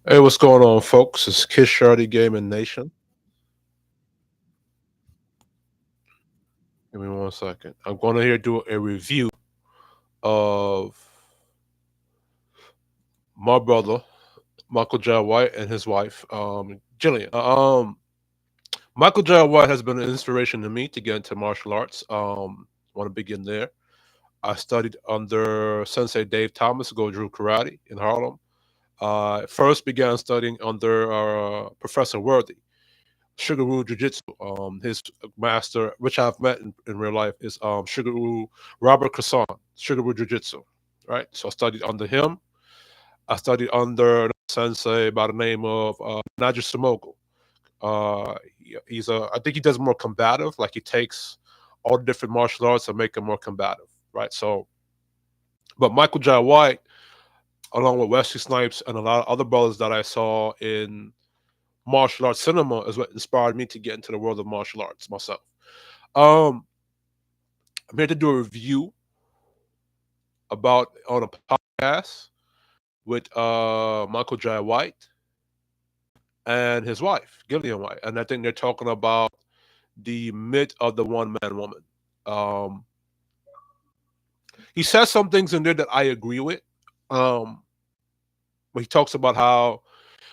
Hey, what's going on, folks? It's Kiss Shorty Gaming Nation. Give me 1 second. I'm going to here do a review of my brother, Michael J. White, and his wife, Jillian. Michael J. White has been an inspiration to me to get into martial arts. Want to begin there. I studied under Sensei Dave Thomas, Go Drew Karate in Harlem. First began studying under Professor Worthy, Sugaroo Jiu Jitsu. His master, which I've met in real life, is Sugaroo Robert Casson, Sugaroo Jiu Jitsu. Right. So I studied under him. I studied under a sensei by the name of Naja Sumogo. I think he does more combative, like he takes all the different martial arts and make them more combative. Right. So, but Michael J. White, along with Wesley Snipes and a lot of other brothers that I saw in martial arts cinema, is what inspired me to get into the world of martial arts myself. Um, I'm here to do a review about on a podcast with Michael J. White and his wife, Gillian White. And I think they're talking about the myth of the one man woman. Um, he says some things in there that I agree with. Um, but he talks about how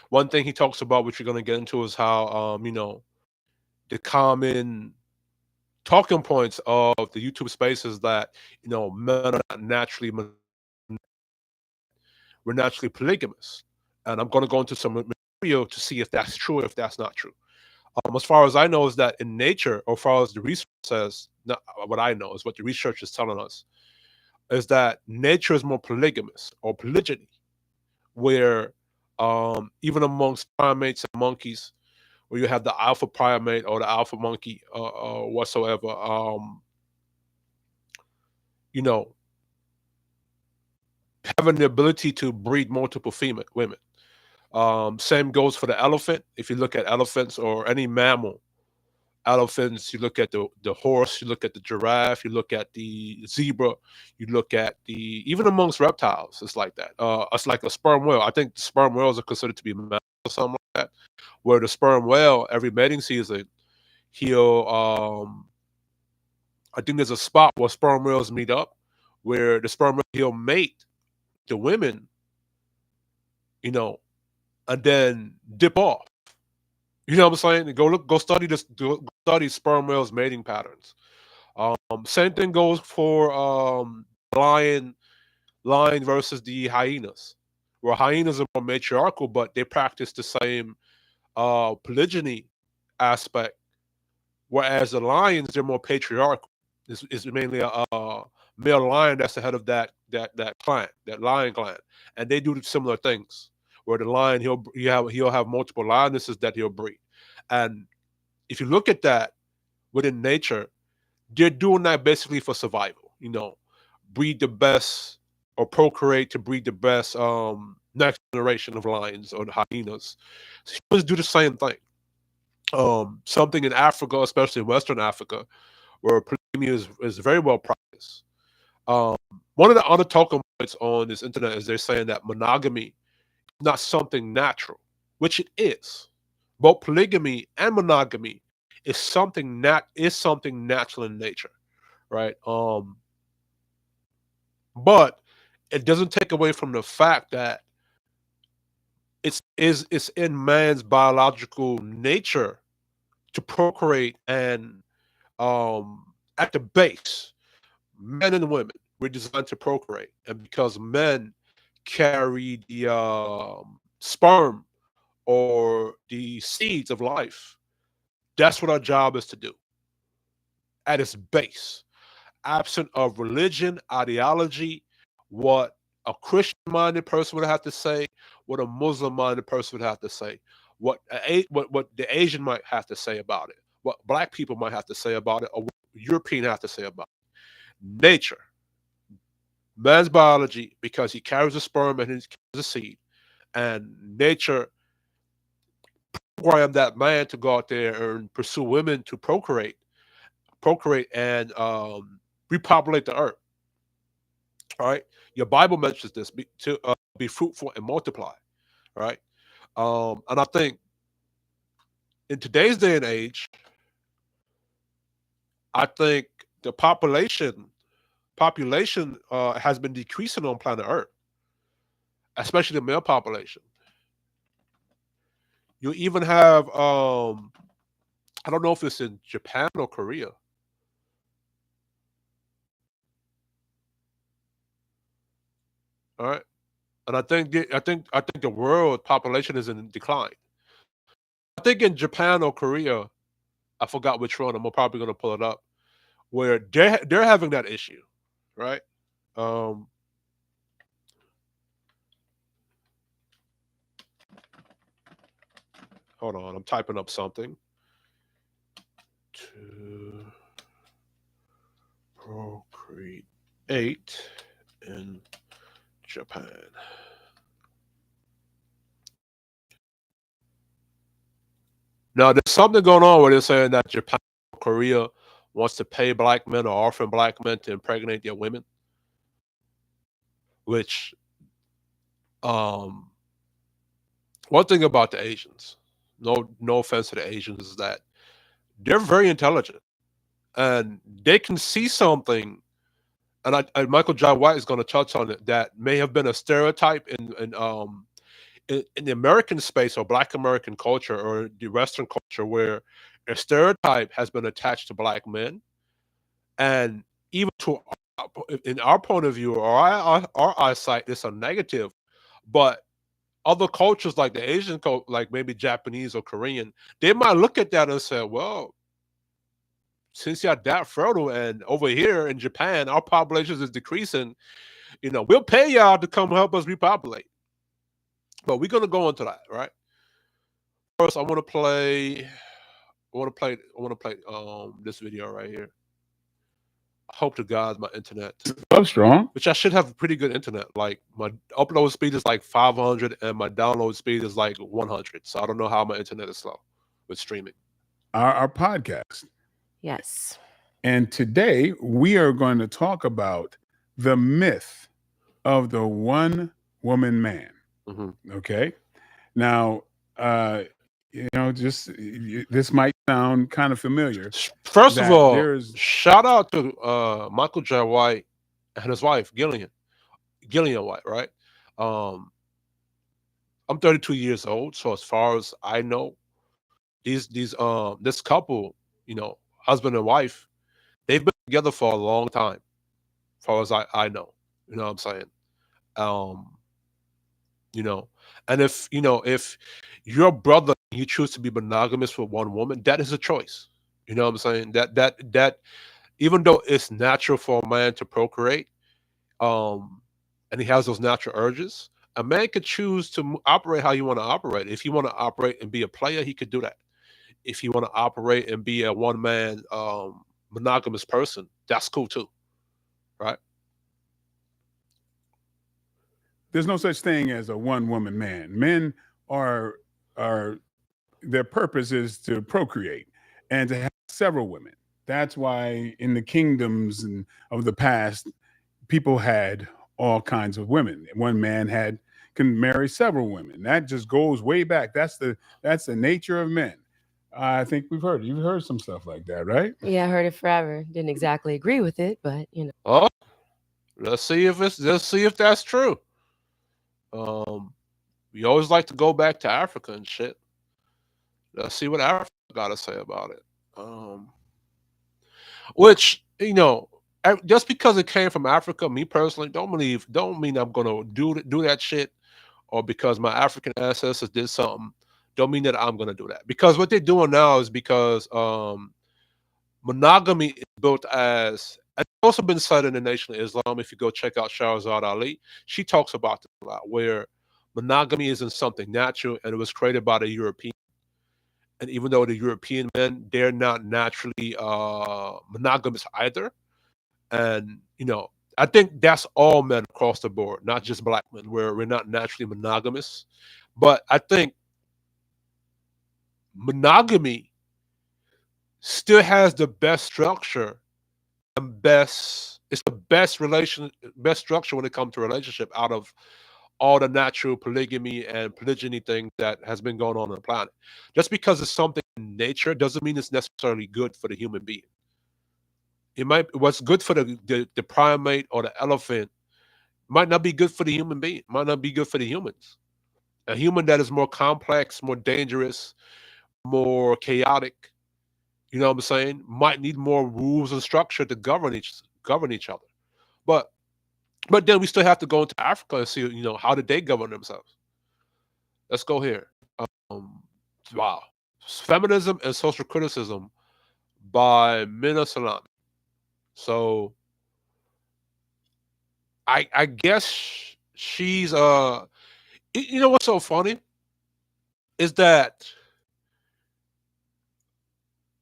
one thing he talks about, which you're going to get into, is how, the common talking points of the YouTube spaces that, men are not naturally we're naturally polygamous. And I'm going to go into some material to see if that's true or if that's not true. As far as I know, is that in nature, or as far as the research says, not what I know is what the research is telling us, is that nature is more polygamous or polygyny, where even amongst primates and monkeys, where you have the alpha primate or the alpha monkey whatsoever, you know, having the ability to breed multiple female women. Same goes for the elephant. If you look at elephants or any mammal, elephants, you look at the horse, you look at the giraffe, you look at the zebra, you look at the even amongst reptiles, it's like that. It's like a sperm whale. I think sperm whales are considered to be mammals or something like that. Where the sperm whale, every mating season, he'll I think there's a spot where sperm whales meet up, where the sperm whale he'll mate the women, you know, and then dip off. You know what I'm saying? Go study this. Go study sperm whales mating patterns. Same thing goes for lion, lion versus the hyenas. Where hyenas are more matriarchal, but they practice the same polygyny aspect. Whereas the lions, they're more patriarchal. It's mainly a male lion that's the head of that clan, that lion clan, and they do similar things. Where the lion he'll have multiple lionesses that he'll breed, and if you look at that within nature, they're doing that basically for survival. Breed the best or procreate to breed the best next generation of lions or the hyenas. So humans do the same thing. Something in Africa, especially in Western Africa, where polygamy is very well practiced. Um, One of the other talking points on this internet is they're saying that monogamy is not something natural, which it is. Both polygamy and monogamy is something natural in nature, right? But it doesn't take away from the fact that it's in man's biological nature to procreate, and at the base, men and women, we're designed to procreate, and because men carry the sperm or the seeds of life, that's what our job is to do at its base, absent of religion, ideology, what a Christian minded person would have to say, what a Muslim minded person would have to say, what the Asian might have to say about it, what black people might have to say about it, or what European have to say about it. Nature, man's biology, because he carries a sperm and he carries a seed, and nature programmed that man to go out there and pursue women to procreate and repopulate the earth. All right, your Bible mentions this: be fruitful and multiply. Right. And I think in today's day and age, I think the population has been decreasing on planet Earth, especially the male population. You even have I don't know if it's in Japan or Korea. All right, and I think the world population is in decline. I think in Japan or Korea, I forgot which one. I'm probably gonna pull it up where they're having that issue, right? Um, Hold on, I'm typing up something to procreate in Japan. Now, there's something going on where they're saying that Japan or Korea wants to pay black men or offering black men to impregnate their women, which um, one thing about the Asians, no offense to the Asians, is that they're very intelligent and they can see something. And Michael John White is going to touch on it that may have been a stereotype in the American space or Black American culture or the Western culture where a stereotype has been attached to black men, and even to in our point of view or our eyesight, it's a negative. But other cultures like the Asian, like maybe Japanese or Korean, they might look at that and say, "Well, since you're that fertile, and over here in Japan, our population is decreasing. We'll pay y'all to come help us repopulate." But we're gonna go into that, right? First, I want to play. This video right here. I hope to God my internet, Love strong. which I should have pretty good internet. Like my upload speed is like 500 and my download speed is like 100. So I don't know how my internet is slow with streaming. Our podcast. Yes. And today we are going to talk about the myth of the one woman man. Hmm. Okay. Now, this might sound kind of familiar First of that all, there's, shout out to Michael J. White and his wife Gillian White, right? Um, I'm 32 years old, so as far as I know, this couple, husband and wife, they've been together for a long time, as far as I know. You know what I'm saying? Um, you know, and if your brother, you choose to be monogamous with one woman, that is a choice. You know what I'm saying? That even though it's natural for a man to procreate, um, and he has those natural urges, a man could choose to operate how you want to operate. If you want to operate and be a player, he could do that. If you want to operate and be a one man monogamous person, that's cool too, right? there's no such thing as a one woman man. Men are their purpose is to procreate and to have several women. That's why in the kingdoms of the past, people had all kinds of women. One man can marry several women. That just goes way back. That's the nature of men. I think you've heard some stuff like that, right? Yeah, I heard it forever. Didn't exactly agree with it, but. Oh, let's see if that's true. Um, we always like to go back to Africa and shit. Let's see what Africa got to say about it. Which just because it came from Africa, me personally, don't mean I'm gonna do that shit, or because my African ancestors did something, don't mean that I'm gonna do that. Because what they're doing now is because monogamy is built as. It's also been said in the Nation of Islam. If you go check out Shahrazad Ali, she talks about this a lot, where monogamy isn't something natural and it was created by the European. And even though the European men, they're not naturally monogamous either. And I think that's all men across the board, not just black men, where we're not naturally monogamous. But I think monogamy still has the best structure and best it's the best structure when it comes to relationship out of all the natural polygamy and polygyny thing that has been going on the planet. Just because it's something in nature doesn't mean it's necessarily good for the human being. It might what's good for the primate or the elephant might not be good for the human being, might not be good for the humans. A human that is more complex, more dangerous, more chaotic, you know what I'm saying, might need more rules and structure to govern each other. But but then we still have to go into Africa and see, how did they govern themselves? Let's go here. Um, wow. Feminism and Social Criticism by Mina Salami. So I guess she's you know what's so funny is that,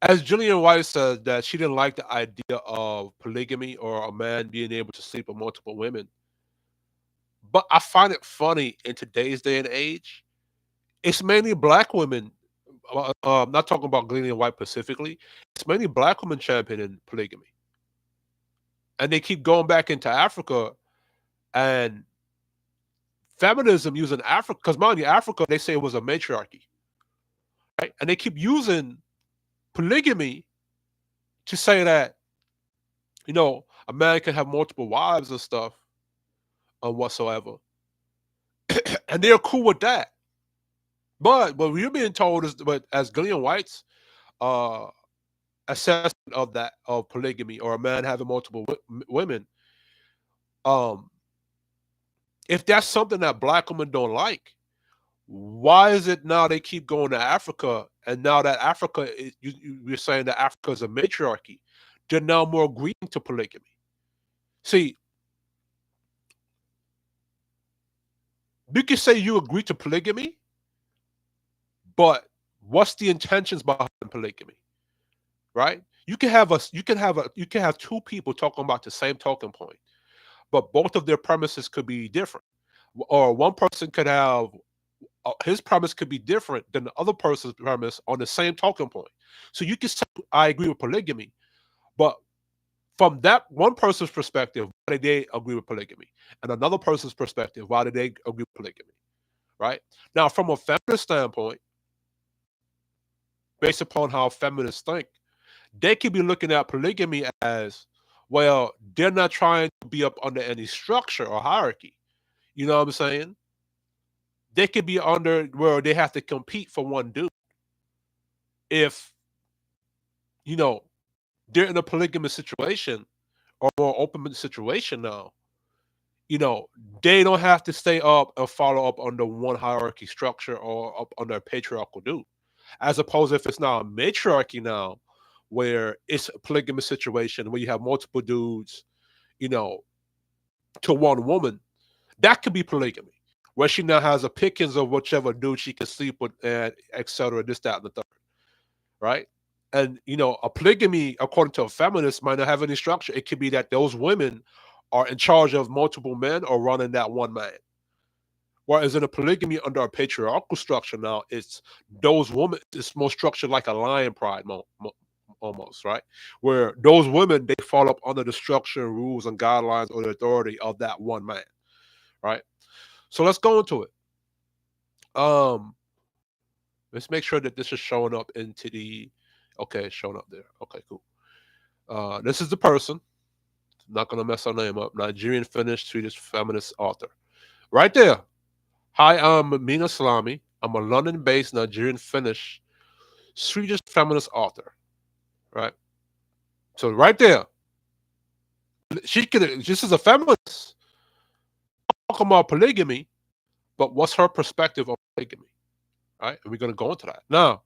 as Gillian White said, that she didn't like the idea of polygamy or a man being able to sleep with multiple women. But I find it funny in today's day and age. It's mainly black women. I'm not talking about Gillian White specifically. It's mainly black women championing polygamy, and they keep going back into Africa and feminism using Africa. Because mind you, Africa they say it was a matriarchy, right? And they keep using polygamy to say that a man can have multiple wives and stuff and whatsoever, and they're cool with that. But what we're being told is, but as Gillian White's uh, assessment of that of polygamy or a man having multiple women, um, if that's something that black women don't like, why is it now they keep going to Africa, and now that Africa, you're saying that Africa is a matriarchy, they're now more agreeing to polygamy. See, you can say you agree to polygamy, but what's the intentions behind polygamy, right? You can have two people talking about the same talking point, but both of their premises could be different, or one person could have his premise could be different than the other person's premise on the same talking point. So you can say, I agree with polygamy, but from that one person's perspective, why did they agree with polygamy? And another person's perspective, why did they agree with polygamy? Right? Now, from a feminist standpoint, based upon how feminists think, they could be looking at polygamy as, well, they're not trying to be up under any structure or hierarchy. You know what I'm saying? They could be under where they have to compete for one dude. If, you know, they're in a polygamous situation or more open situation now, you know, they don't have to stay up and follow up under one hierarchy structure or up under a patriarchal dude. As opposed if it's now a matriarchy now, where it's a polygamous situation where you have multiple dudes, you know, to one woman, that could be polygamy, where she now has a pickings of whichever dude she can sleep with, and etc. This, that, and the third, right? And a polygamy, according to a feminist, might not have any structure. It could be that those women are in charge of multiple men or running that one man. Whereas in a polygamy under a patriarchal structure now, it's those women. It's more structured like a lion pride, almost, right? Where those women they fall up under the structure, rules, and guidelines or the authority of that one man, right? So let's go into it. Um, let's make sure that this is showing up into the. Okay, it's showing up there. Okay, cool. This is the person. Not gonna mess her name up. Nigerian Finnish Swedish feminist author. Right there. Hi, I'm Mina Salami. I'm a London-based Nigerian Finnish Swedish feminist author. Right. So right there, she could. This is a feminist talking about polygamy, but what's her perspective on polygamy? Right. And we're gonna go into that now.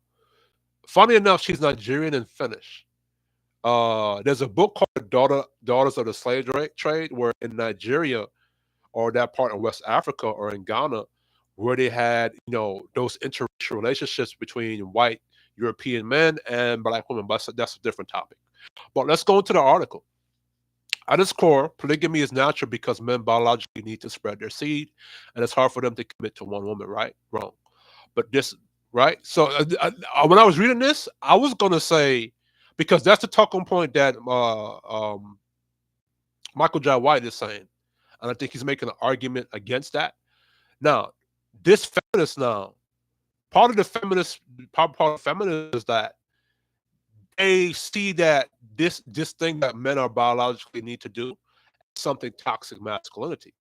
Funny enough, she's Nigerian and Finnish. There's a book called Daughters of the Slave Trade, where in Nigeria or that part of West Africa or in Ghana, where they had, those interracial relationships between white European men and black women. But that's a different topic. But let's go into the article. At its core, polygamy is natural because men biologically need to spread their seed, and it's hard for them to commit to one woman, right? Wrong. But this, right? So when I was reading this, I was going to say, because that's the talking point that Michael J. White is saying. And I think he's making an argument against that. Now, this feminist now, part of the feminist part of feminism is that they see that this thing that men are biologically need to do is something toxic masculinity,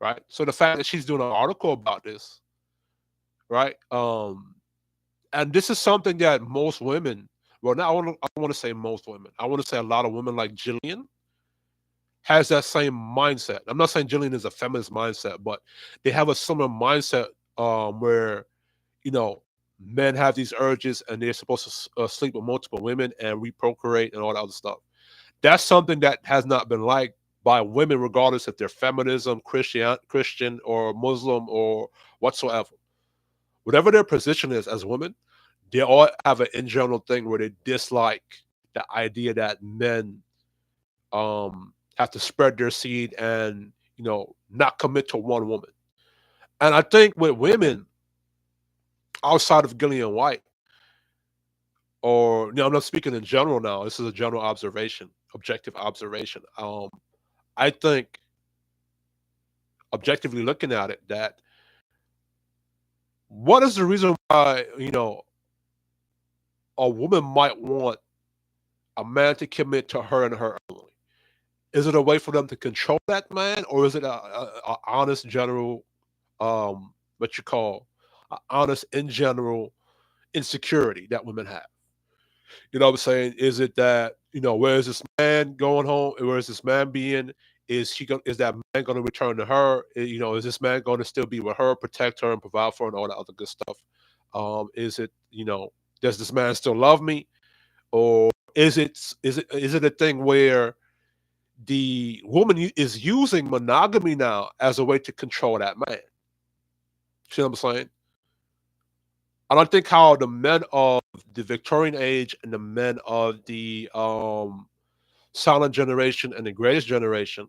right? So the fact that she's doing an article about this, right? And this is something that most women, well, not I don't want to say most women, I want to say a lot of women like Jillian has that same mindset. I'm not saying Jillian is a feminist mindset, but they have a similar mindset where you know men have these urges and they're supposed to sleep with multiple women and reprocreate and all that other stuff. That's something that has not been liked by women, regardless if they're feminism, Christian or Muslim or whatsoever. Whatever their position is as women, they all have an in general thing where they dislike the idea that men have to spread their seed and not commit to one woman. And I think with women outside of Gillian White, or I'm not speaking in general now. This is a general observation, objective observation. I think objectively looking at it, that what is the reason why a woman might want a man to commit to her and her only? Is it a way for them to control that man, or is it a honest general, what you call, a honest in general insecurity that women have? You know what I'm saying? Is it that, where is this man going home? Where is this man being? Is that man going to return to her? Is this man going to still be with her, protect her, and provide for her, and all that other good stuff? Is it, does this man still love me, or is it a thing where the woman is using monogamy now as a way to control that man? See what I'm saying? I don't think how the men of the Victorian age and the men of the silent generation and the greatest generation,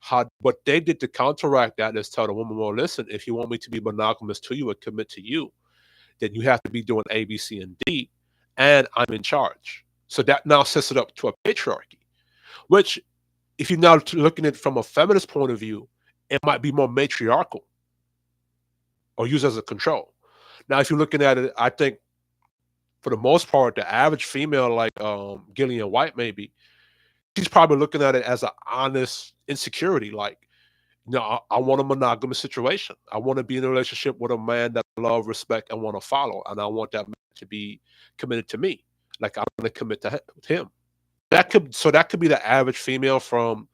how what they did to counteract that is tell the woman, well, listen, if you want me to be monogamous to you and commit to you, then you have to be doing A, B, C, and D, and I'm in charge. So that now sets it up to a patriarchy, which, if you're now looking at it from a feminist point of view, it might be more matriarchal or used as a control. Now, if you're looking at it, I think for the most part, the average female like Gillian White, maybe she's probably looking at it as an honest insecurity. Like, I want a monogamous situation. I want to be in a relationship with a man that I love, respect, and want to follow, and I want that man to be committed to me. Like, I'm going to commit to him. That could be the average female from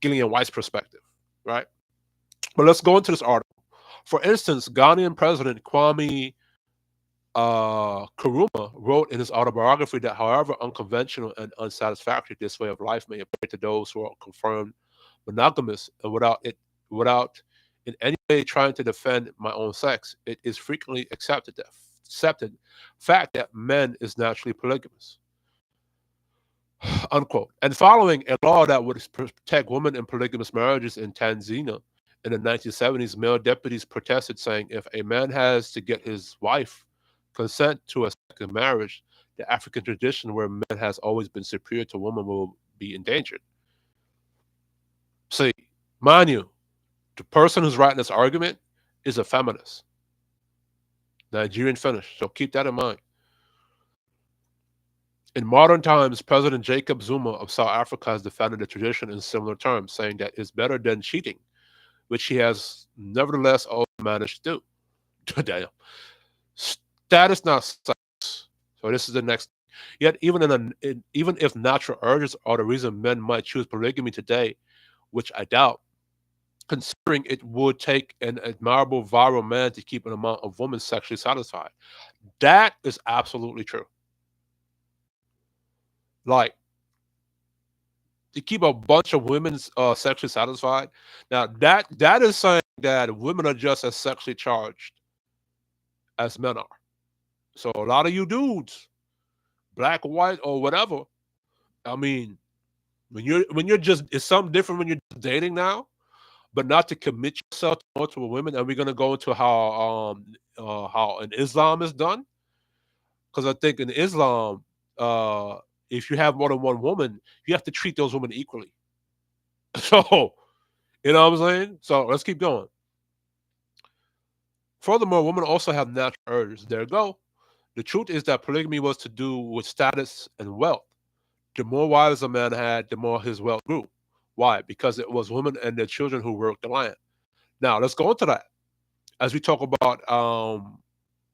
Gillian White's perspective, right? But let's go into this article. For instance, Ghanaian President Kwame Nkrumah wrote in his autobiography that, however unconventional and unsatisfactory this way of life may appear to those who are confirmed monogamous, and without in any way trying to defend my own sex, it is frequently accepted fact that men is naturally polygamous. Unquote. And following a law that would protect women in polygamous marriages in Tanzania in the 1970s, male deputies protested, saying if a man has to get his wife consent to a second marriage, the African tradition where man has always been superior to woman will be endangered. See, mind you, the person who's writing this argument is a feminist, Nigerian feminist. So keep that in mind. In modern times, President Jacob Zuma of South Africa has defended the tradition in similar terms, saying that it's better than cheating, which he has nevertheless also managed to do. Damn. Status not sex. So this is the next. Yet, even if natural urges are the reason men might choose polygamy today, which I doubt, considering it would take an admirable viral man to keep an amount of women sexually satisfied. That is absolutely true. Like, to keep a bunch of women sexually satisfied. Now that is saying that women are just as sexually charged as men are. So a lot of you dudes, black, white, or whatever. I mean, when you're just, it's something different when you're dating now, but not to commit yourself to multiple women. And we're gonna go into how in Islam is done, because I think in Islam, if you have more than one woman, you have to treat those women equally. So, you know what I'm saying? So let's keep going. Furthermore, women also have natural urges. There you go. The truth is that polygamy was to do with status and wealth. The more wives a man had, the more his wealth grew. Why? Because it was women and their children who worked the land. Now let's go into that as we talk about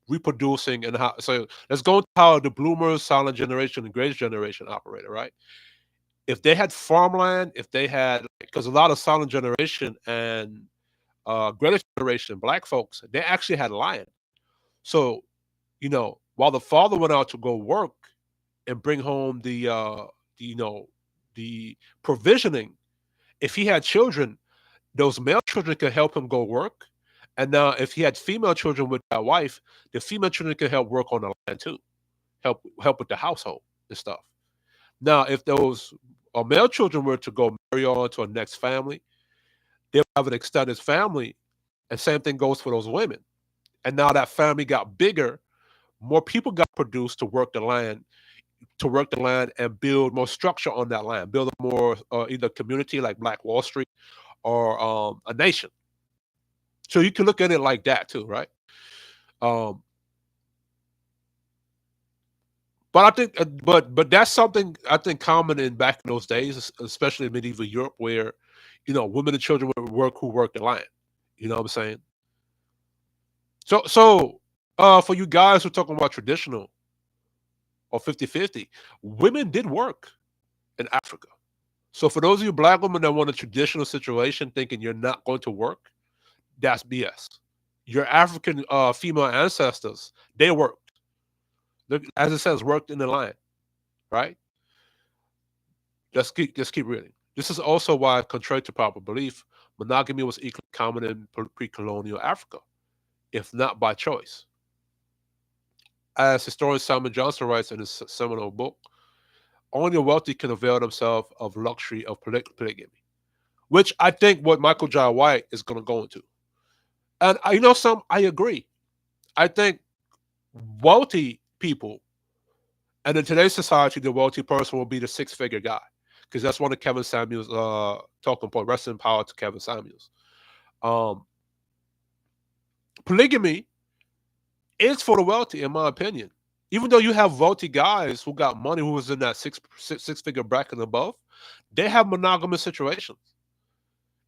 reproducing and how. So let's go into how the bloomers, silent generation, and greatest generation operated. Right? If they had farmland, if they had, because a lot of silent generation and greatest generation black folks, they actually had land. So while the father went out to go work and bring home you know, the provisioning, if he had children, those male children could help him go work. And now, if he had female children with that wife, the female children could help work on the land too, help with the household and stuff. Now, if those male children were to go marry on to a next family, they'll have an extended family, and same thing goes for those women. And now that family got bigger, more people got produced to work the land and build more structure on that land, build a more either community like Black Wall Street or a nation. So you can look at it like that too, right? Um, but I think, but that's something I think common in back in those days, especially in medieval Europe, where women and children would work who worked the land. You know what I'm saying? So for you guys who are talking about traditional or 50-50, women did work in Africa. So for those of you black women that want a traditional situation thinking you're not going to work, that's BS. Your African female ancestors, they worked. Look, as it says, worked in the land, right? Let's keep reading. This is also why, contrary to popular belief, monogamy was equally common in pre-colonial Africa, if not by choice. As historian Simon Johnson writes in his seminal book, only the wealthy can avail themselves of luxury of polygamy, which I think what Michael Jai White is going to go into. And I agree. I think wealthy people, and in today's society, the wealthy person will be the six-figure guy, because that's one of Kevin Samuels' talking point. Rest in power to Kevin Samuels. Um, Polygamy is for the wealthy, in my opinion. Even though you have wealthy guys who got money, who was in that six-figure bracket and above, they have monogamous situations.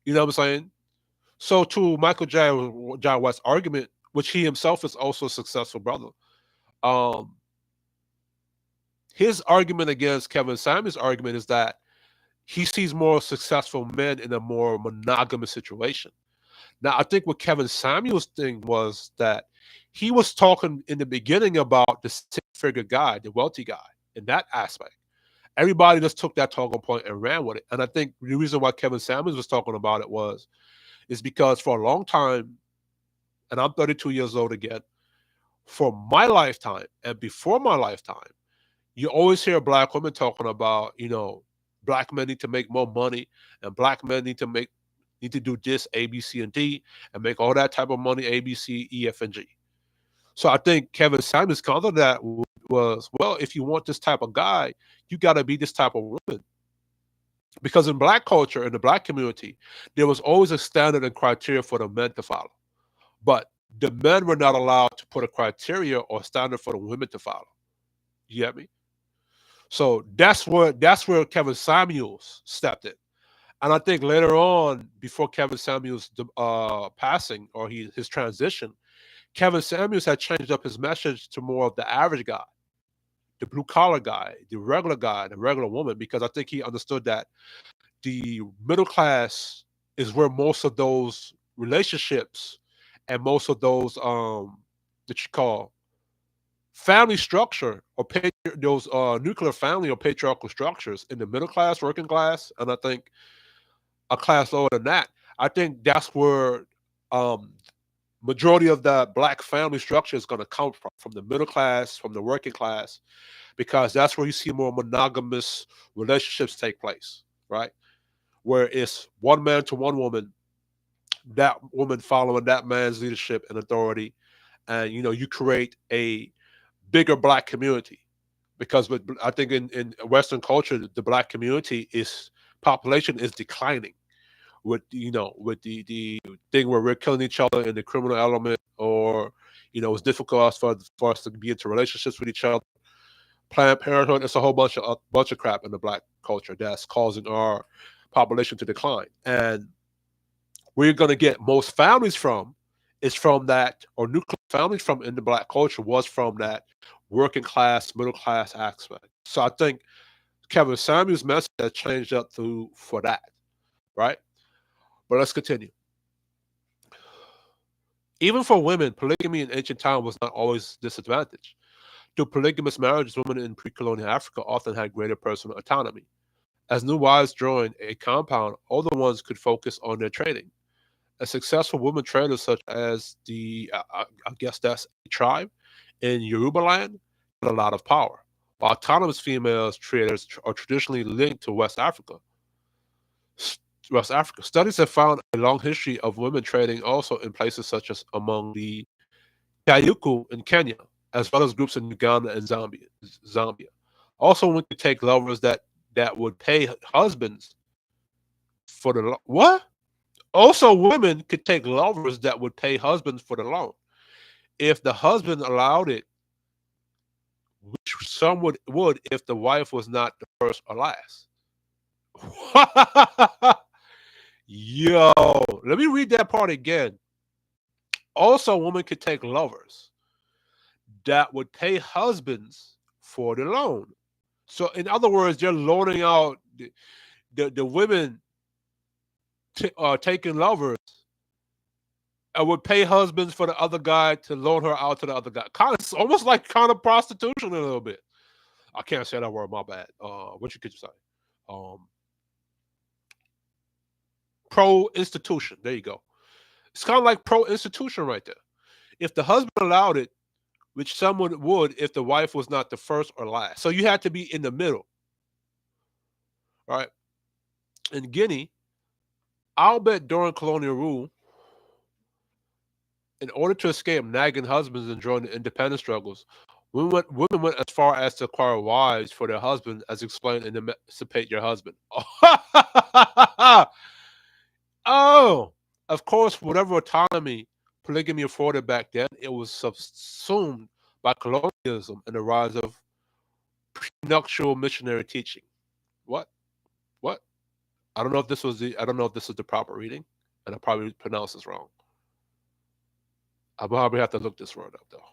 You know what I'm saying? So to Michael Jai White's argument, which he himself is also a successful brother, um, his argument against Kevin Samuel's argument is that he sees more successful men in a more monogamous situation. Now, I think what Kevin Samuel's thing was that he was talking in the beginning about the six-figure guy, the wealthy guy, in that aspect. Everybody just took that talking point and ran with it. And I think the reason why Kevin Samuels was talking about it is because for a long time, and I'm 32 years old again, for my lifetime and before my lifetime, you always hear black women talking about, black men need to make more money, and black men need to do this A, B, C, and D, and make all that type of money A, B, C, E, F, and G. So I think Kevin Samuels' counter to that was, well, if you want this type of guy, you got to be this type of woman. Because in black culture, in the black community, there was always a standard and criteria for the men to follow. But the men were not allowed to put a criteria or standard for the women to follow. You get me? So that's where Kevin Samuels stepped in. And I think later on, before Kevin Samuels' passing or his transition, Kevin Samuels had changed up his message to more of the average guy, the blue collar guy, the regular guy, the regular woman, because I think he understood that the middle class is where most of those relationships and most of those that you call family structure or those nuclear family or patriarchal structures in the middle class, working class, and I think a class lower than that. I think that's where um, majority of that black family structure is going to come from the middle class, from the working class, because that's where you see more monogamous relationships take place, right? Where it's one man to one woman, that woman following that man's leadership and authority, and you create a bigger black community. Because I think in Western culture, the black community is population is declining, with with the thing where we're killing each other in the criminal element, or it's difficult for us to be into relationships with each other. Planned Parenthood, it's a whole bunch of crap in the black culture that's causing our population to decline. And where you're going to get most families from is from that, or nuclear families from in the black culture was from that working class, middle class aspect. So I think Kevin Samuel's message has changed up for that, right? But let's continue. Even for women, polygamy in ancient times was not always disadvantaged. Through polygamous marriages, women in pre-colonial Africa often had greater personal autonomy. As new wives joined a compound, older ones could focus on their trading. A successful woman trader, such as I guess that's a tribe in Yoruba land, had a lot of power. While autonomous females traders are traditionally linked to West Africa. Studies have found a long history of women trading also in places such as among the Kayuku in Kenya, as well as groups in Uganda and Zambia. Also, women could take lovers that would pay husbands for the what? Also, women could take lovers that would pay husbands for the loan if the husband allowed it, which some would if the wife was not the first or last. Yo, let me read that part again. Also, women could take lovers that would pay husbands for the loan. So, in other words, they're loaning out the women taking lovers and would pay husbands for the other guy to loan her out to the other guy. Kind of, almost like kind of prostitution a little bit. I can't say that word. My bad. What you could say? Um, Pro institution. There you go. It's kind of like pro institution right there. If the husband allowed it, which someone would if the wife was not the first or last. So you had to be in the middle, right? In Guinea, I'll bet during colonial rule, in order to escape nagging husbands and join the independence struggles, women went as far as to acquire wives for their husbands, as explained in Emancipate Your Husband. Oh, of course, whatever autonomy polygamy afforded back then, it was subsumed by colonialism and the rise of prenuptial missionary teaching. What? What? I don't know if this was the. I don't know if this is the proper reading, and I probably pronounced this wrong. I probably have to look this word up though.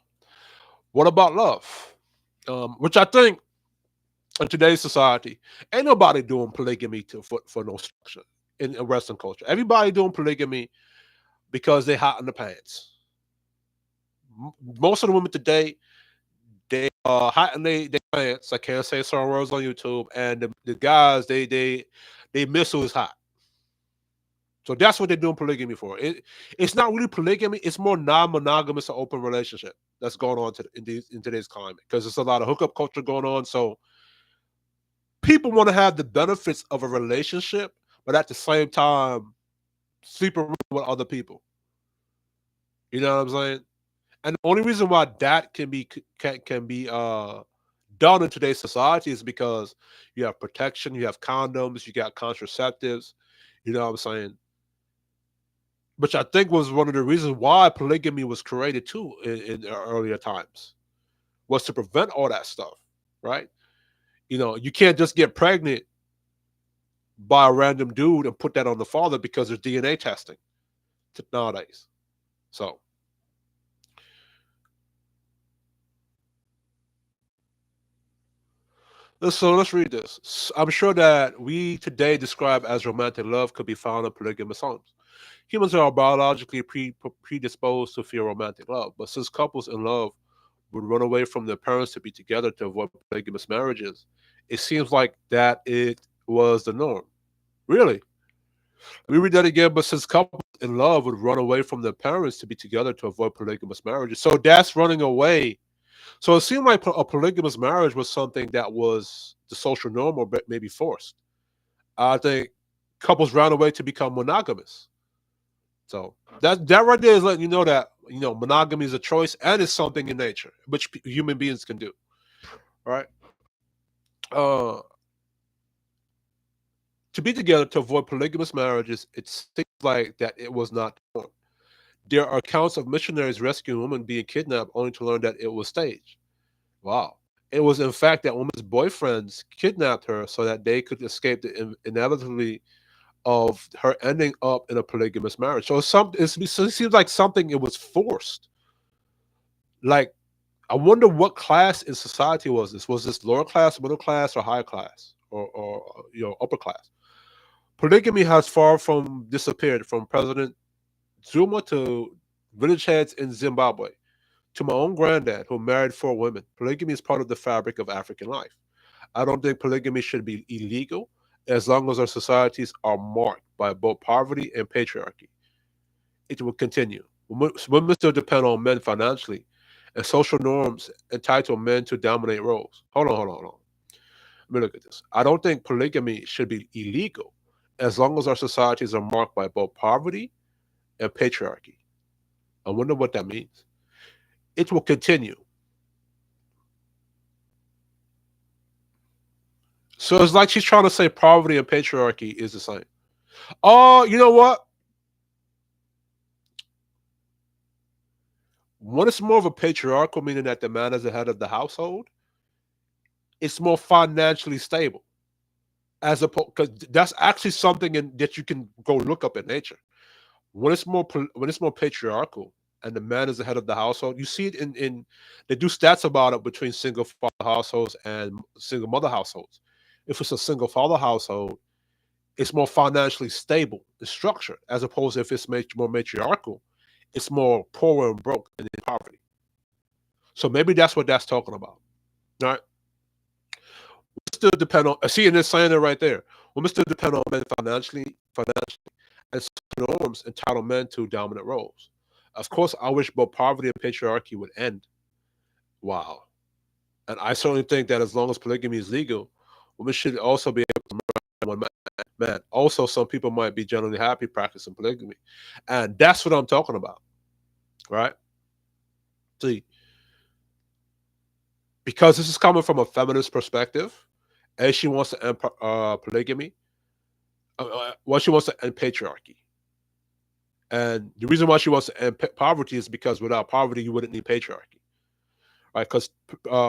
What about love? Which I think in today's society, ain't nobody doing polygamy for no structure in Western culture. Everybody doing polygamy because they hot in the pants. Most of the women today, they hot in they pants. I can't say certain words on YouTube, and the guys they missile is hot. So that's what they're doing polygamy for. It's not really polygamy. It's more non-monogamous or open relationship that's going on in today's climate, because there's a lot of hookup culture going on. So people want to have the benefits of a relationship, but at the same time sleep around with other people. You know what I'm saying? And the only reason why that can be done in today's society is because you have protection, you have condoms, you got contraceptives. You know what I'm saying? Which I think was one of the reasons why polygamy was created too in earlier times, was to prevent all that stuff, right? You can't just get pregnant by a random dude and put that on the father because there's DNA testing nowadays. So let's read this. I'm sure that we today describe as romantic love could be found in polygamous homes. Humans are biologically predisposed to feel romantic love, but since couples in love would run away from their parents to be together to avoid polygamous marriages, it seems like that it was the norm. Really? Let me read that again. But since couples in love would run away from their parents to be together to avoid polygamous marriages, so that's running away. So it seemed like a polygamous marriage was something that was the social norm, or maybe forced. I think couples ran away to become monogamous. So that right there is letting you know that monogamy is a choice and it's something in nature which human beings can do. Right? Uh, to be together to avoid polygamous marriages. It seems like that it was not the norm. There are accounts of missionaries rescuing women being kidnapped only to learn that it was staged. Wow. It was in fact that women's boyfriends kidnapped her so that they could escape the inevitably of her ending up in a polygamous marriage. So so it seems like something it was forced. Like I wonder what class in society was this? Was this lower class, middle class, or high class, or upper class? Polygamy has far from disappeared from President Zuma to village heads in Zimbabwe to my own granddad who married 4 women. Polygamy is part of the fabric of African life. I don't think polygamy should be illegal as long as our societies are marked by both poverty and patriarchy. It will continue. Women still depend on men financially, and social norms entitle men to dominate roles. Hold on. Let me look at this. I don't think polygamy should be illegal as long as our societies are marked by both poverty and patriarchy. I wonder what that means. It will continue. So it's like she's trying to say poverty and patriarchy is the same. Oh, you know what? When it's more of a patriarchal, meaning that the man is the head of the household, it's more financially stable. As opposed, because that's actually something that you can go look up in nature. When it's more patriarchal and the man is the head of the household, you see it in they do stats about it between single father households and single mother households. If it's a single father household, it's more financially stable, it's structured, as opposed to if it's more matriarchal, it's more poor and broke and in poverty. So maybe that's what that's talking about. All right. We still depend on see, and it's saying it right there. Women still depend on men financially, and social norms entitle men to dominant roles. Of course, I wish both poverty and patriarchy would end. Wow. And I certainly think that as long as polygamy is legal, women should also be able to marry one man. Also, some people might be generally happy practicing polygamy. And that's what I'm talking about, right? See, because this is coming from a feminist perspective, and she wants to end polygamy, well, she wants to end patriarchy. And the reason why she wants to end poverty is because without poverty, you wouldn't need patriarchy, right?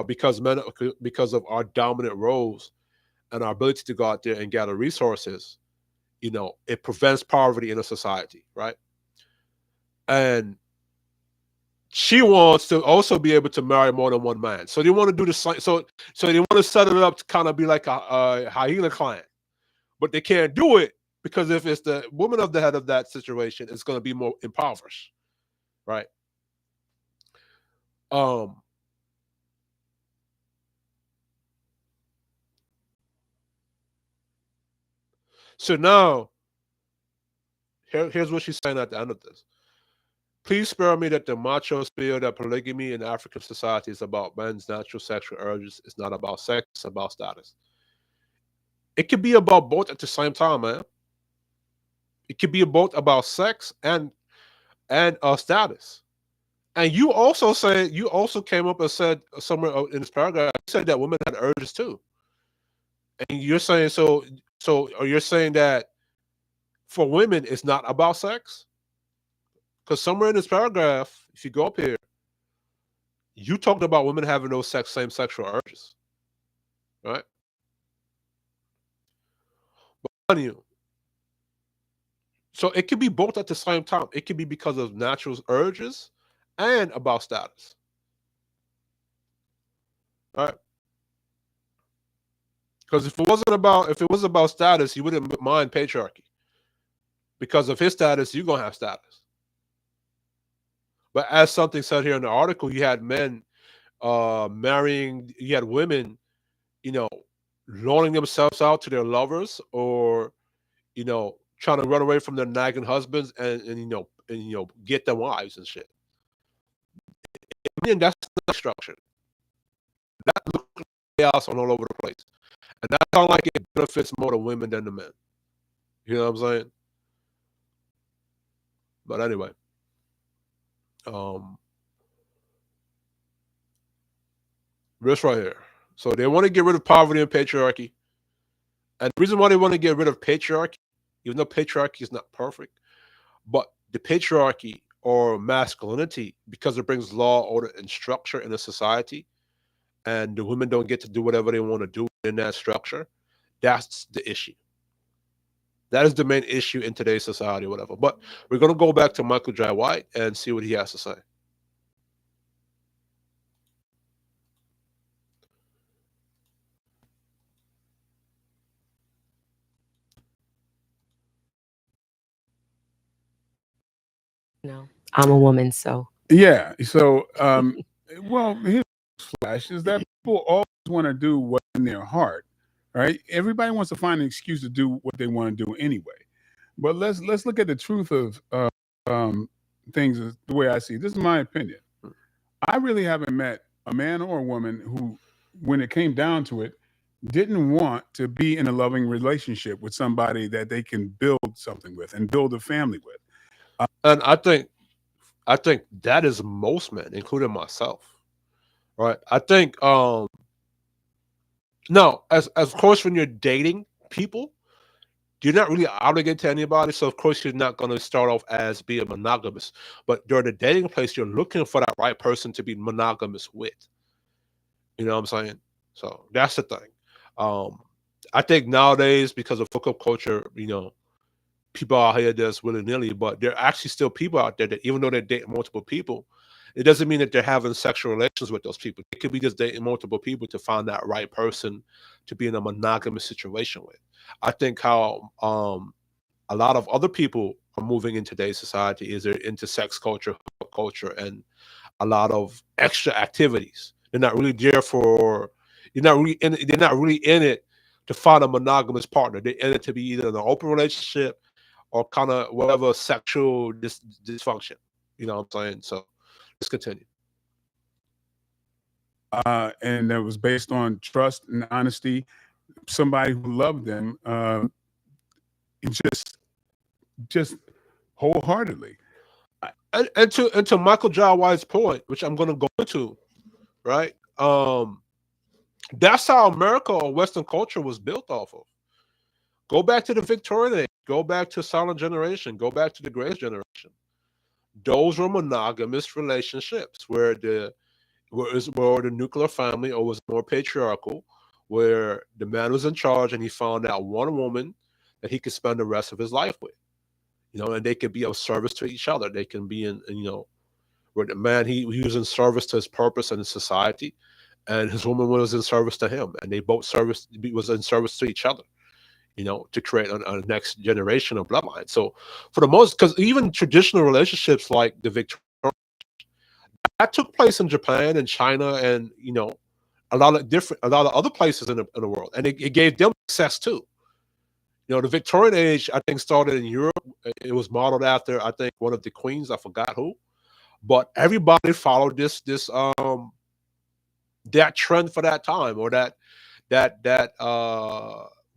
Because men, because of our dominant roles and our ability to go out there and gather resources, it prevents poverty in a society, right? And she wants to also be able to marry more than one man. So they want to do the same. So they want to set it up to kind of be like a hyena client, but they can't do it because if it's the woman of the head of that situation, it's going to be more impoverished, right? Um. So now, here's what she's saying at the end of this. Please spare me that the machos feel that polygamy in African society is about men's natural sexual urges. It's not about sex, it's about status. It could be about both at the same time, man. It could be both about sex and status. And you also came up and said somewhere in this paragraph, you said that women had urges too. And you're saying or you're saying that for women it's not about sex? Because somewhere in this paragraph, if you go up here, you talked about women having those same sexual urges, right? But you, so it could be both at the same time. It could be because of natural urges and about status, right? Because if it was about status, you wouldn't mind patriarchy. Because of his status, you're gonna have status. But as something said here in the article, you had men marrying, you had women, you know, loaning themselves out to their lovers or trying to run away from their nagging husbands and get their wives and shit. I mean, that's the structure. That looks like chaos all over the place, and that sounds like it benefits more the women than the men. You know what I'm saying? But anyway, um, this right here. So they want to get rid of poverty and patriarchy, And the reason why they want to get rid of patriarchy, even though patriarchy is not perfect, but the patriarchy or masculinity, because it brings law, order, and structure in a society, and the women don't get to do whatever they want to do in that structure, that's the issue. That is the main issue in today's society, or whatever. But we're gonna go back to Michael J. White and see what he has to say. No, I'm a woman, so Yeah. So, well, here's flash is that people always want to do what's in their heart, right? Everybody wants to find an excuse to do what they want to do anyway. But let's look at the truth of um, things the way I see it. This is my opinion. I really haven't met a man or a woman who, when it came down to it, didn't want to be in a loving relationship with somebody that they can build something with and build a family with. And I think that is most men, including myself. Right. I think no, as of course when you're dating people, you're not really obligated to anybody. So of course you're not gonna start off as being monogamous. But during the dating place, you're looking for that right person to be monogamous with. You know what I'm saying? So that's the thing. Um, I think nowadays because of hookup culture, people out here just willy nilly, but there are actually still people out there that even though they're dating multiple people, it doesn't mean that they're having sexual relations with those people. They could be just dating multiple people to find that right person to be in a monogamous situation with. I think how a lot of other people are moving in today's society is they're into sex culture, hookup culture, and a lot of extra activities. They're not really there for. You're not really in. They're not really in it to find a monogamous partner. They're in it to be either in an open relationship or kind of whatever sexual dysfunction. You know what I'm saying? So let's continue. And that was based on trust and honesty. Somebody who loved them, just wholeheartedly. And to Michael John White's point, which I'm going to go into, right? That's how America or Western culture was built off of. Go back to the Victorian age. Go back to Silent Generation. Go back to the Greatest Generation. Those were monogamous relationships where the nuclear family or was more patriarchal, where the man was in charge and he found out one woman that he could spend the rest of his life with. And they could be of service to each other. They can be where the man he was in service to his purpose and his society, and his woman was in service to him, and they both was in service to each other. To create a next generation of bloodline. So, for the most, because even traditional relationships like the Victorian, that took place in Japan and China, and a lot of other places in the world, and it gave them success too. The Victorian age, I think, started in Europe. It was modeled after, I think, one of the queens. I forgot who, but everybody followed that trend for that time, or that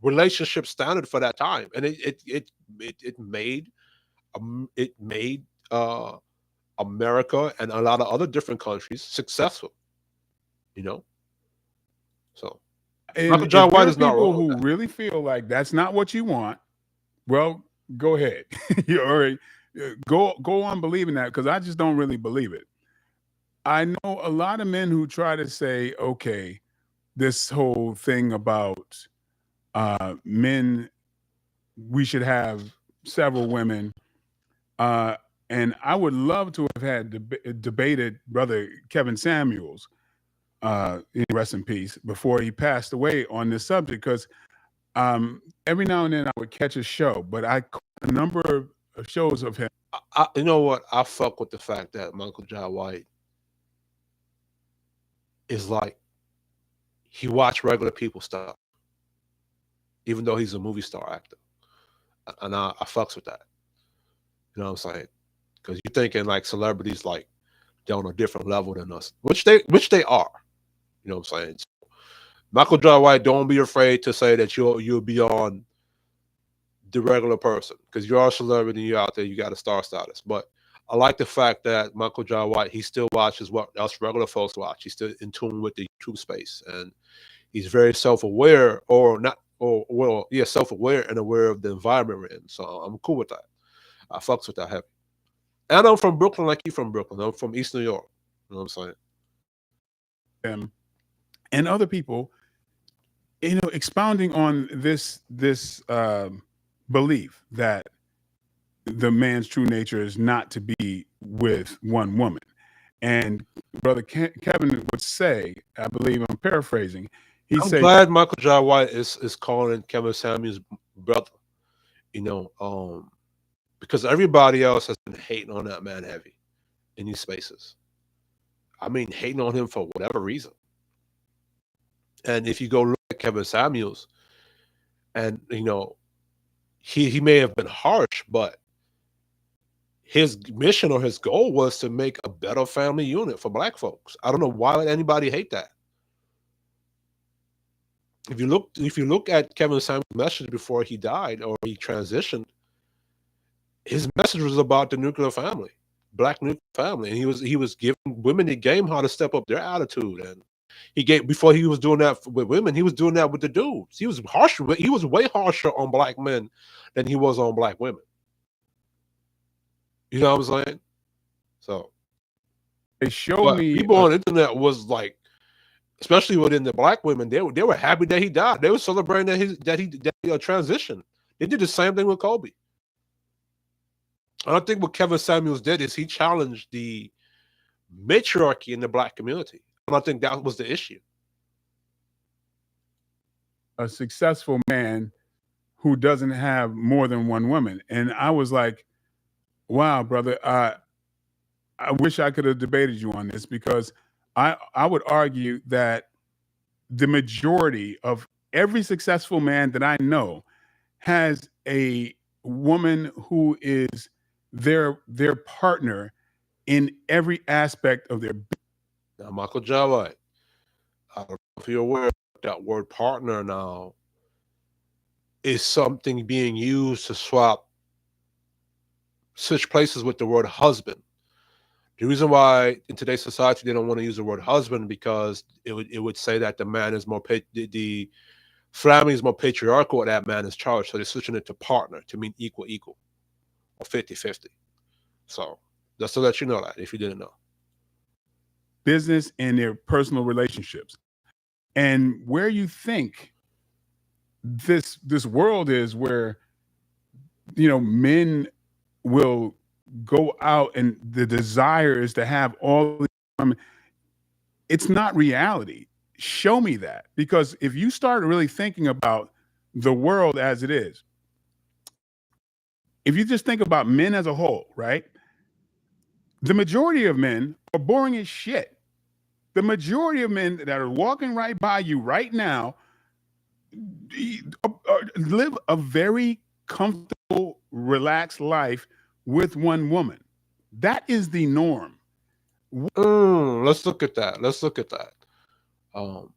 relationship standard for that time, and it made uh, America and a lot of other different countries successful. You know, so Michael And John if there White are is not people wrong with who that. really feel like that's not what you want, well, go ahead. You all right? Go on believing that, because I just don't really believe it. I know a lot of men who try to say, okay, this whole thing about men, we should have several women. Uh, and I would love to have had debated Brother Kevin Samuels, rest in peace, before he passed away on this subject, because every now and then I would catch a show, but I caught a number of shows of him. You know what? I fuck with the fact that Michael John White is like he watched regular people stuff, even though he's a movie star actor, and I fucks with that. You know what I'm saying? Because you're thinking like celebrities like they're on a different level than us, which they are. You know what I'm saying? Michael John White, don't be afraid to say that you'll be on the regular person, because you are a celebrity, you're out there, you got a star status. But I like the fact that Michael John White, he still watches what us regular folks watch. He's still in tune with the YouTube space, and he's very self aware, or not. or well, yeah, self-aware and aware of the environment we're in. So I'm cool with that. I fucks with that heavy. And I'm from Brooklyn, like you from Brooklyn. I'm from East New York. You know what I'm saying? Them and other people, expounding on this belief that the man's true nature is not to be with one woman. And Brother Kevin would say, I believe I'm paraphrasing, he'd I'm say, glad Michael Jai White is calling Kevin Samuels brother. You know, because everybody else has been hating on that man heavy in these spaces. I mean, hating on him for whatever reason. And if you go look at Kevin Samuels, and he may have been harsh, but his mission or his goal was to make a better family unit for black folks. I don't know why would anybody hate that. If you look at Kevin Samuel's message before he died or he transitioned, his message was about the nuclear family, black nuclear family, and he was giving women the game how to step up their attitude. And he gave before he was doing that with women, he was doing that with the dudes. He was harsher. He was way harsher on black men than he was on black women. You know what I'm saying? So, they show but me people on the internet was like, especially within the black women, they were happy that he died. They were celebrating that he transitioned. They did the same thing with Kobe. I think what Kevin Samuels did is he challenged the matriarchy in the black community. And I think that was the issue. a successful man who doesn't have more than one woman. And I was like, wow, brother, I wish I could have debated you on this, because I would argue that the majority of every successful man that I know has a woman who is their partner in every aspect of their. Now, Michael Jai, I don't know if you're aware that word partner now is something being used to switch places with the word husband. The reason why in today's society they don't want to use the word husband because it would say that the man is more the family is more patriarchal, and that man is charged. So they're switching it to partner to mean equal or 50-50. So just to let you know that if you didn't know. Business and their personal relationships, and where you think this world is, where men will go out and the desire is to have all the women. It's not reality. Show me that, because if you start really thinking about the world as it is, if you just think about men as a whole, right? The majority of men are boring as shit. The majority of men that are walking right by you right now live a very comfortable, relaxed life with one woman. That is the norm. Let's look at that. Let's look at that. Um,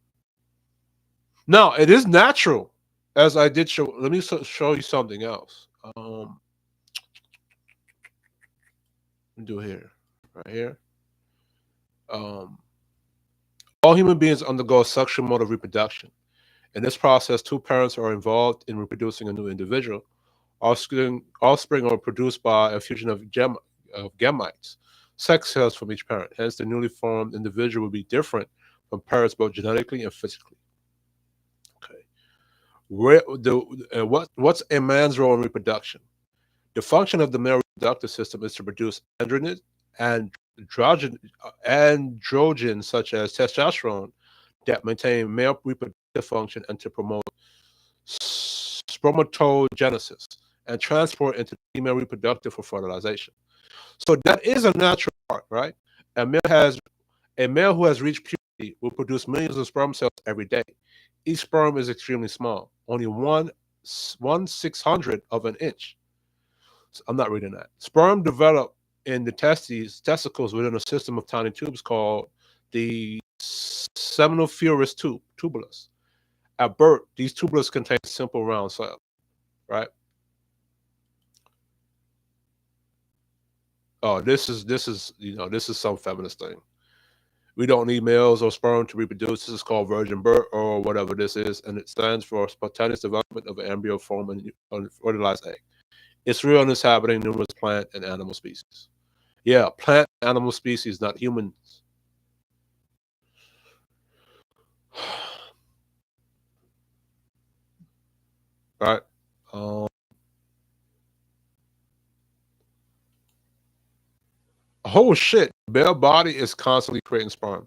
Now it is natural, as I did show. Let me show you something else. Let me do here, right here. Um, all human beings undergo a sexual mode of reproduction. In this process, two parents are involved in reproducing a new individual. Offspring are produced by a fusion of gametes, sex cells from each parent. Hence, the newly formed individual will be different from parents both genetically and physically. Okay. What's a man's role in reproduction? The function of the male reproductive system is to produce and androgens such as testosterone that maintain male reproductive function and to promote spermatogenesis and transport into the female reproductive for fertilization. So that is a natural part, right? A male has a male who has reached puberty will produce millions of sperm cells every day. Each sperm is extremely small, only one 600th of an inch. So I'm not reading that. Sperm develop in the testicles within a system of tiny tubes called the seminiferous tubulus. At birth, these tubulus contain simple round cells, right? Oh, this is some feminist thing. We don't need males or sperm to reproduce. This is called virgin birth or whatever this is, and it stands for spontaneous development of an embryo from a fertilized egg. It's real and it's happening in numerous plant and animal species. Yeah, plant and animal species, not humans. Right? Um, oh shit! Male body is constantly creating sperm,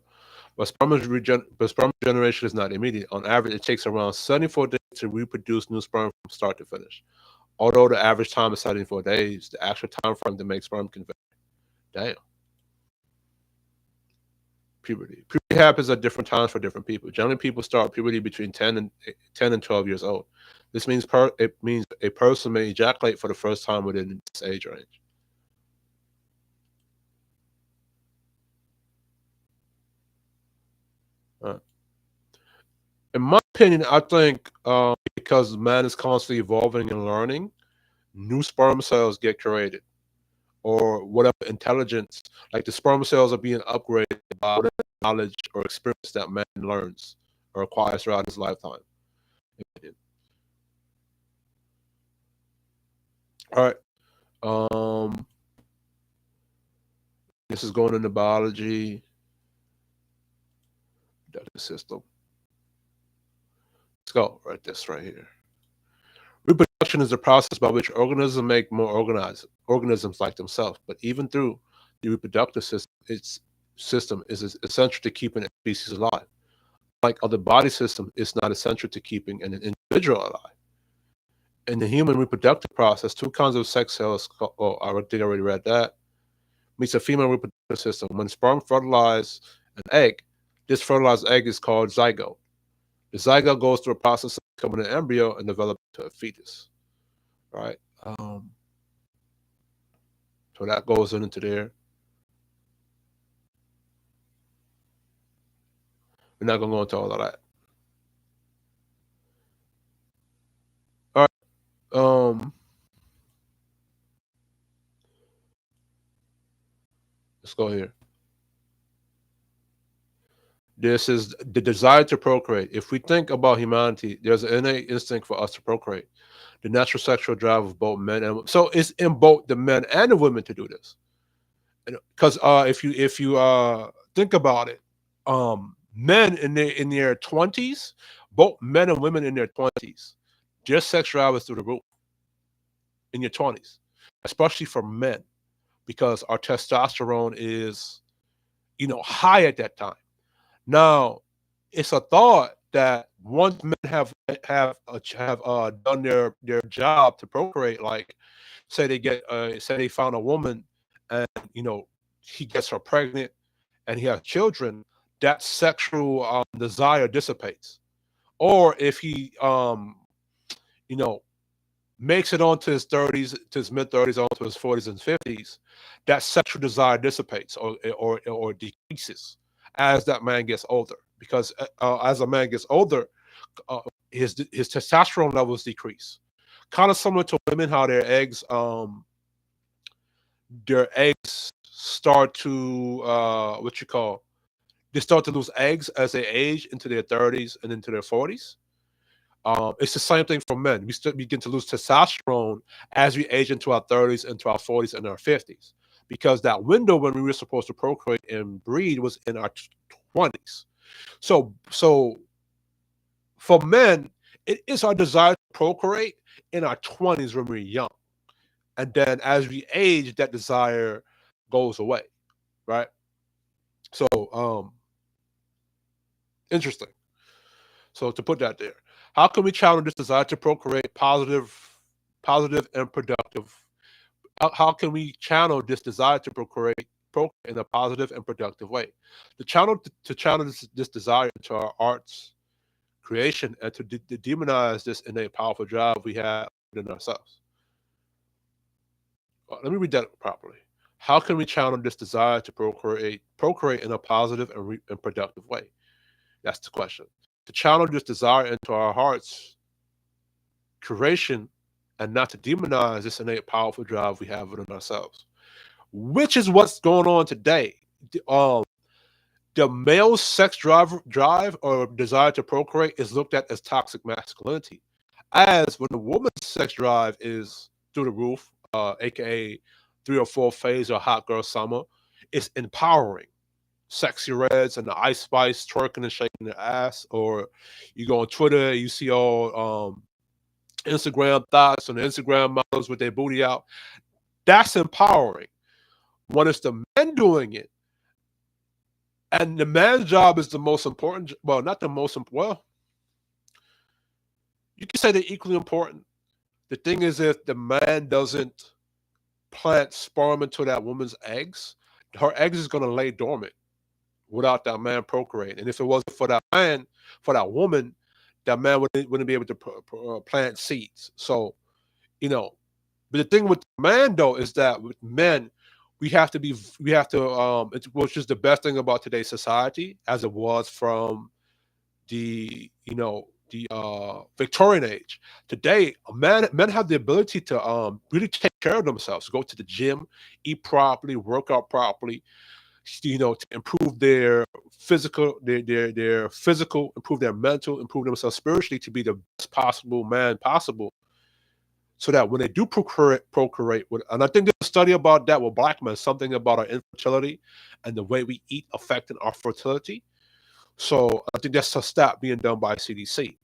but sperm generation is not immediate. On average, it takes around 74 days to reproduce new sperm from start to finish. Although the average time is 74 days, the actual time frame to make sperm can vary. Damn. Puberty. Puberty happens at different times for different people. Generally, people start puberty between 10 and 12 years old. This means it means a person may ejaculate for the first time within this age range. Uh, in my opinion, I think because man is constantly evolving and learning, new sperm cells get created, or whatever intelligence, like the sperm cells are being upgraded by whatever knowledge or experience that man learns or acquires throughout his lifetime. All right. This is going into biology, the system. Let's go. Right, this right here. Reproduction is the process by which organisms make more organized organisms like themselves. But even through the reproductive system, its system is essential to keeping a species alive. Like other body system, it's not essential to keeping an individual alive. In the human reproductive process, two kinds of sex cells. Oh, I think I already read that. Meets a female reproductive system. When sperm fertilize an egg, this fertilized egg is called zygote. The zygote goes through a process of becoming an embryo and developing to a fetus. Right? So that goes into there. We're not gonna go into all of that. All right. Let's go here. This is the desire to procreate. If we think about humanity, there's an innate instinct for us to procreate. The natural sexual drive of both men and women. So it's in both the men and the women to do this. Because if you think about it, men in their 20s, both men and women in their 20s, their sex drive is through the roof in your 20s, especially for men, because our testosterone is high at that time. Now, it's a thought that once men have done their job to procreate, like say they found a woman, and he gets her pregnant, and he has children, that sexual desire dissipates. Or if he you know makes it onto his 30s, to his mid 30s, onto his 40s and 50s, that sexual desire dissipates or decreases as that man gets older. Because as a man gets older, his testosterone levels decrease. Kind of similar to women, how their eggs start to what you call they start to lose eggs as they age into their 30s and into their 40s. It's the same thing for men. We begin to lose testosterone as we age into our 30s, into our 40s, and our 50s, because that window when we were supposed to procreate and breed was in our 20s. So for men, it is our desire to procreate in our 20s when we're young, and then as we age, that desire goes away, right? So interesting. So to put that there, how can we challenge this desire to procreate positive and productive? How can we channel this desire to procreate in a positive and productive way? To channel this desire into our arts, creation, and to demonize this innate powerful drive we have within ourselves. Let me read that properly. How can we channel this desire to procreate in a positive and productive way? That's the question. To channel this desire into our hearts, creation, and not to demonize this innate powerful drive we have within ourselves, which is what's going on today. The, um, the male sex drive or desire to procreate is looked at as toxic masculinity. As when the woman's sex drive is through the roof, aka 3 or 4 phase or hot girl summer, it's empowering. Sexy reds and the Ice Spice twerking and shaking their ass, or you go on Twitter, you see all Instagram thoughts and the Instagram models with their booty out. That's empowering. When it's the men doing it, and the man's job is the most important. Well, not the most important. Well, you can say they're equally important. The thing is, if the man doesn't plant sperm into that woman's eggs, her eggs is going to lay dormant without that man procreating. And if it wasn't for that man, for that woman, that man wouldn't be able to plant seeds. So, you know, but the thing with man though is that with men, we have to which is the best thing about today's society, as it was from the the Victorian age. Today, men have the ability to really take care of themselves, go to the gym, eat properly, work out properly, to improve their their physical, improve their mental, improve themselves spiritually to be the best possible man possible, so that when they do procreate with, and I think there's a study about that with black men, something about our infertility and the way we eat affecting our fertility. So I think that's a stat being done by CDC.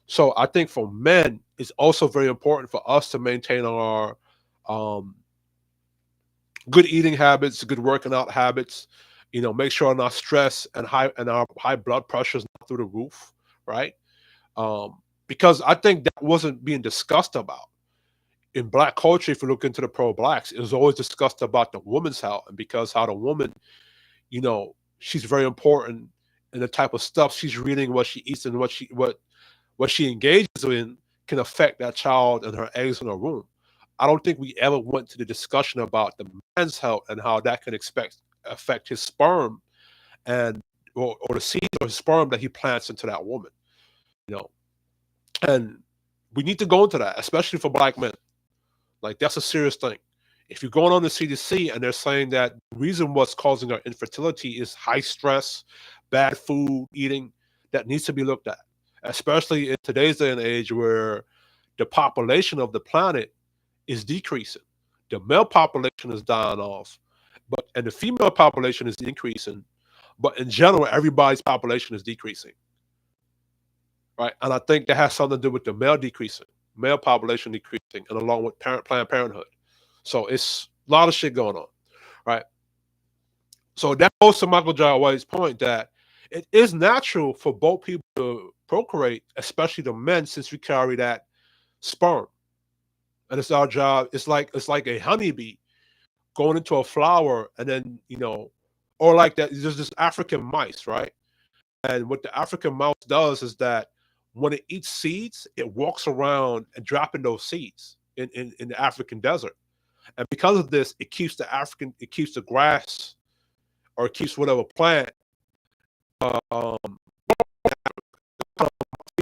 So I think for men, it's also very important for us to maintain our um, good eating habits, good working out habits. Make sure our stress and our high blood pressure is not through the roof, right? Because I think that wasn't being discussed about in black culture. If you look into the pro blacks, it was always discussed about the woman's health, and because how the woman, she's very important in the type of stuff she's reading, what she eats, and what she engages in can affect that child and her eggs in her womb. I don't think we ever went to the discussion about the man's health and how that can affect his sperm and or the seed or sperm that he plants into that woman. You know, and we need to go into that, especially for black men. Like that's a serious thing. If you're going on the CDC and they're saying that the reason what's causing our infertility is high stress, bad food eating, that needs to be looked at, especially in today's day and age where the population of the planet is decreasing. The male population is dying off, and the female population is increasing. But in general, everybody's population is decreasing, right? And I think that has something to do with the male population decreasing, and along with Planned Parenthood. So it's a lot of shit going on, right? So that goes to Michael J. White's point that it is natural for both people to procreate, especially the men, since we carry that sperm, and it's our job. It's like a honeybee going into a flower, and then or like that. There's this African mice, right? And what the African mouse does is that when it eats seeds, it walks around and dropping those seeds in the African desert. And because of this, it keeps the grass, or it keeps whatever plant, um,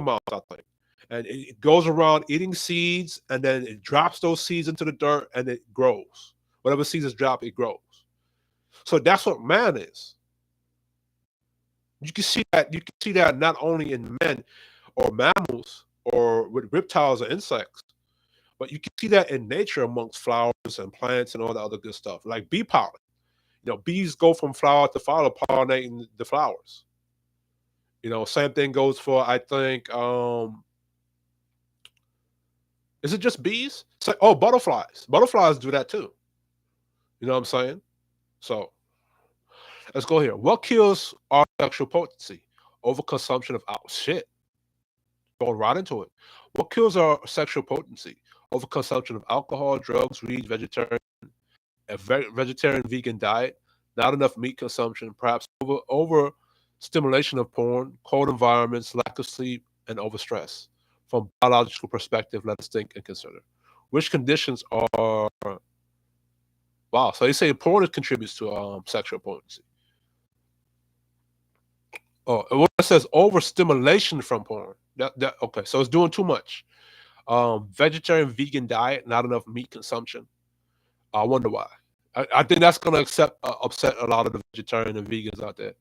mouse, I think. And it goes around eating seeds, and then it drops those seeds into the dirt, and it grows. Whatever seeds is dropped, it grows. So that's what man is. You can see that. You can see that not only in men or mammals or with reptiles or insects, but you can see that in nature amongst flowers and plants and all the other good stuff, like bee pollen. Bees go from flower to flower pollinating the flowers. Same thing goes for, I think, is it just bees? Oh, butterflies. Butterflies do that too. You know what I'm saying? So let's go here. What kills our sexual potency? Overconsumption of shit. Going right into it. What kills our sexual potency? Overconsumption of alcohol, drugs, weed, vegetarian vegan diet, not enough meat consumption, perhaps over stimulation of porn, cold environments, lack of sleep, and overstress. From biological perspective, let us think and consider. Which conditions are wow? So they say porn contributes to sexual potency. Oh, and what it says overstimulation from porn. That okay? So it's doing too much. Vegetarian vegan diet, not enough meat consumption. I wonder why. I think that's going to upset a lot of the vegetarian and vegans out there.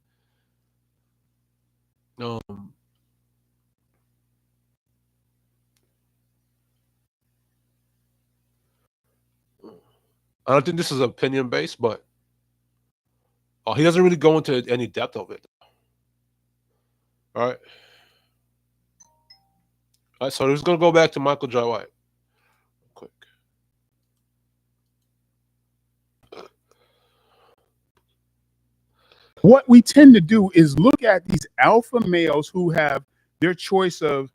Um, I don't think this is opinion based, but he doesn't really go into any depth of it. All right. All right. So we're just gonna go back to Michael J. White, quick. What we tend to do is look at these alpha males who have their choice of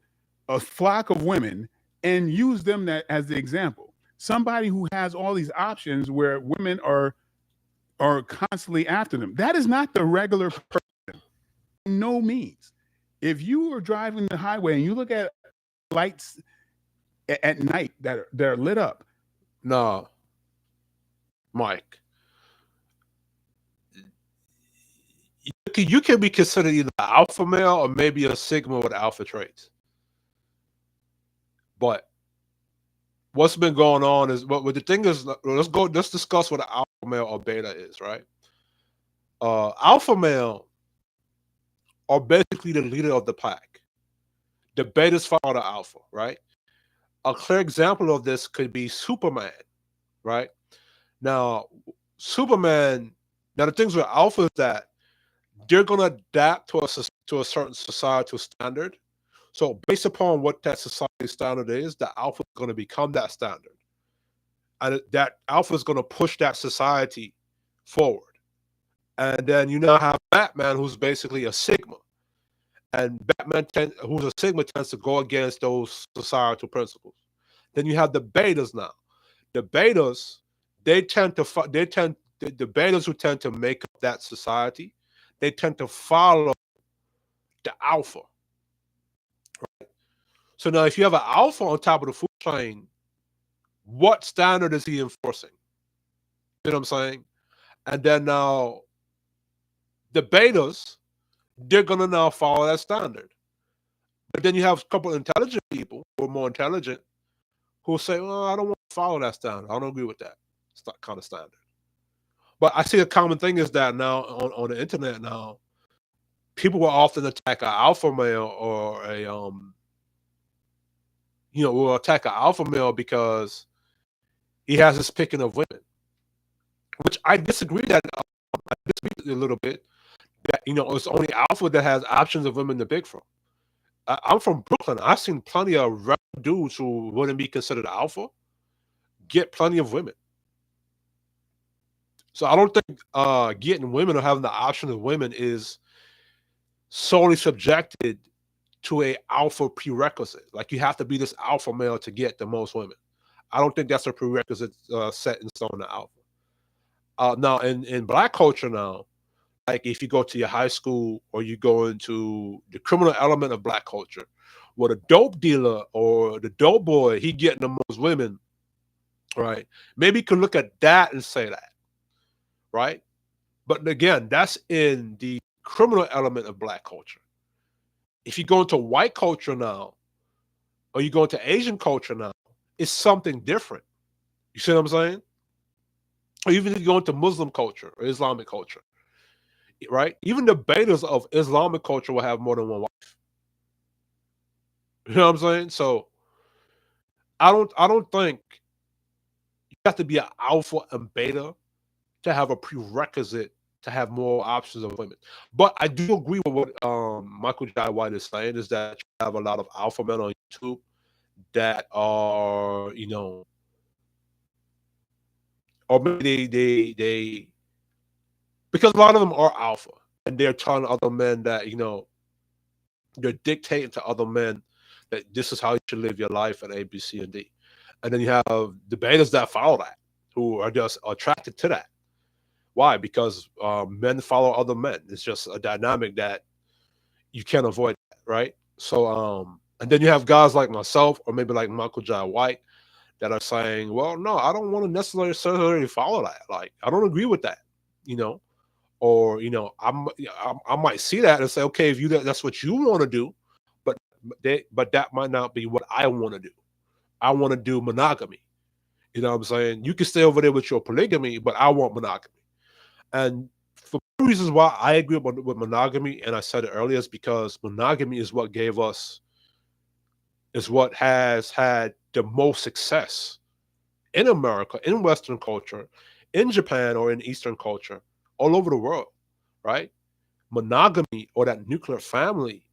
a flock of women and use them that as the example. Somebody who has all these options where women are constantly after them. That is not the regular person. No means. If you are driving the highway and you look at lights at night that are lit up, No, Mike. You can be considered either an alpha male or maybe a sigma with alpha traits. But what's been going on is what the thing is. Let's discuss what an alpha male or beta is, right? Alpha male are basically the leader of the pack. The betas follow the alpha, right? A clear example of this could be Superman, right? Now, Superman. Now, the things with alpha is that they're going to adapt to a certain societal standard. So, based upon what that society standard is, the alpha is going to become that standard, and that alpha is going to push that society forward. And then you now have Batman, who's basically a sigma, and who's a sigma, tends to go against those societal principles. Then you have the betas now. The betas, they tend to the betas who tend to make up that society, they tend to follow the alpha. So now, if you have an alpha on top of the food chain, what standard is he enforcing? You know what I'm saying? And then now the betas, they're gonna now follow that standard. But then you have a couple of intelligent people who are more intelligent who will say, "Well, I don't want to follow that standard. I don't agree with that. It's not kind of standard." But I see a common thing is that now on the internet now, people will often attack an alpha male or will attack an alpha male because he has this picking of women, which I disagree that I disagree a little bit. That it's only alpha that has options of women to pick from. I'm from Brooklyn. I've seen plenty of rap dudes who wouldn't be considered alpha get plenty of women. So I don't think getting women or having the option of women is solely subjected to a alpha prerequisite. Like you have to be this alpha male to get the most women. I don't think that's a prerequisite set in stone to alpha. Now in black culture now, like if you go to your high school or you go into the criminal element of black culture, where the dope dealer or the dope boy, he getting the most women, right? Maybe you can look at that and say that, right? But again, that's in the criminal element of black culture. If you go into white culture now, or you go into Asian culture now, it's something different. You see what I'm saying? Or even if you go into Muslim culture or Islamic culture, right? Even the betas of Islamic culture will have more than one wife. You know what I'm saying? So I don't think you have to be an alpha and beta to have a prerequisite to have more options of women. But I do agree with what Michael Jai White is saying is that you have a lot of alpha men on YouTube that are, or maybe they because a lot of them are alpha and they're telling other men that, they're dictating to other men that this is how you should live your life at A, B, C, and D. And then you have debaters that follow that, who are just attracted to that. Why? Because men follow other men. It's just a dynamic that you can't avoid, right? So, and then you have guys like myself, or maybe like Michael J. White, that are saying, "Well, no, I don't want to necessarily follow that. Like, I don't agree with that." You know, or I might see that and say, "Okay, if that's what you want to do," but but that might not be what I want to do. I want to do monogamy. You know what I'm saying? You can stay over there with your polygamy, but I want monogamy. And For reasons why I agree with monogamy, and I said it earlier, is because monogamy is what gave us, is what has had the most success in America, in Western culture, in Japan or in Eastern culture, all over the world, right? Monogamy or that nuclear family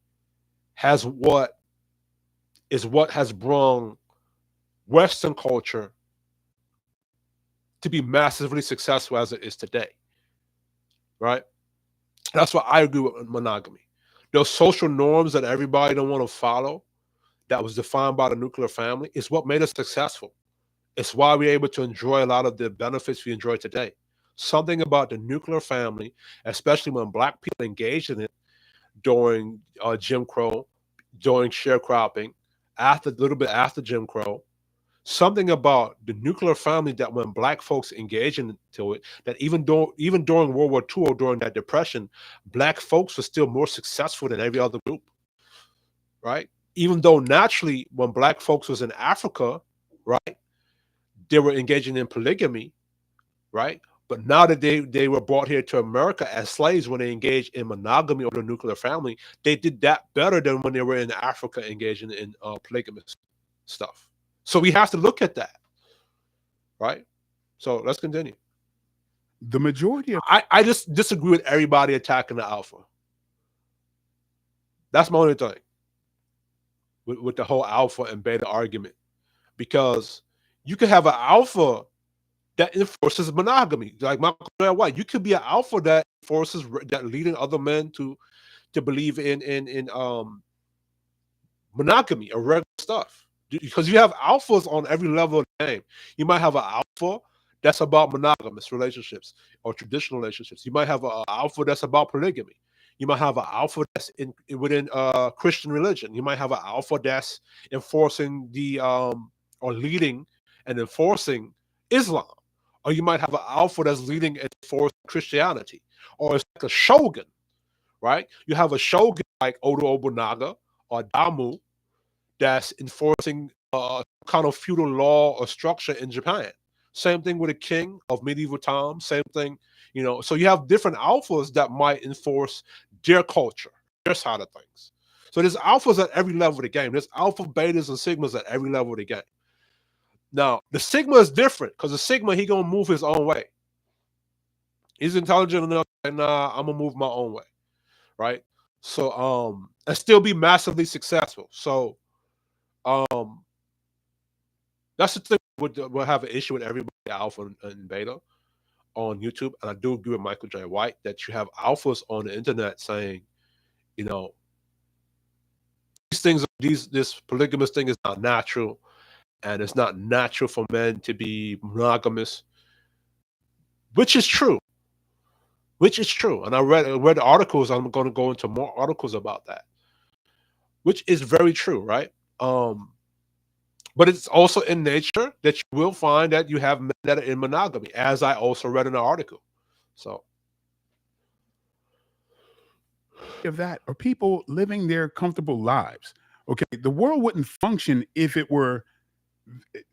has what has brought Western culture to be massively successful as it is today, right? That's why I agree with monogamy. Those social norms that everybody don't want to follow, that was defined by the nuclear family, is what made us successful. It's why we're able to enjoy a lot of the benefits we enjoy today. Something about the nuclear family, especially when black people engaged in it during Jim Crow, during sharecropping, after a little bit after Jim Crow, something about the nuclear family that when black folks engage into it, that even during World War II or during that depression, black folks were still more successful than every other group, right? Even though naturally when black folks was in Africa, right, they were engaging in polygamy, right? But now that they were brought here to America as slaves, when they engaged in monogamy or the nuclear family, they did that better than when they were in Africa engaging in polygamous stuff. So we have to look at that, right? So let's continue. The majority of I just disagree with everybody attacking the alpha. That's my only thing with the whole alpha and beta argument, because you could have an alpha that enforces monogamy, like Michael J. White. You could be an alpha that enforces that leading other men to believe in monogamy or regular stuff. Because you have alphas on every level of the game. You might have an alpha that's about monogamous relationships or traditional relationships. You might have an alpha that's about polygamy. You might have an alpha that's within Christian religion. You might have an alpha that's enforcing the or leading and enforcing Islam. Or you might have an alpha that's leading and enforcing Christianity. Or it's like a shogun, right? You have a shogun like Oda Nobunaga or Damu that's enforcing kind of feudal law or structure in Japan. Same thing with a king of medieval times. Same thing, So you have different alphas that might enforce their culture, their side of things. So there's alphas at every level of the game. There's alpha, betas, and sigmas at every level of the game. Now the sigma is different because the sigma he gonna move his own way. He's intelligent enough, and I'm gonna move my own way, right? So and still be massively successful. So um that's the thing. We'll have an issue with everybody alpha and beta on YouTube, and I do agree with Michael J. White that you have alphas on the internet saying, you know, these things, this polygamous thing is not natural, and it's not natural for men to be monogamous, which is true. Which is true, and I read articles. I'm going to go into more articles about that, which is very true, right? Um, But it's also in nature that you will find that you have men that are in monogamy, as I also read in the article. So that are people living their comfortable lives. Okay, the world wouldn't function if it were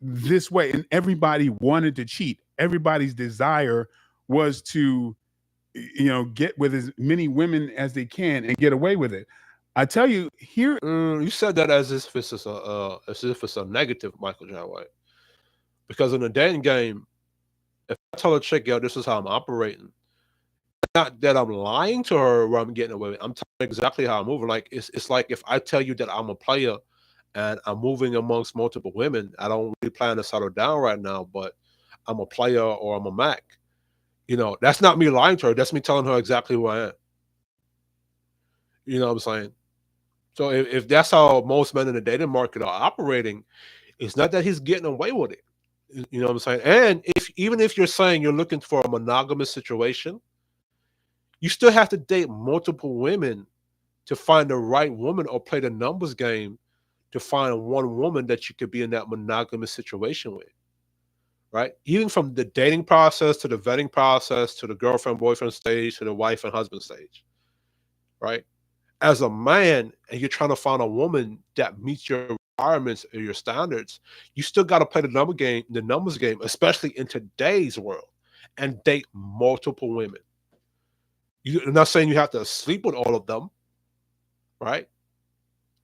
this way and everybody wanted to cheat. Everybody's desire was to get with as many women as they can and get away with it. I tell you, here you said that as if it's a negative, Michael John White, because in a dating game, if I tell a chick, yo, this is how I'm operating, not that I'm lying to her where I'm getting away with. I'm telling her exactly how I'm moving. Like it's like if I tell you that I'm a player and I'm moving amongst multiple women, I don't really plan to settle down right now, but I'm a player or I'm a Mac. That's not me lying to her. That's me telling her exactly who I am. You know what I'm saying? So if that's how most men in the dating market are operating, it's not that he's getting away with it. You know what I'm saying? And even if you're saying you're looking for a monogamous situation, you still have to date multiple women to find the right woman or play the numbers game to find one woman that you could be in that monogamous situation with. Right? Even from the dating process to the vetting process to the girlfriend boyfriend stage to the wife and husband stage. Right? As a man and you're trying to find a woman that meets your requirements or your standards, you still got to play the numbers game, especially in today's world, and date multiple women. I'm not saying you have to sleep with all of them, right?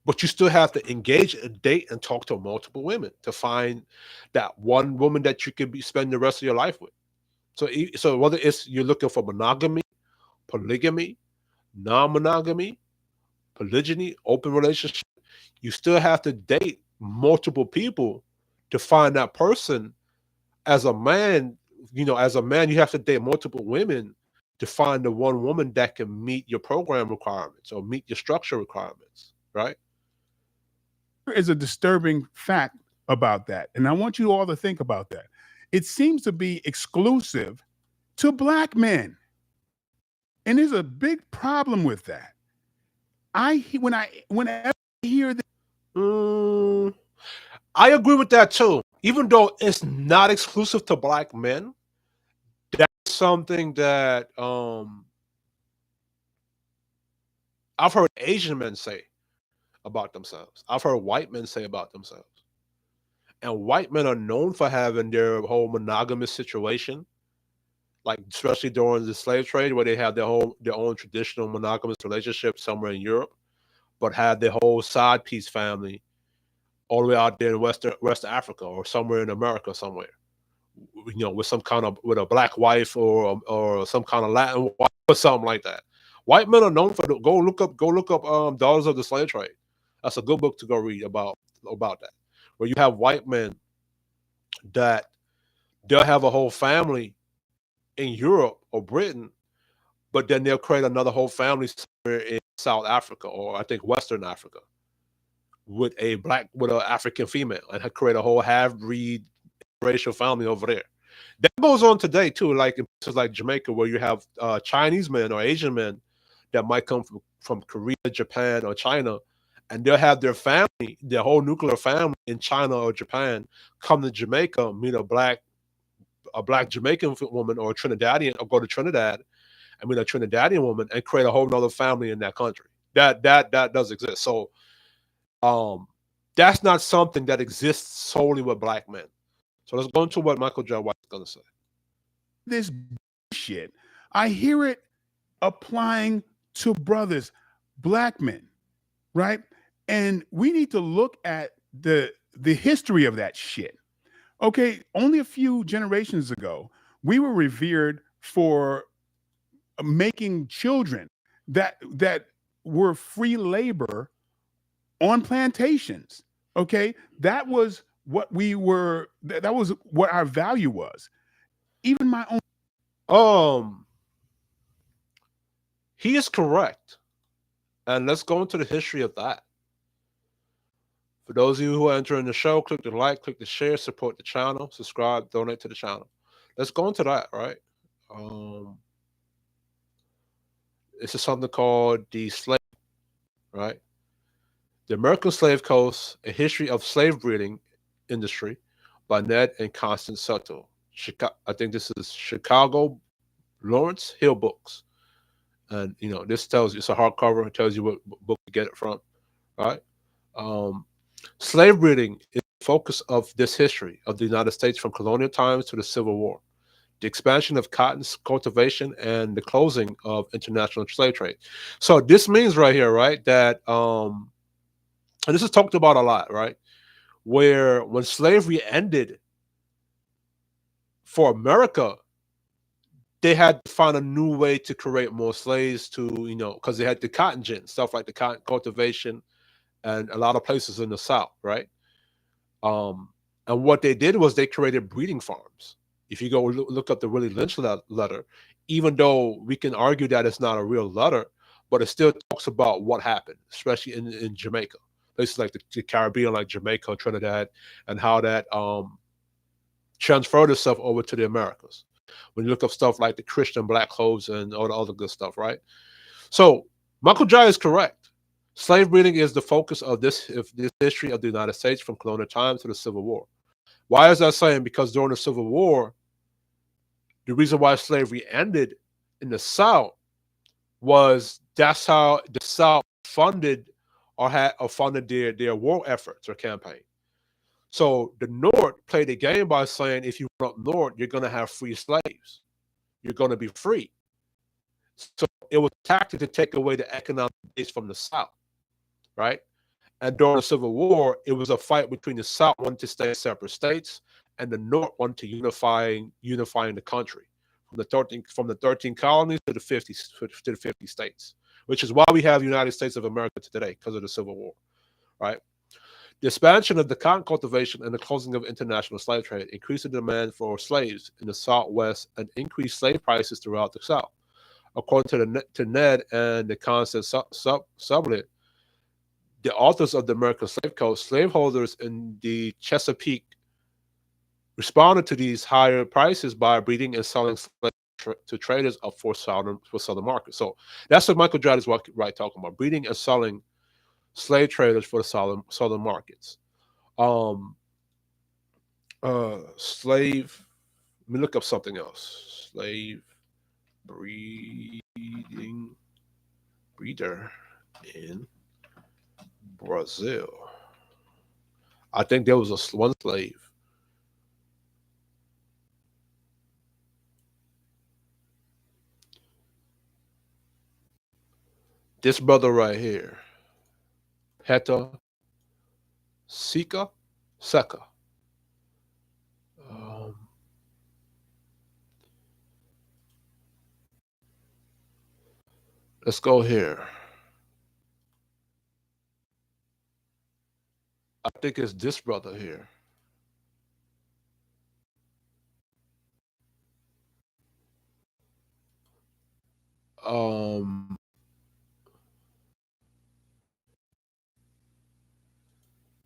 But you still have to engage and date and talk to multiple women to find that one woman that you can be spend the rest of your life with. So whether it's you're looking for monogamy, polygamy, non-monogamy, polygyny, open relationship, you still have to date multiple people to find that person. As a man, as a man, you have to date multiple women to find the one woman that can meet your program requirements or meet your structure requirements, right? There is a disturbing fact about that. And I want you all to think about that. It seems to be exclusive to black men. And there's a big problem with that. Whenever I hear that, Mm, I agree with that too. Even though it's not exclusive to black men, that's something that I've heard Asian men say about themselves. I've heard white men say about themselves. And white men are known for having their whole monogamous situation, like especially during the slave trade, where they have their own traditional monogamous relationship somewhere in Europe, but had their whole side piece family all the way out there in West Africa or somewhere in America somewhere. With some kind of with a black wife or some kind of Latin wife or something like that. White men are known for go look up Daughters of the Slave Trade. That's a good book to go read about that. Where you have white men that they'll have a whole family in Europe or Britain, but then they'll create another whole family somewhere in South Africa or I think Western Africa with an African female and create a whole half breed racial family over there. That goes on today too, like in places like Jamaica, where you have Chinese men or Asian men that might come from Korea, Japan, or China, and they'll have their whole nuclear family in China or Japan, come to Jamaica, meet a black Jamaican woman or a Trinidadian, or go to Trinidad and meet a Trinidadian woman and create a whole nother family in that country. That does exist. So um, that's not something that exists solely with black men. So let's go into what Michael J. White is going to say. this shit, I hear it applying to brothers, black men, right? And we need to look at the history of that shit. Okay, only a few generations ago, we were revered for making children that were free labor on plantations. Okay, that was what we were. That was what our value was. Even my own. Um, he is correct, and let's go into the history of that. For those of you who are entering the show, click the like, click the share, support the channel, subscribe, donate to the channel. Let's go into that, right? Um, this is something called the slave, right? The American Slave Coast: A History of Slave Breeding Industry by Ned and Constance Sutto. I think this is Chicago Lawrence Hill Books. And this tells you it's a hardcover. It tells you what book to get it from, right? Um, Slave breeding is the focus of this history of the United States from colonial times to the Civil War, the expansion of cotton cultivation, and the closing of international slave trade. So this means right here, right, that and this is talked about a lot, right, where when slavery ended for America, they had to find a new way to create more slaves because they had the cotton gin, stuff like the cotton cultivation and a lot of places in the South, right? Um, and what they did was they created breeding farms. If you go look up the Willie Lynch letter, even though we can argue that it's not a real letter, but it still talks about what happened, especially in Jamaica, places like the Caribbean, like Jamaica, Trinidad, and how that transferred itself over to the Americas. When you look up stuff like the Christian black clothes and all the other good stuff, right? So Michael Jai is correct. Slave breeding is the focus of this history of the United States from colonial times to the Civil War. Why is that saying? Because during the Civil War, the reason why slavery ended in the South was that's how the South funded or funded their war efforts or campaign. So the North played the game by saying, if you run up North, you're going to have free slaves. You're going to be free. So it was a tactic to take away the economic base from the South, right? And during the Civil War, it was a fight between the South wanting to stay separate states and the North wanting to unifying the country from the 13 colonies to the 50 states, which is why we have the United States of America today because of the Civil War, right? The expansion of the cotton cultivation and the closing of international slave trade increased the demand for slaves in the Southwest and increased slave prices throughout the South. According to Ned and the concept sublet, the authors of the American Slave Code, slaveholders in the Chesapeake responded to these higher prices by breeding and selling slaves to traders up for southern markets. So that's what Michael Dryden is right talking about: breeding and selling slave traders for the southern markets. Slave. Let me look up something else. Slave breeder in Brazil. I think there was one slave. This brother right here, Heta Seca. Um, let's go here. I think it's this brother here. Um,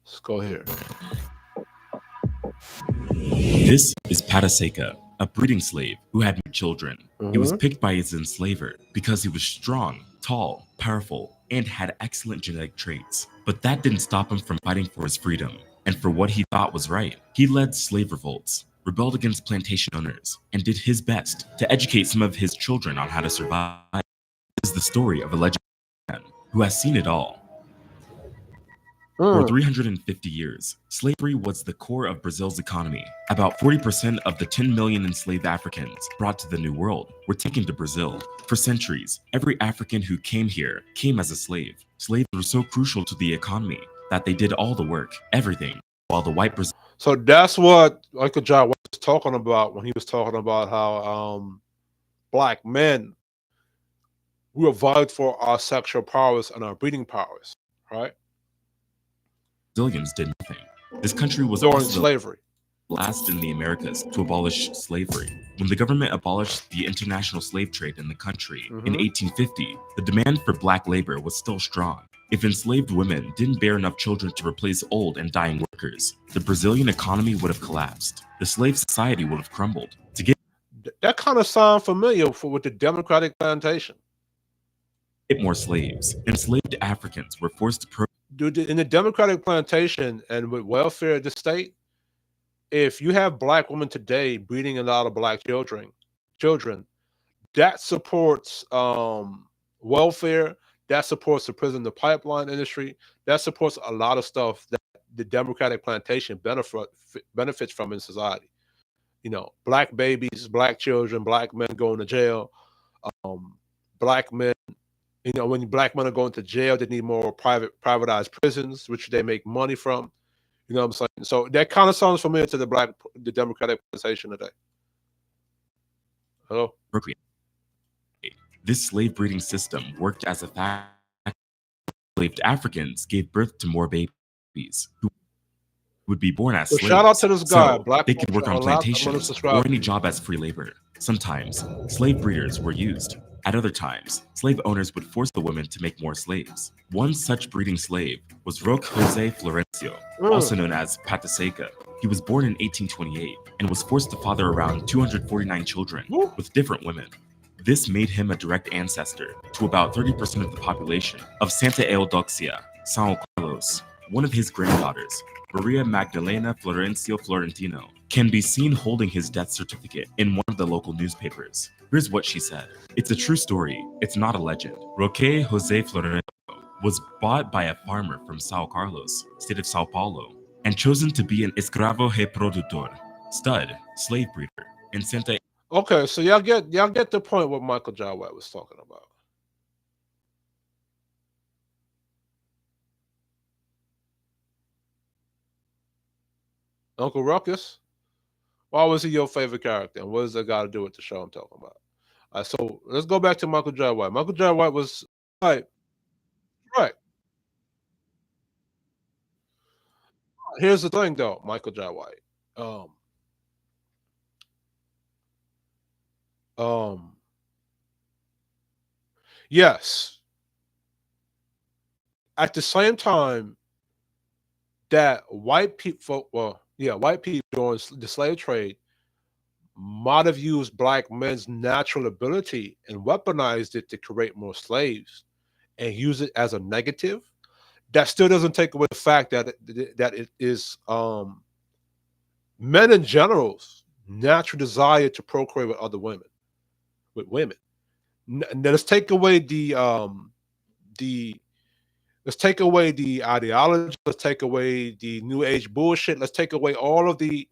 let's go here. This is Pataseka, a breeding slave who had no children. He was picked by his enslaver because he was strong, tall, powerful, and had excellent genetic traits. But that didn't stop him from fighting for his freedom and for what he thought was right. He led slave revolts, rebelled against plantation owners, and did his best to educate some of his children on how to survive. This is the story of a legendary man who has seen it all. For 350 years, slavery was the core of Brazil's economy. About 40% of the 10 million enslaved Africans brought to the New World were taken to Brazil. For centuries, every African who came here came as a slave. Slaves were so crucial to the economy that they did all the work, everything, while the white Brazil. So that's what Uncle John was talking about when he was talking about how black men, we were vying for our sexual powers and our breeding powers, right? Brazilians did nothing. This country was During also slavery. the last in the Americas to abolish slavery. When the government abolished the international slave trade in the country in 1850, the demand for black labor was still strong. If enslaved women didn't bear enough children to replace old and dying workers, the Brazilian economy would have collapsed. The slave society would have crumbled. To get That kind of sounds familiar with the Democratic plantation. more slaves, enslaved Africans were forced to Dude, in the Democratic plantation and with welfare of the state, if you have black women today breeding a lot of black children, that supports welfare, that supports the prison, the pipeline industry, that supports a lot of stuff that the Democratic plantation benefits from in society. You know, black babies, black children, black men going to jail, black men. You know, when black men are going to jail, they need more privatized prisons, which they make money from. You know what I'm saying? So that kind of sounds familiar to the Democratic plantation today. Hello? procreate. This slave breeding system worked as a fact. Enslaved Africans gave birth to more babies who would be born as So slaves. shout out to this guy, So Black they could work on I'm gonna plantations subscribe or any to you. job as free labor. Sometimes slave breeders were used. At other times, slave owners would force the women to make more slaves. One such breeding slave was Roque Jose Florencio, also known as Pataseka. He was born in 1828 and was forced to father around 249 children with different women. This made him a direct ancestor to about 30% of the population of Santa Eudoxia, São Carlos. One of his granddaughters, Maria Magdalena Florencio Florentino, can be seen holding his death certificate in one of the local newspapers. Here's what she said. It's a true story. It's not a legend. Roque Jose Florencio was bought by a farmer from São Carlos, state of Sao Paulo, and chosen to be an escravo reproductor, stud, slave breeder, in Santa. Okay, so y'all get the point what Michael John White was talking about. Uncle Ruckus. Why was he your favorite character, and what does that got to do with the show I'm talking about? So let's go back to Michael J. White. Michael J. White was right. Right. Here's the thing, though. Michael J. White. Um. Um. Yes. At the same time that white people, well, yeah, white people during the slave trade might have used black men's natural ability and weaponized it to create more slaves and use it as a negative. That still doesn't take away the fact that it is men in general's natural desire to procreate with other women, with women. Now let's take away the let's take away the ideology. Let's take away the new age bullshit. Let's take away all of the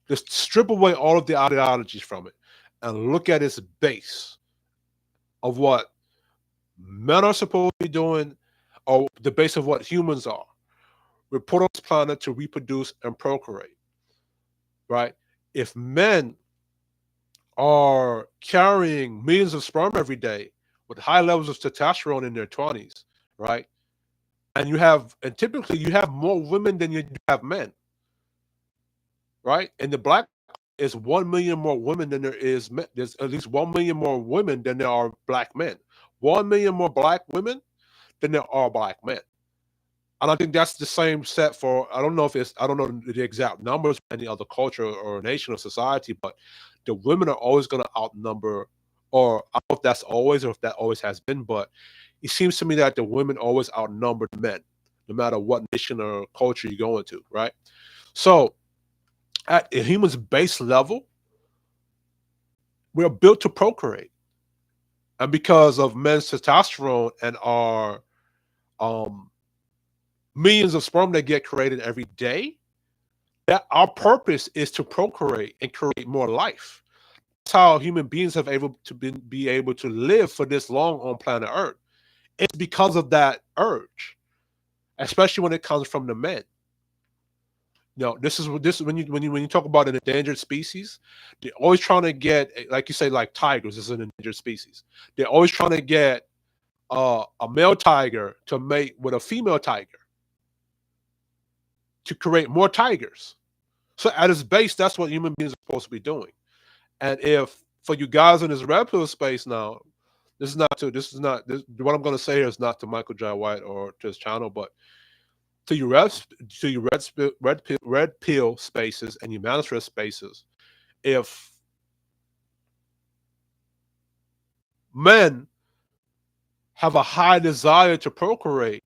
just strip away all of the ideologies from it and look at its base of what men are supposed to be doing, or the base of what humans are. We're put on this planet to reproduce and procreate, right? If men are carrying millions of sperm every day with high levels of testosterone in their 20s, right? And typically you have more women than you have men, right? And the black is 1 million more women than there is men. There's at least 1 million more women than there are black men. 1 million more black women than there are black men. And I think that's the same set for, I don't know the exact numbers for any other culture or nation or society, but the women are always going to outnumber, or I don't know if that's always or if that always has been, but it seems to me that the women always outnumber the men, no matter what nation or culture you go into, right? So at a human's base level, we're built to procreate. And because of men's testosterone and our um, millions of sperm that get created every day, that our purpose is to procreate and create more life. That's how human beings have able to be able to live for this long on planet Earth. It's because of that urge, especially when it comes from the men. This is what this when you talk about an endangered species, they're always trying to get, like you say, like tigers is an endangered species. They're always trying to get a male tiger to mate with a female tiger to create more tigers. So at its base, that's what human beings are supposed to be doing. And if for you guys in this red pill space now, what I'm going to say here is not to Michael J. White or to his channel, but to your red pill spaces and your manifest spaces. If men have a high desire to procreate,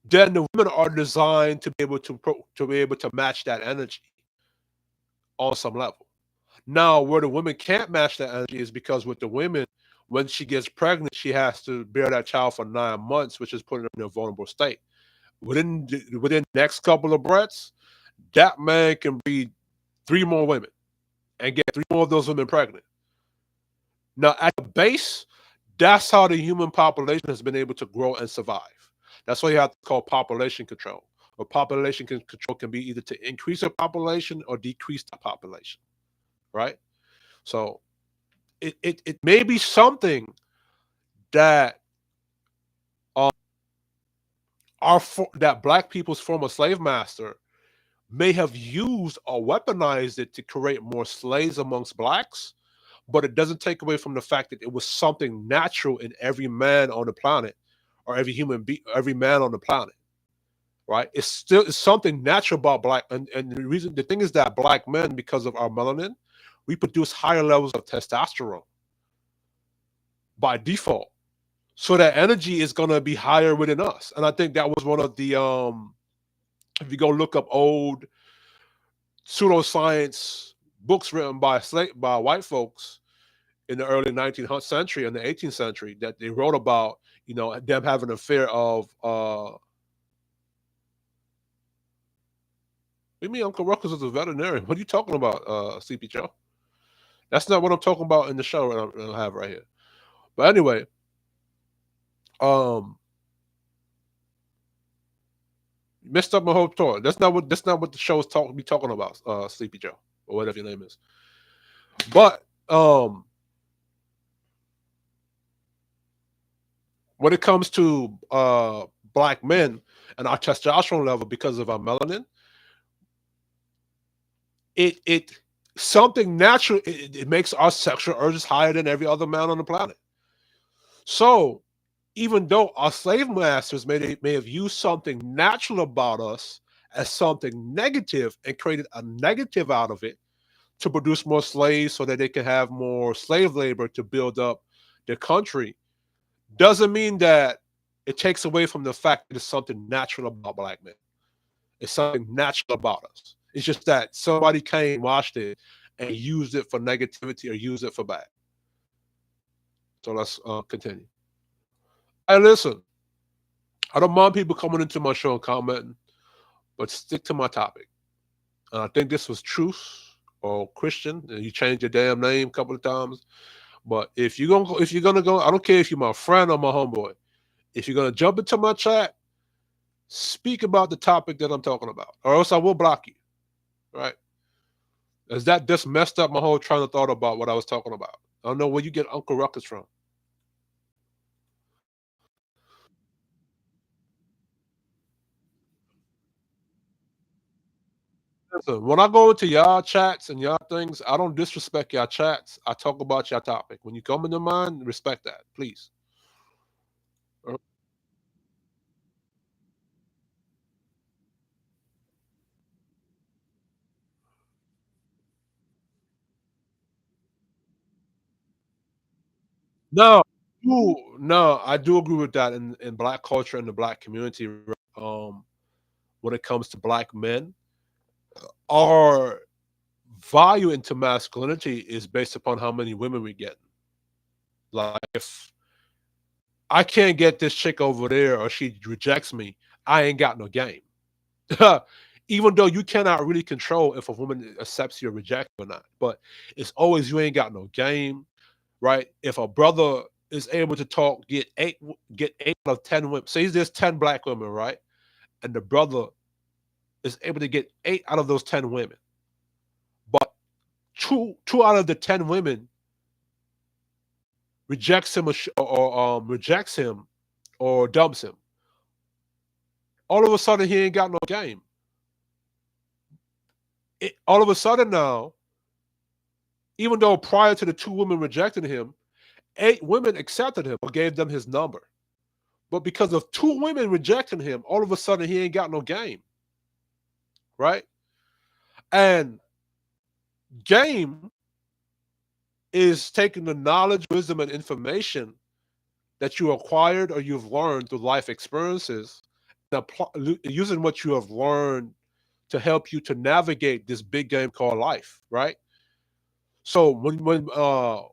then the women are designed to be able to be able to match that energy on some level. Now, where the women can't match that energy is because with the women, when she gets pregnant, she has to bear that child for 9 months, which is putting her in a vulnerable state. Within the next couple of breaths, that man can breed 3 more women and get 3 more of those women pregnant. Now, at the base, that's how the human population has been able to grow and survive. That's why you have to call population control. Or population control can be either to increase the population or decrease the population, right? So it may be something that um, that black people's former slave master may have used or weaponized it to create more slaves amongst blacks, but it doesn't take away from the fact that it was something natural in every man on the planet, or every man on the planet, right? It's something natural about black, and the thing is that black men, because of our melanin, we produce higher levels of testosterone by default. So that energy is gonna be higher within us. And I think that was one of the if you go look up old pseudoscience books written by white folks in the early 19th century and the 18th century, that they wrote about, them having an affair of what do you mean Uncle Ruckus is a veterinarian? What are you talking about, CP Joe? That's not what I'm talking about in the show that I have right here. But anyway, um Messed up my whole thought. That's not what the show is be talking about, Sleepy Joe, or whatever your name is. But when it comes to black men and our testosterone level because of our melanin, it something natural. It makes our sexual urges higher than every other man on the planet. So even though our slave masters may have used something natural about us as something negative and created a negative out of it to produce more slaves so that they can have more slave labor to build up their country, doesn't mean that it takes away from the fact that it's something natural about black men. It's something natural about us. It's just that somebody came, watched it, and used it for negativity or used it for bad. So let's continue. Hey, listen, I don't mind people coming into my show and commenting, but stick to my topic. And I think this was Truth or Christian, and you changed your damn name a couple of times. But if you're gonna go, I don't care if you're my friend or my homeboy. If you're gonna jump into my chat, speak about the topic that I'm talking about, or else I will block you. Right? As that just messed up my whole train of thought about what I was talking about. I don't know where you get Uncle Ruckus from. Listen, when I go into y'all chats and y'all things, I don't disrespect y'all chats. I talk about y'all topic. When you come into mine, respect that, please. Uh, No, no, I do agree with that in black culture and the black community. Um, when it comes to black men, our value into masculinity is based upon how many women we get. Like if I can't get this chick over there or she rejects me, I ain't got no game. Even though you cannot really control if a woman accepts your rejection or not, but it's always you ain't got no game, right? If a brother is able to talk, get 8 out of 10 women. Say there's 10 black women, right? And the brother is able to get 8 out of those 10 women, but two out of the 10 women rejects him or rejects him or dumps him. All of a sudden, he ain't got no game. All of a sudden now, even though prior to the 2 women rejecting him, 8 women accepted him or gave them his number. But because of 2 women rejecting him, all of a sudden he ain't got no game, right? And game is taking the knowledge, wisdom, and information that you acquired or you've learned through life experiences, and using what you have learned to help you to navigate this big game called life, right? So when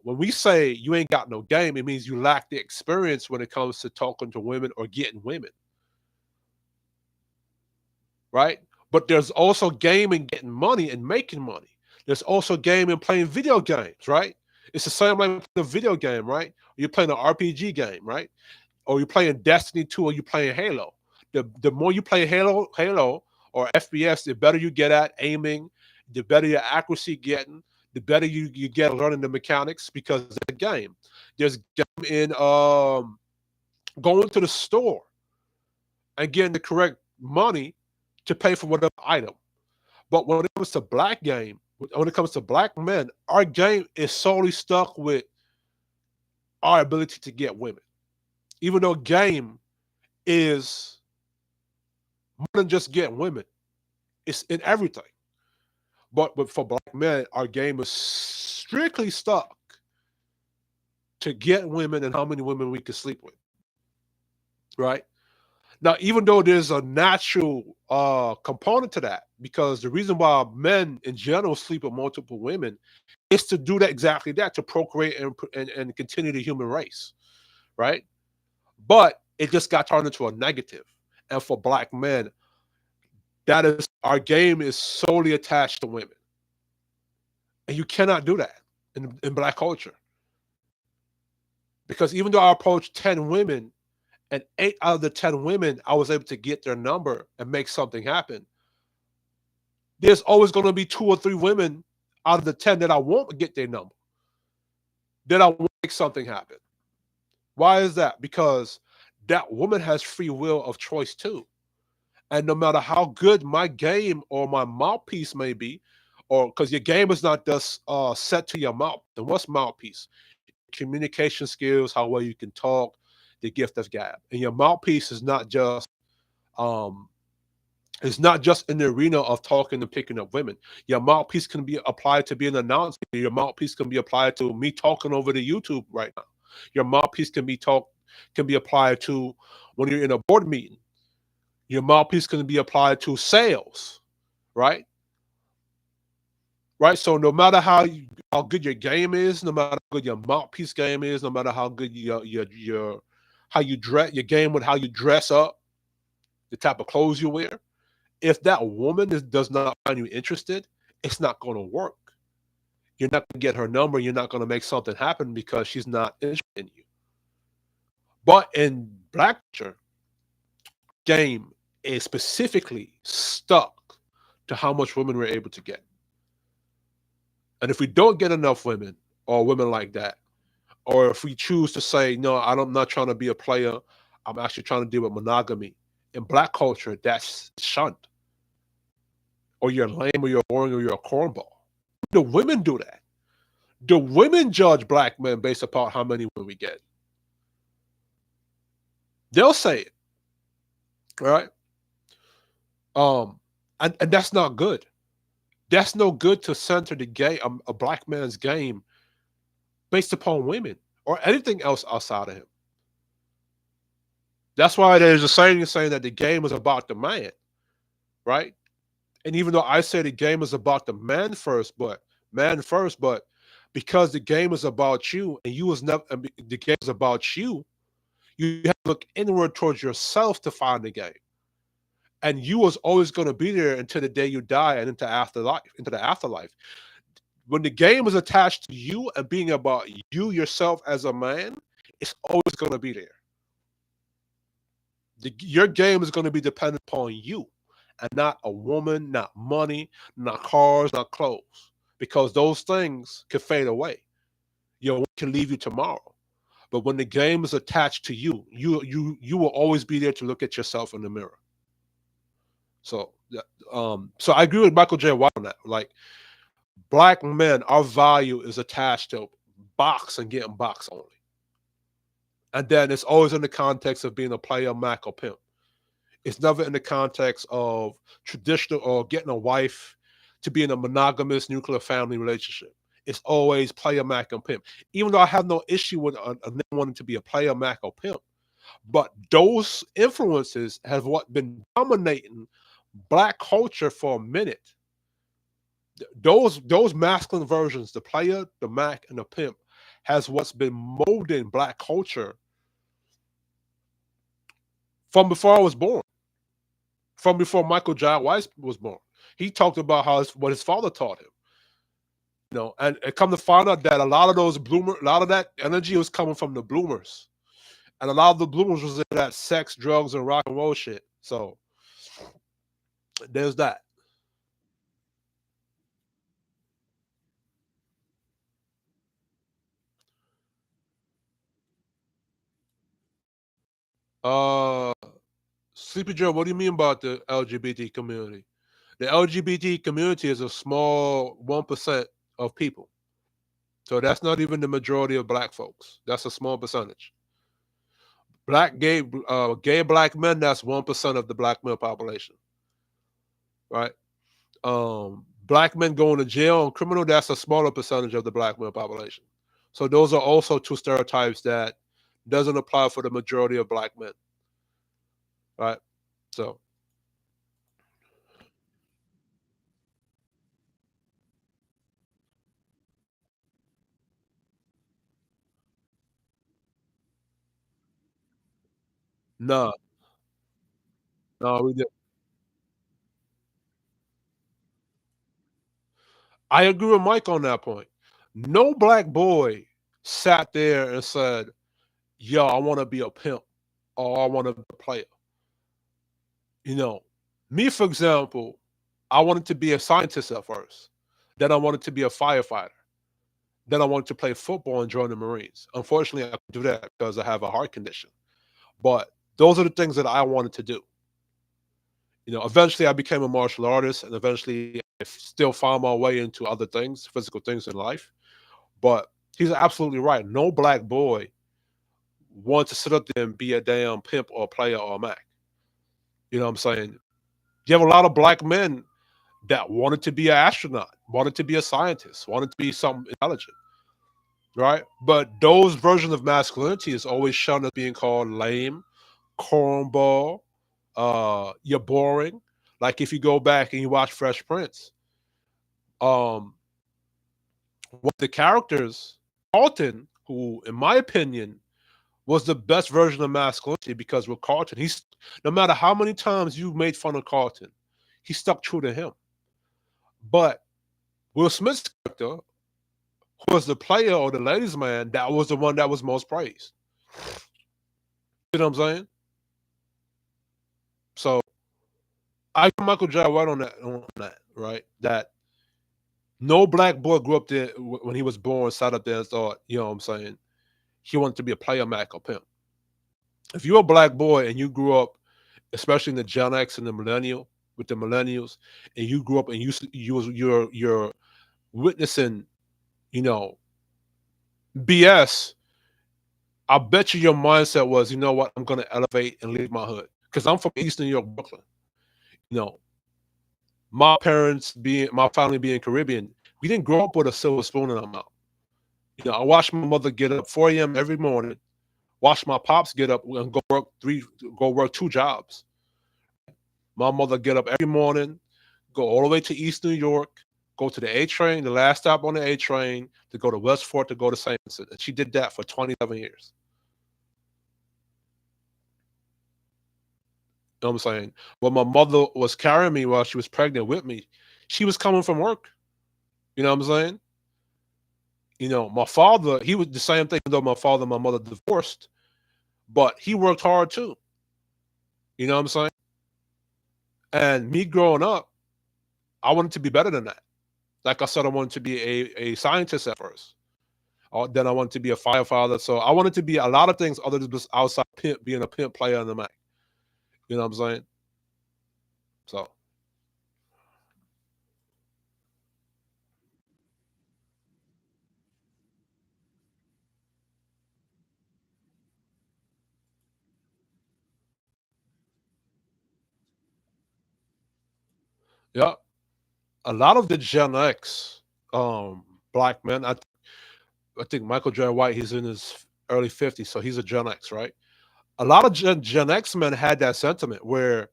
we say you ain't got no game, it means you lack the experience when it comes to talking to women or getting women, right? But there's also game in getting money and making money. There's also game in playing video games, right? It's the same like the video game, right? You're playing an RPG game, right? Or you're playing Destiny 2 or you're playing Halo. The more you play Halo or FPS, the better you get at aiming, the better your accuracy getting, the better you get learning the mechanics because it's a game. There's game in going to the store and getting the correct money to pay for whatever item. But when it comes to when it comes to black men, our game is solely stuck with our ability to get women. Even though game is more than just getting women, it's in everything. But for black men, our game is strictly stuck to get women and how many women we can sleep with, right? Now, even though there's a natural component to that, because the reason why men in general sleep with multiple women is to do that exactly that, to procreate and continue the human race, right? But it just got turned into a negative. And for black men, that is our game is solely attached to women. And you cannot do that in black culture. Because even though I approach 10 women and 8 out of the 10 women, I was able to get their number and make something happen. There's always going to be 2 or 3 women out of the 10 that I won't get their number, that I won't make something happen. Why is that? Because that woman has free will of choice too. And no matter how good my game or my mouthpiece may be, or because your game is not just set to your mouth. And what's mouthpiece? Communication skills, how well you can talk, the gift of gab. And your mouthpiece um is not just in the arena of talking and picking up women. Your mouthpiece can be applied to being an announcer. Your mouthpiece can be applied to me talking over the YouTube right now. Your mouthpiece can be applied to when you're in a board meeting. Your mouthpiece can be applied to sales, right? Right. So no matter how good your game is, no matter how good your mouthpiece game is, no matter how good your how you dress your game with how you dress up, the type of clothes you wear, if that woman does not find you interested, it's not going to work. You're not going to get her number. You're not going to make something happen because she's not interested in you. But in black culture, game is specifically stuck to how much women we're able to get. And if we don't get enough women or women like that, or if we choose to say, no, I'm not trying to be a player, I'm actually trying to deal with monogamy. In black culture, that's shunned. Or you're lame, or you're boring, or you're a cornball. The women do that. The women judge black men based upon how many women we get. They'll say it. All right. And that's not good. That's no good to center the game, a black man's game based upon women or anything else outside of him. That's why there's a saying that the game is about the man, right? And even though I say the game is about the man first, but because the game is about you and you was never the game is about you have to look inward towards yourself to find the game. And you was always going to be there until the day you die and into the afterlife. When the game is attached to you and being about you yourself as a man, it's always going to be there. Your game is going to be dependent upon you and not a woman, not money, not cars, not clothes, because those things can fade away. Can leave you tomorrow. But when the game is attached to you, you will always be there to look at yourself in the mirror. So, so I agree with Michael J. White on that. Like black men, our value is attached to box and getting box only, and then it's always in the context of being a player, Mac, or pimp. It's never in the context of traditional or getting a wife to be in a monogamous nuclear family relationship. It's always player, Mac, and pimp. Even though I have no issue with a man wanting to be a player, Mac, or pimp, but those influences have what been dominating black culture for a minute. Those masculine versions, the player, the Mac, and the pimp, has what's been molding black culture from before I was born, from before Michael J. Weiss was born. He talked about what his father taught him. And come to find out that a lot of that energy was coming from the bloomers. And a lot of the bloomers was in that sex, drugs, and rock and roll shit. So there's that. Uh Sleepy Joe, what do you mean about the LGBT community? The LGBT community is a small 1% of people. So that's not even the majority of black folks. That's a small percentage. Gay black men, that's 1% of the black male population. Right? Black men going to jail and criminal, that's a smaller percentage of the black male population. So those are also two stereotypes that doesn't apply for the majority of black men. Right? So no, no, we did. I agree with Mike on that point. No black boy sat there and said, "Yo, I want to be a pimp. or I want to be a player. You know, me for example, I wanted to be a scientist at first. Then I wanted to be a firefighter. Then I wanted to play football and join the Marines. Unfortunately, I couldn't do that because I have a heart condition. But those are the things that I wanted to do. Eventually I became a martial artist, and eventually I still found my way into other things, physical things in life. But he's absolutely right. No black boy wants to sit up there and be a damn pimp or a player or a Mac. You know what I'm saying? You have a lot of black men that wanted to be an astronaut, wanted to be a scientist, wanted to be something intelligent, right? But those versions of masculinity is always shown as being called lame, cornball, you're boring. Like if you go back and you watch Fresh Prince, um, one of the characters, Carlton, who, in my opinion, was the best version of masculinity because with Carlton, he's no matter how many times you made fun of Carlton, he stuck true to him. But Will Smith's character, who was the player or the ladies' man, that was the one that was most praised. You know what I'm saying? So I give Michael J. White on that, right? That no black boy grew up there when he was born, sat up there and thought, you know what I'm saying, he wanted to be a player, Mac, or pimp. If you're a black boy and you grew up, especially in the Gen X and the millennial, with the millennials, and you grew up and you're witnessing, you know, BS, I bet you your mindset was, you know what, I'm gonna elevate and leave my hood. Because I'm from East New York, Brooklyn. You know, my family being Caribbean, we didn't grow up with a silver spoon in our mouth. I watched my mother get up 4 a.m. every morning, watch my pops get up and go work two jobs. My mother get up every morning, go all the way to East New York, go to the A train, the last stop on the A train, to go to West Fort to go to St. Vincent. And she did that for 27 years. You know what I'm saying? When my mother was carrying me while she was pregnant with me, she was coming from work. You know what I'm saying? My father, he was the same thing, though my father and my mother divorced, but he worked hard too. You know what I'm saying? And me growing up, I wanted to be better than that. Like I said, I wanted to be a scientist at first. Then I wanted to be a firefighter. So I wanted to be a lot of things other than just outside pimp, being a pimp player in the Mac. You know what I'm saying? So yeah, a lot of the Gen X black men. I think Michael J. White, he's in his early 50s, so he's a Gen X, right? A lot of Gen X men had that sentiment where,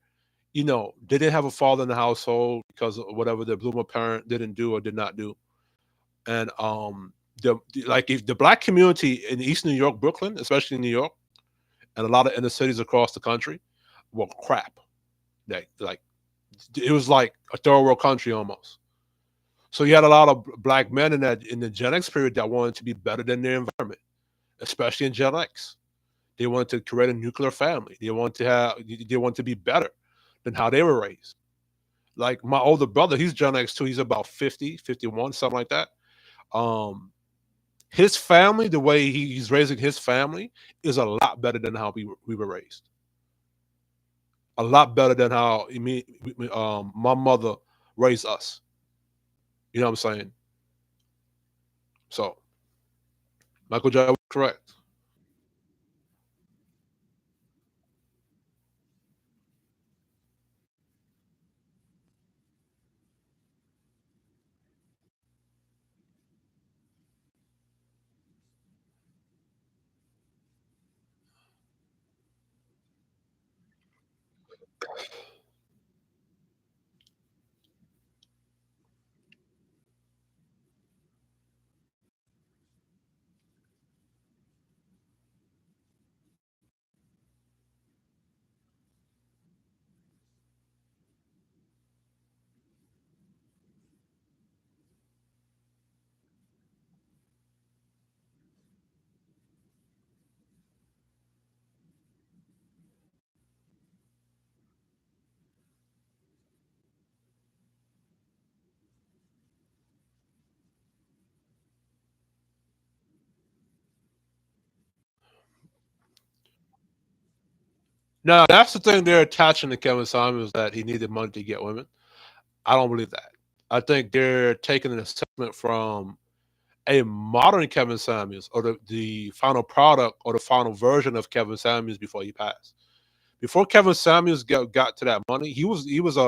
they didn't have a father in the household because of whatever their bloomer parent didn't do or did not do. And like if the black community in East New York, Brooklyn, especially in New York, and a lot of inner cities across the country, were crap. Like it was like a third world country almost. So you had a lot of black men in the Gen X period that wanted to be better than their environment, especially in Gen X. They wanted to create a nuclear family. They want to be better than how they were raised. Like my older brother, he's Gen X too. He's about 50, 51, something like that. Um, his family, the way he's raising his family, is a lot better than how we were raised. A lot better than how my mother raised us. You know what I'm saying? So Michael J. was correct. Now that's the thing they're attaching to Kevin Samuels, that he needed money to get women. I don't believe that. I think they're taking an assessment from a modern Kevin Samuels, or the final product or the final version of Kevin Samuels before he passed. Before Kevin Samuels got to that money, he was a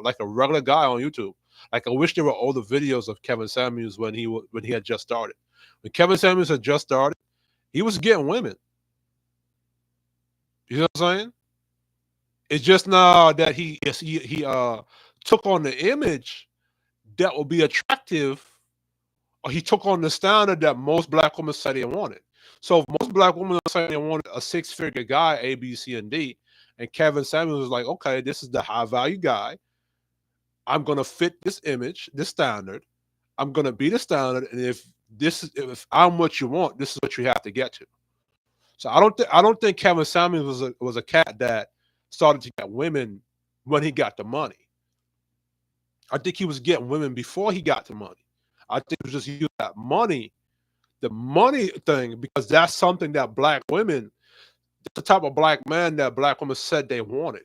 like a regular guy on YouTube. Like, I wish there were older videos of Kevin Samuels when when he had just started. When Kevin Samuels had just started, he was getting women. You know what I'm saying? It's just now that he took on the image that will be attractive, or he took on the standard that most black women said they wanted. So if most black women are saying they wanted a six-figure guy, A, B, C, and D, and Kevin Samuels was like, okay, this is the high value guy. I'm gonna fit this image, this standard. I'm gonna be the standard, and if I'm what you want, this is what you have to get to. So I don't think Kevin Samuels was a cat that started to get women when he got the money. I think he was getting women before he got the money. I think it was just using that money, the money thing, because that's something that black women, the type of black man that black women said they wanted.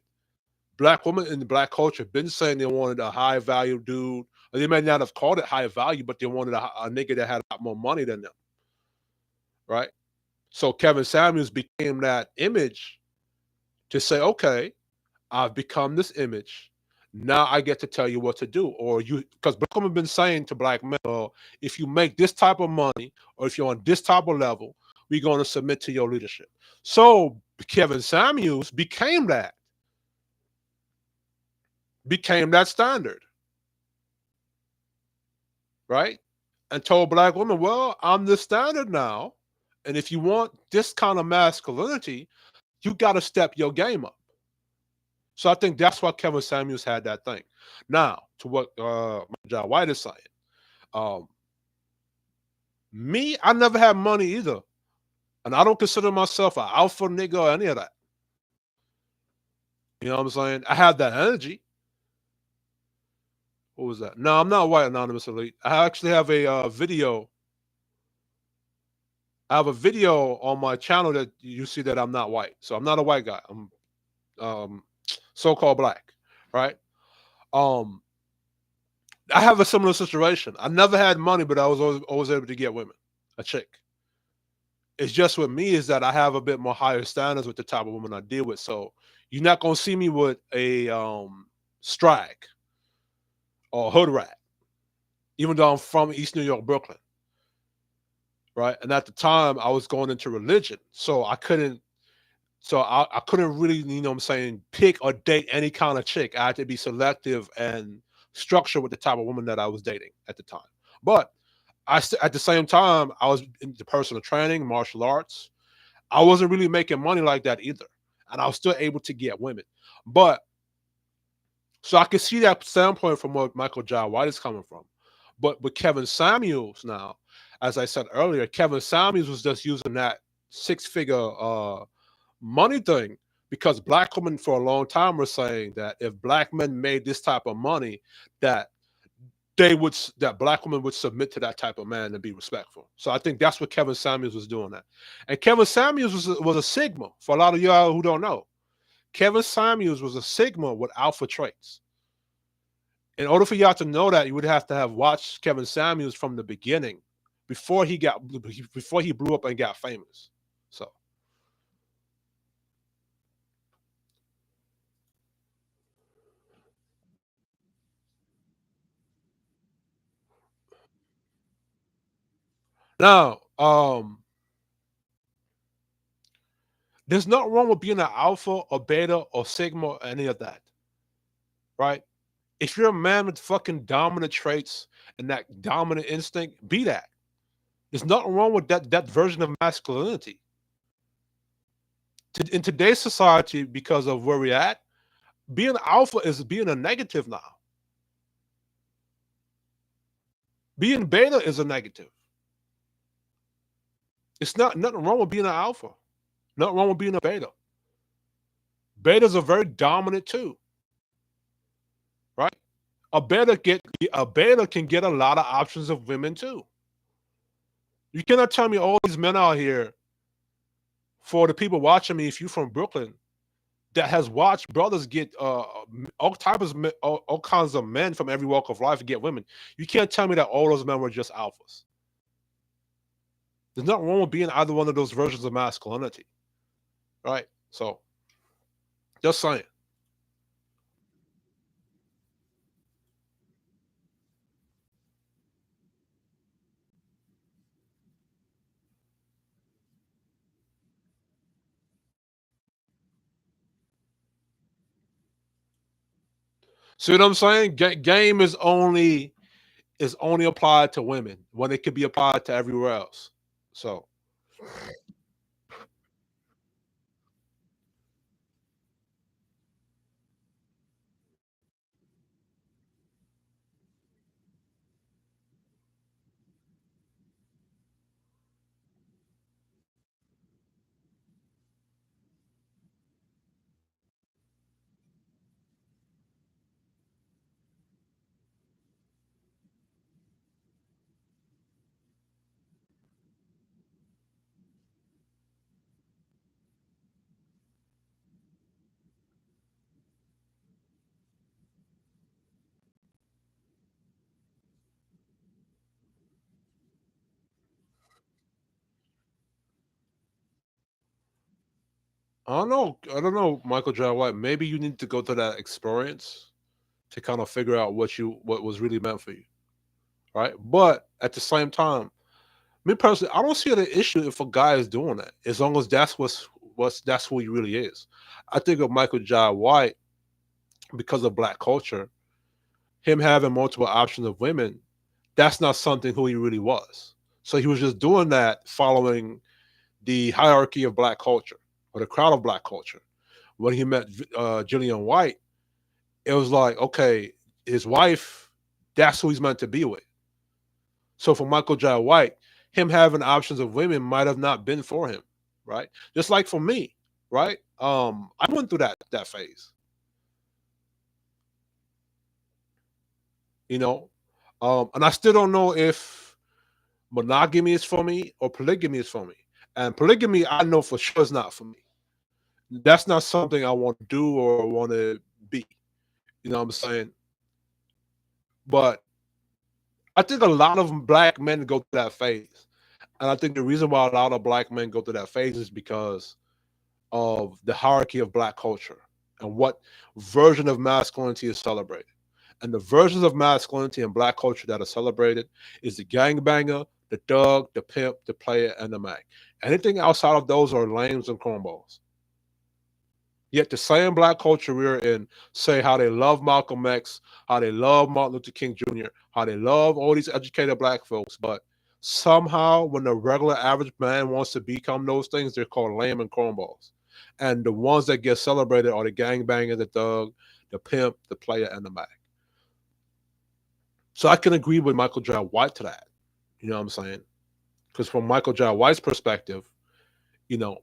Black women in the black culture been saying they wanted a high value dude. Or they may not have called it high value, but they wanted a nigga that had a lot more money than them, right? So Kevin Samuels became that image to say, okay, I've become this image. Now I get to tell you what to do. Or because black women have been saying to black men, well, if you make this type of money, or if you're on this type of level, we're going to submit to your leadership. So Kevin Samuels became that standard, right? And told black women, well, I'm the standard now. And if you want this kind of masculinity, you got to step your game up. So I think that's why Kevin Samuels had that thing. Now, to what John White is saying, um, me, I never had money either, and I don't consider myself an alpha nigga or any of that. You know what I'm saying? I have that energy. What was that? No, I'm not white, anonymous elite. I actually have a video. I have a video on my channel that you see that I'm not white. So I'm not a white guy. I'm so-called black, right? Um, I have a similar situation. I never had money, but I was always able to get women, a chick. It's just with me is that I have a bit more higher standards with the type of women I deal with. So you're not gonna see me with a strag or hood rat, even though I'm from East New York, Brooklyn, right? And at the time I was going into religion, so I couldn't really, you know what I'm saying, pick or date any kind of chick. I had to be selective and structured with the type of woman that I was dating at the time. But at the same time, I was into personal training, martial arts. I wasn't really making money like that either. And I was still able to get women. But so I could see that standpoint from where Michael Jai White is coming from. But with Kevin Samuels now, as I said earlier, Kevin Samuels was just using that six-figure money thing, because black women for a long time were saying that if black men made this type of money, that that black women would submit to that type of man and be respectful. So I think that's what Kevin Samuels was doing that. And Kevin Samuels was a Sigma. For a lot of y'all who don't know, Kevin Samuels was a Sigma with alpha traits. In order for y'all to know that, you would have to have watched Kevin Samuels from the beginning, before he blew up and got famous. So now, there's nothing wrong with being an alpha or beta or sigma or any of that, right? If you're a man with fucking dominant traits and that dominant instinct, be that. There's nothing wrong with that version of masculinity. In today's society, because of where we're at, being alpha is being a negative now. Being beta is a negative. It's nothing wrong with being an alpha. Nothing wrong with being a beta. Betas are very dominant too, right? A beta can get a lot of options of women too. You cannot tell me all these men out here, for the people watching me, if you're from Brooklyn, that has watched brothers get all types of all kinds of men from every walk of life and get women. You can't tell me that all those men were just alphas. There's nothing wrong with being either one of those versions of masculinity, right? So, just saying. See what I'm saying? Game is only applied to women when it could be applied to everywhere else. So I don't know. I don't know, Michael J. White. Maybe you need to go through that experience to kind of figure out what was really meant for you, right? But at the same time, me personally, I don't see an issue if a guy is doing that, as long as that's who he really is. I think of Michael J. White because of black culture, him having multiple options of women, that's not something who he really was. So he was just doing that following the hierarchy of black culture or the crowd of black culture. When he met Jillian White, it was like, okay, his wife, that's who he's meant to be with. So for Michael J. White, him having options of women might have not been for him, right? Just like for me, right? I went through that phase, you know, and I still don't know if monogamy is for me or polygamy is for me. And polygamy, I know for sure is not for me. That's not something I want to do or want to be. You know what I'm saying? But I think a lot of black men go through that phase. And I think the reason why a lot of black men go through that phase is because of the hierarchy of black culture and what version of masculinity is celebrated. And the versions of masculinity in black culture that are celebrated is the gangbanger, the thug, the pimp, the player, and the mag. Anything outside of those are lames and cornballs. Yet the same black culture we're in say how they love Malcolm X, how they love Martin Luther King Jr., how they love all these educated black folks, but somehow when the regular average man wants to become those things, they're called lame and cornballs. And the ones that get celebrated are the gangbanger, the thug, the pimp, the player, and the mag. So I can agree with Michael J. White to that. You know what I'm saying? Because from Michael J. White's perspective,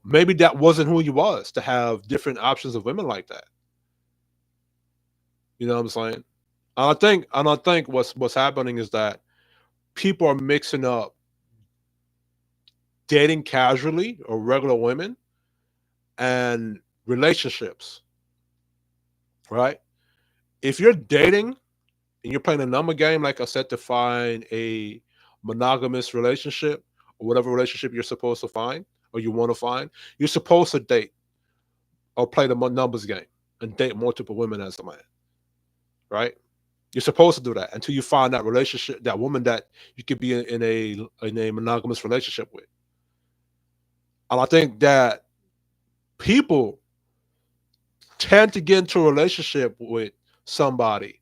maybe that wasn't who he was to have different options of women like that. You know what I'm saying? And I think what's happening is that people are mixing up dating casually or regular women and relationships, right? If you're dating and you're playing a number game, like I said, to find a monogamous relationship or whatever relationship you're supposed to find or you want to find, you're supposed to date or play the numbers game and date multiple women as a man, right? You're supposed to do that until you find that relationship, that woman that you could be in a monogamous relationship with. And I think that people tend to get into a relationship with somebody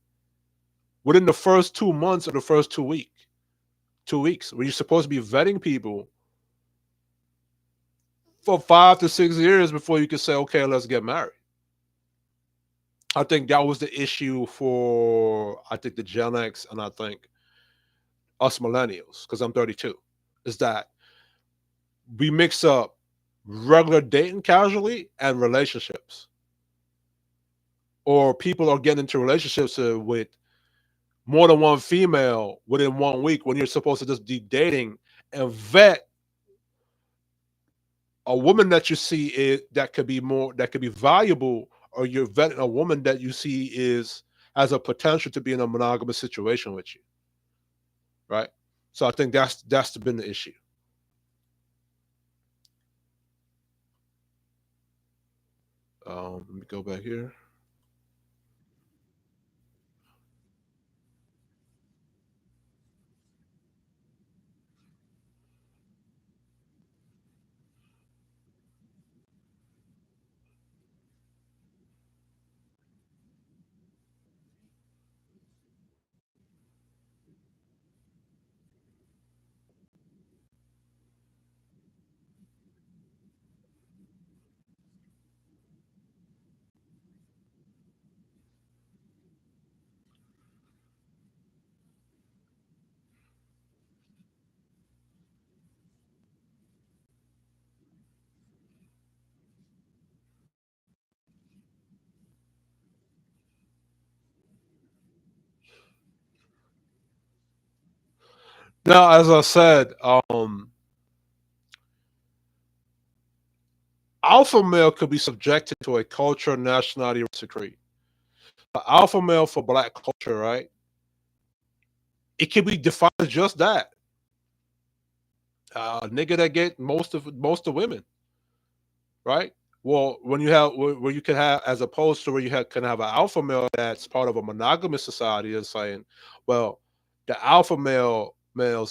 within the first 2 months or the first 2 weeks, where you're supposed to be vetting people for 5 to 6 years before you can say, okay, let's get married. I think that was the issue for I think the Gen X and I think us millennials, because I'm 32, is that we mix up regular dating casually and relationships. Or people are getting into relationships with more than one female within 1 week when you're supposed to just be dating and vet a woman that you see that could be valuable or you're vetting a woman that you see is has a potential to be in a monogamous situation with you, right? So I think that's been the issue. Let me go back here. Now, as I said, alpha male could be subjected to a culture, nationality, race, or creed. The alpha male for black culture, right? It can be defined as just that. Nigga that get most of women, right? Well, when you have where you can have, as opposed to where you have can have an alpha male that's part of a monogamous society, and saying, well, the alpha males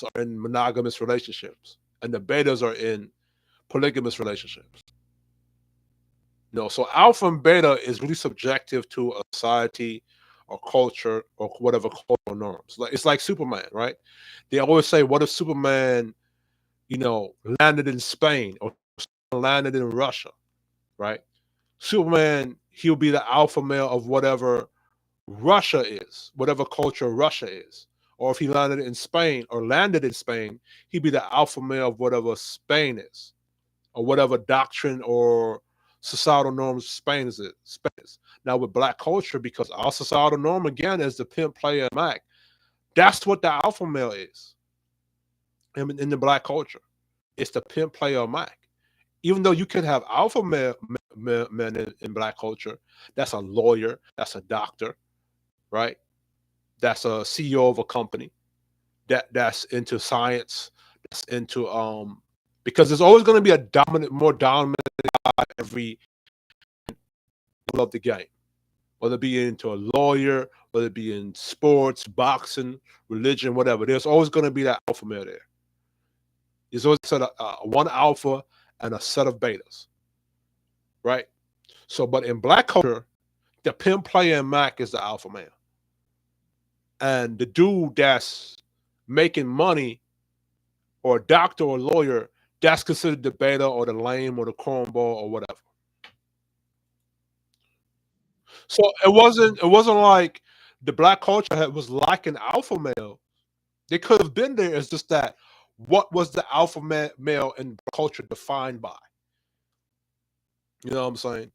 are in monogamous relationships, and the betas are in polygamous relationships. No, so alpha and beta is really subjective to a society or culture or whatever cultural norms. Like it's like Superman, right? They always say, "What if Superman, landed in Spain or landed in Russia?" Right? Superman, he'll be the alpha male of whatever Russia is, whatever culture Russia is. Or if he landed in Spain, he'd be the alpha male of whatever Spain is, or whatever doctrine or societal norms Spain is. Now with black culture, because our societal norm again is the pimp, player, and Mac. That's what the alpha male is in the black culture. It's the pimp, player, Mac. Even though you could have alpha men in black culture, that's a lawyer, that's a doctor, right? That's a CEO of a company that's into science, that's into because there's always going to be a more dominant guy every level of the game, whether it be into a lawyer, whether it be in sports, boxing, religion, whatever. There's always going to be that alpha male there. There's always one alpha and a set of betas, right? So, but in black culture, the pimp, player, and Mac is the alpha male, and the dude that's making money, or a doctor or a lawyer, that's considered the beta or the lame or the cornball or whatever. So it wasn't like the black culture was like an alpha male. They could have been there. It's just that what was the alpha male in culture defined by? You know what I'm saying?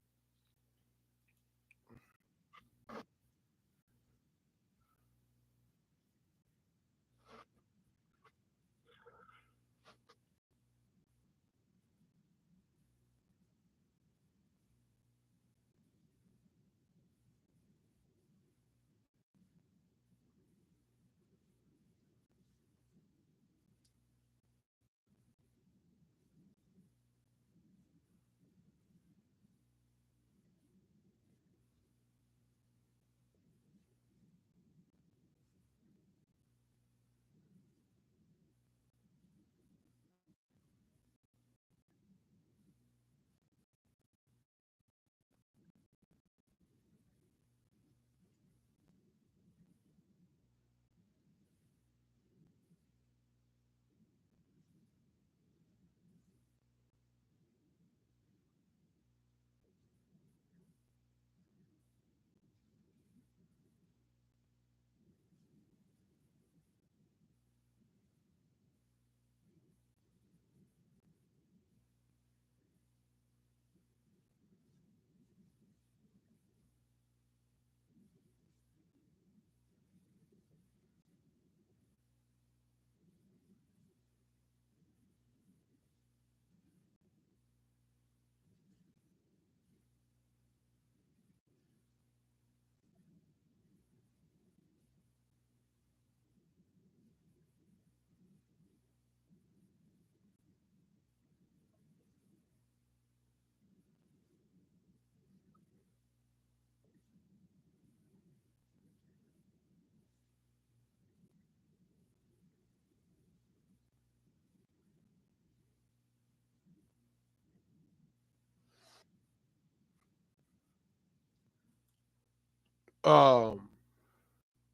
Um,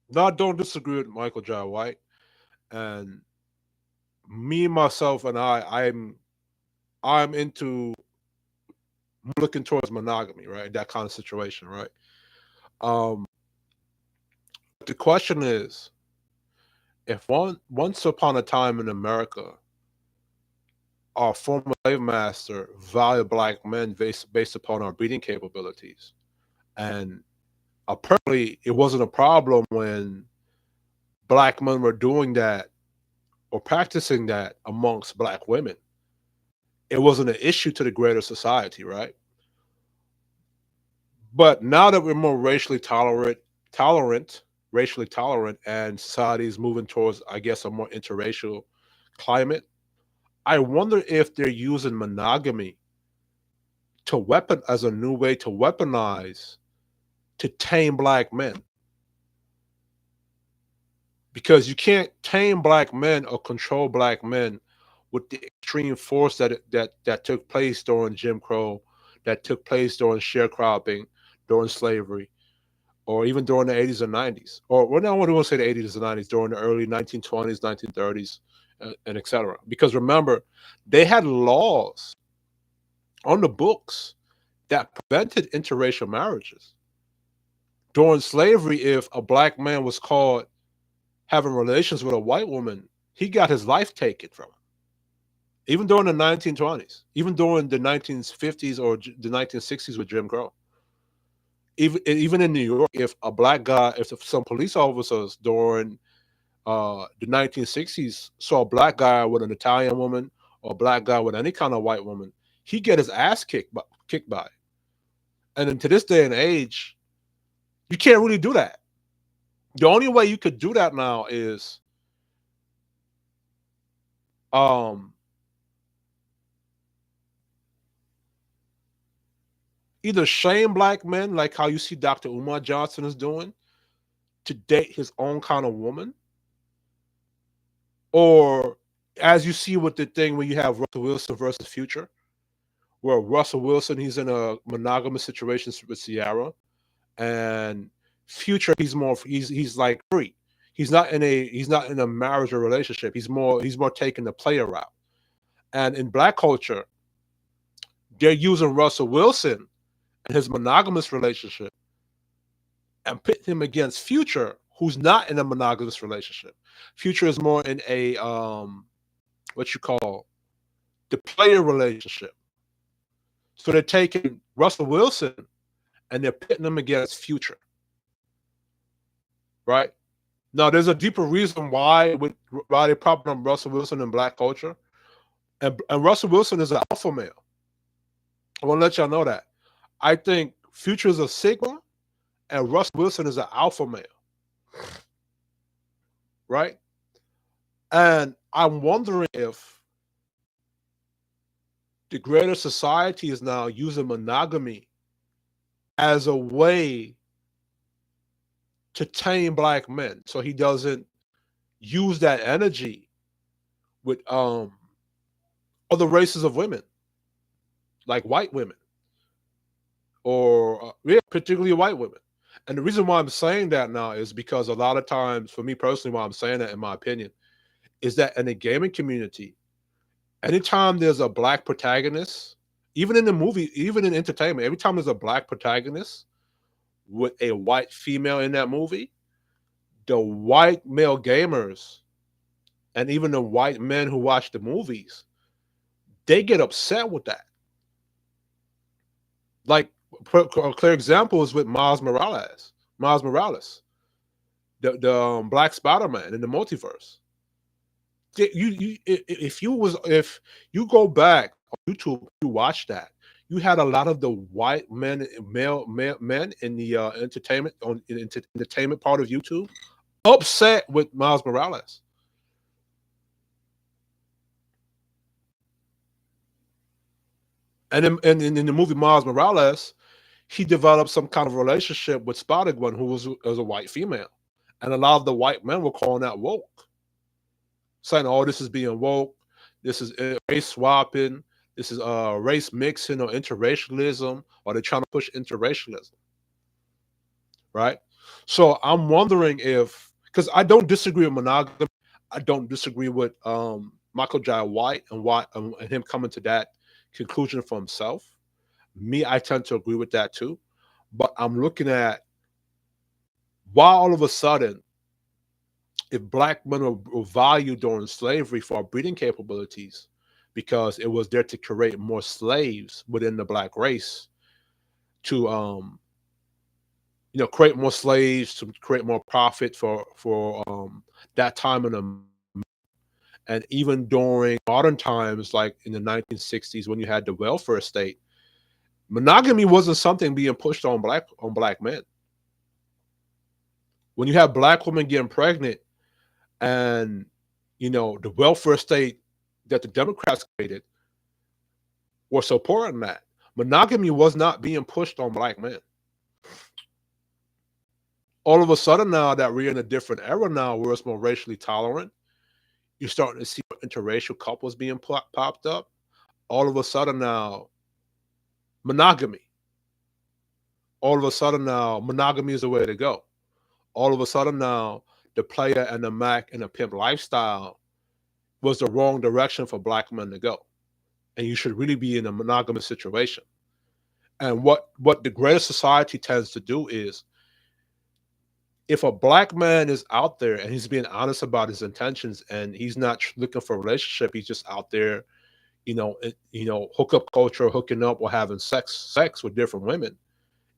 no, I don't disagree with Michael Jai White. And me, myself, and I'm into looking towards monogamy, right? That kind of situation, right? Um, the question is, if once upon a time in America, our former slave master valued black men based upon our breeding capabilities, and apparently it wasn't a problem when black men were doing that or practicing that amongst black women. It wasn't an issue to the greater society, right? But now that we're more racially tolerant, and society is moving towards, I guess, a more interracial climate, I wonder if they're using monogamy to weapon as a new way to weaponize to tame black men, because you can't tame black men or control black men with the extreme force that took place during Jim Crow, that took place during sharecropping, during slavery, or even during the 80s and 90s, or well, no, I don't want to say the 80s and 90s, during the early 1920s, 1930s, and etc. Because remember, they had laws on the books that prevented interracial marriages. During slavery, if a black man was caught having relations with a white woman, he got his life taken from him. Even during the 1920s, even during the 1950s or the 1960s with Jim Crow. Even in New York, if a black guy, if some police officers during the 1960s saw a black guy with an Italian woman or a black guy with any kind of white woman, he get his ass kicked by it. And then to this day and age, you can't really do that. The only way you could do that now is um, either shame black men, like how you see Dr. Umar Johnson is doing, to date his own kind of woman, or as you see with the thing when you have Russell Wilson versus Future, where Russell Wilson, he's in a monogamous situation with Ciara, and Future, he's like free. He's not in a marriage or relationship. He's more taking the player route. And in black culture, they're using Russell Wilson and his monogamous relationship and pit him against Future, who's not in a monogamous relationship. Future is more in a what you call the player relationship. So they're taking Russell Wilson and they're pitting him against Future, right? Now there's a deeper reason why they're propping up Russell Wilson in black culture, and Russell Wilson is an alpha male. I want to let y'all know that. I think Future is a Sigma and Russell Wilson is an alpha male, right? And I'm wondering if the greater society is now using monogamy as a way to tame black men, so he doesn't use that energy with other races of women, like white women, or yeah, particularly white women. And the reason why I'm saying that now is because a lot of times, for me personally, why I'm saying that, in my opinion, is that in the gaming community, anytime there's a black protagonist, even in the movie, even in entertainment, every time there's a black protagonist with a white female in that movie, the white male gamers and even the white men who watch the movies, they get upset with that. Like a clear example is with Miles Morales. Miles Morales, the Black Spider-Man in the multiverse. If you go back on YouTube, you watch that. You had a lot of the white male men in the entertainment part of YouTube upset with Miles Morales. And in the movie Miles Morales, he developed some kind of relationship with Spider-Gwen, who was a white female. And a lot of the white men were calling that woke, saying, "Oh, this is being woke. This is race swapping. This is race mixing or interracialism, or they're trying to push interracialism." Right? So I'm wondering if, because I don't disagree with monogamy, I don't disagree with Michael Jai White and and him coming to that conclusion for himself. Me, I tend to agree with that too. But I'm looking at why all of a sudden, if black men were valued during slavery for our breeding capabilities, because it was there to create more slaves within the black race, to create more slaves, to create more profit for that time in the, and even during modern times, like in the 1960s when you had the welfare state, monogamy wasn't something being pushed on black men. When you have black women getting pregnant, and the welfare state that the Democrats created were supporting that, monogamy was not being pushed on black men. All of a sudden, now that we're in a different era now where it's more racially tolerant, you're starting to see interracial couples being popped up. All of a sudden now, monogamy. All of a sudden now, monogamy is the way to go. All of a sudden now, the player and the Mac and the pimp lifestyle was the wrong direction for black men to go. And you should really be in a monogamous situation. And what the greater society tends to do is, if a black man is out there and he's being honest about his intentions and he's not looking for a relationship, he's just out there, hookup culture, hooking up or having sex with different women,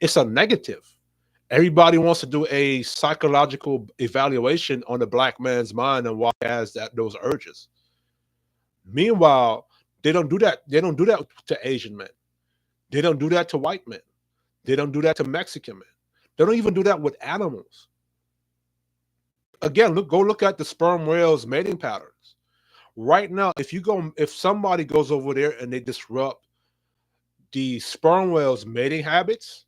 it's a negative. Everybody wants to do a psychological evaluation on the black man's mind and why he has those urges. Meanwhile, they don't do that. They don't do that to Asian men. They don't do that to white men. They don't do that to Mexican men. They don't even do that with animals. Again, go look at the sperm whales mating patterns. Right now, if somebody goes over there and they disrupt the sperm whales mating habits,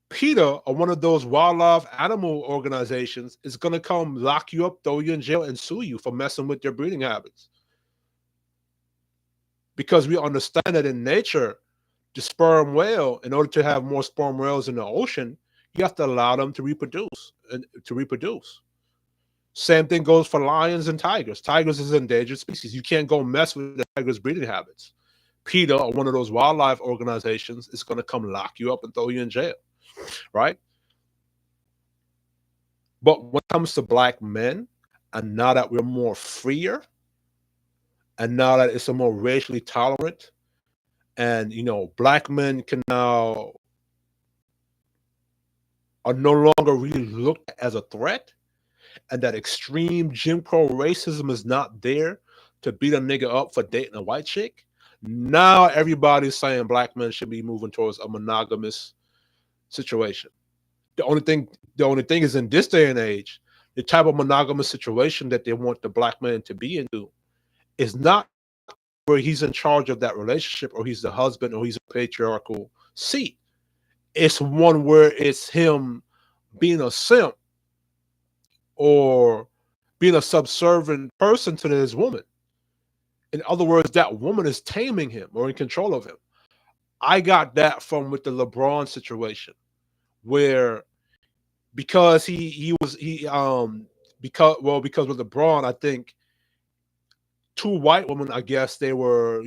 PETA, or one of those wildlife animal organizations, is going to come lock you up, throw you in jail, and sue you for messing with their breeding habits. Because we understand that in nature, the sperm whale, in order to have more sperm whales in the ocean, you have to allow them to reproduce. Same thing goes for lions and tigers. Tigers is an endangered species. You can't go mess with the tiger's breeding habits. PETA, or one of those wildlife organizations, is going to come lock you up and throw you in jail, right? But when it comes to black men, and now that we're more freer, and now that it's a more racially tolerant, and black men can now are no longer really looked at as a threat, and that extreme Jim Crow racism is not there to beat a nigga up for dating a white chick. Now everybody's saying black men should be moving towards a monogamous situation. The only thing is, in this day and age, the type of monogamous situation that they want the black man to be into is not where he's in charge of that relationship, or he's the husband, or he's a patriarchal seat. It's one where it's him being a simp, or being a subservient person to his woman. In other words, that woman is taming him or in control of him. I got that from with the LeBron situation, where because he was he because with LeBron, I think two white women, I guess they were,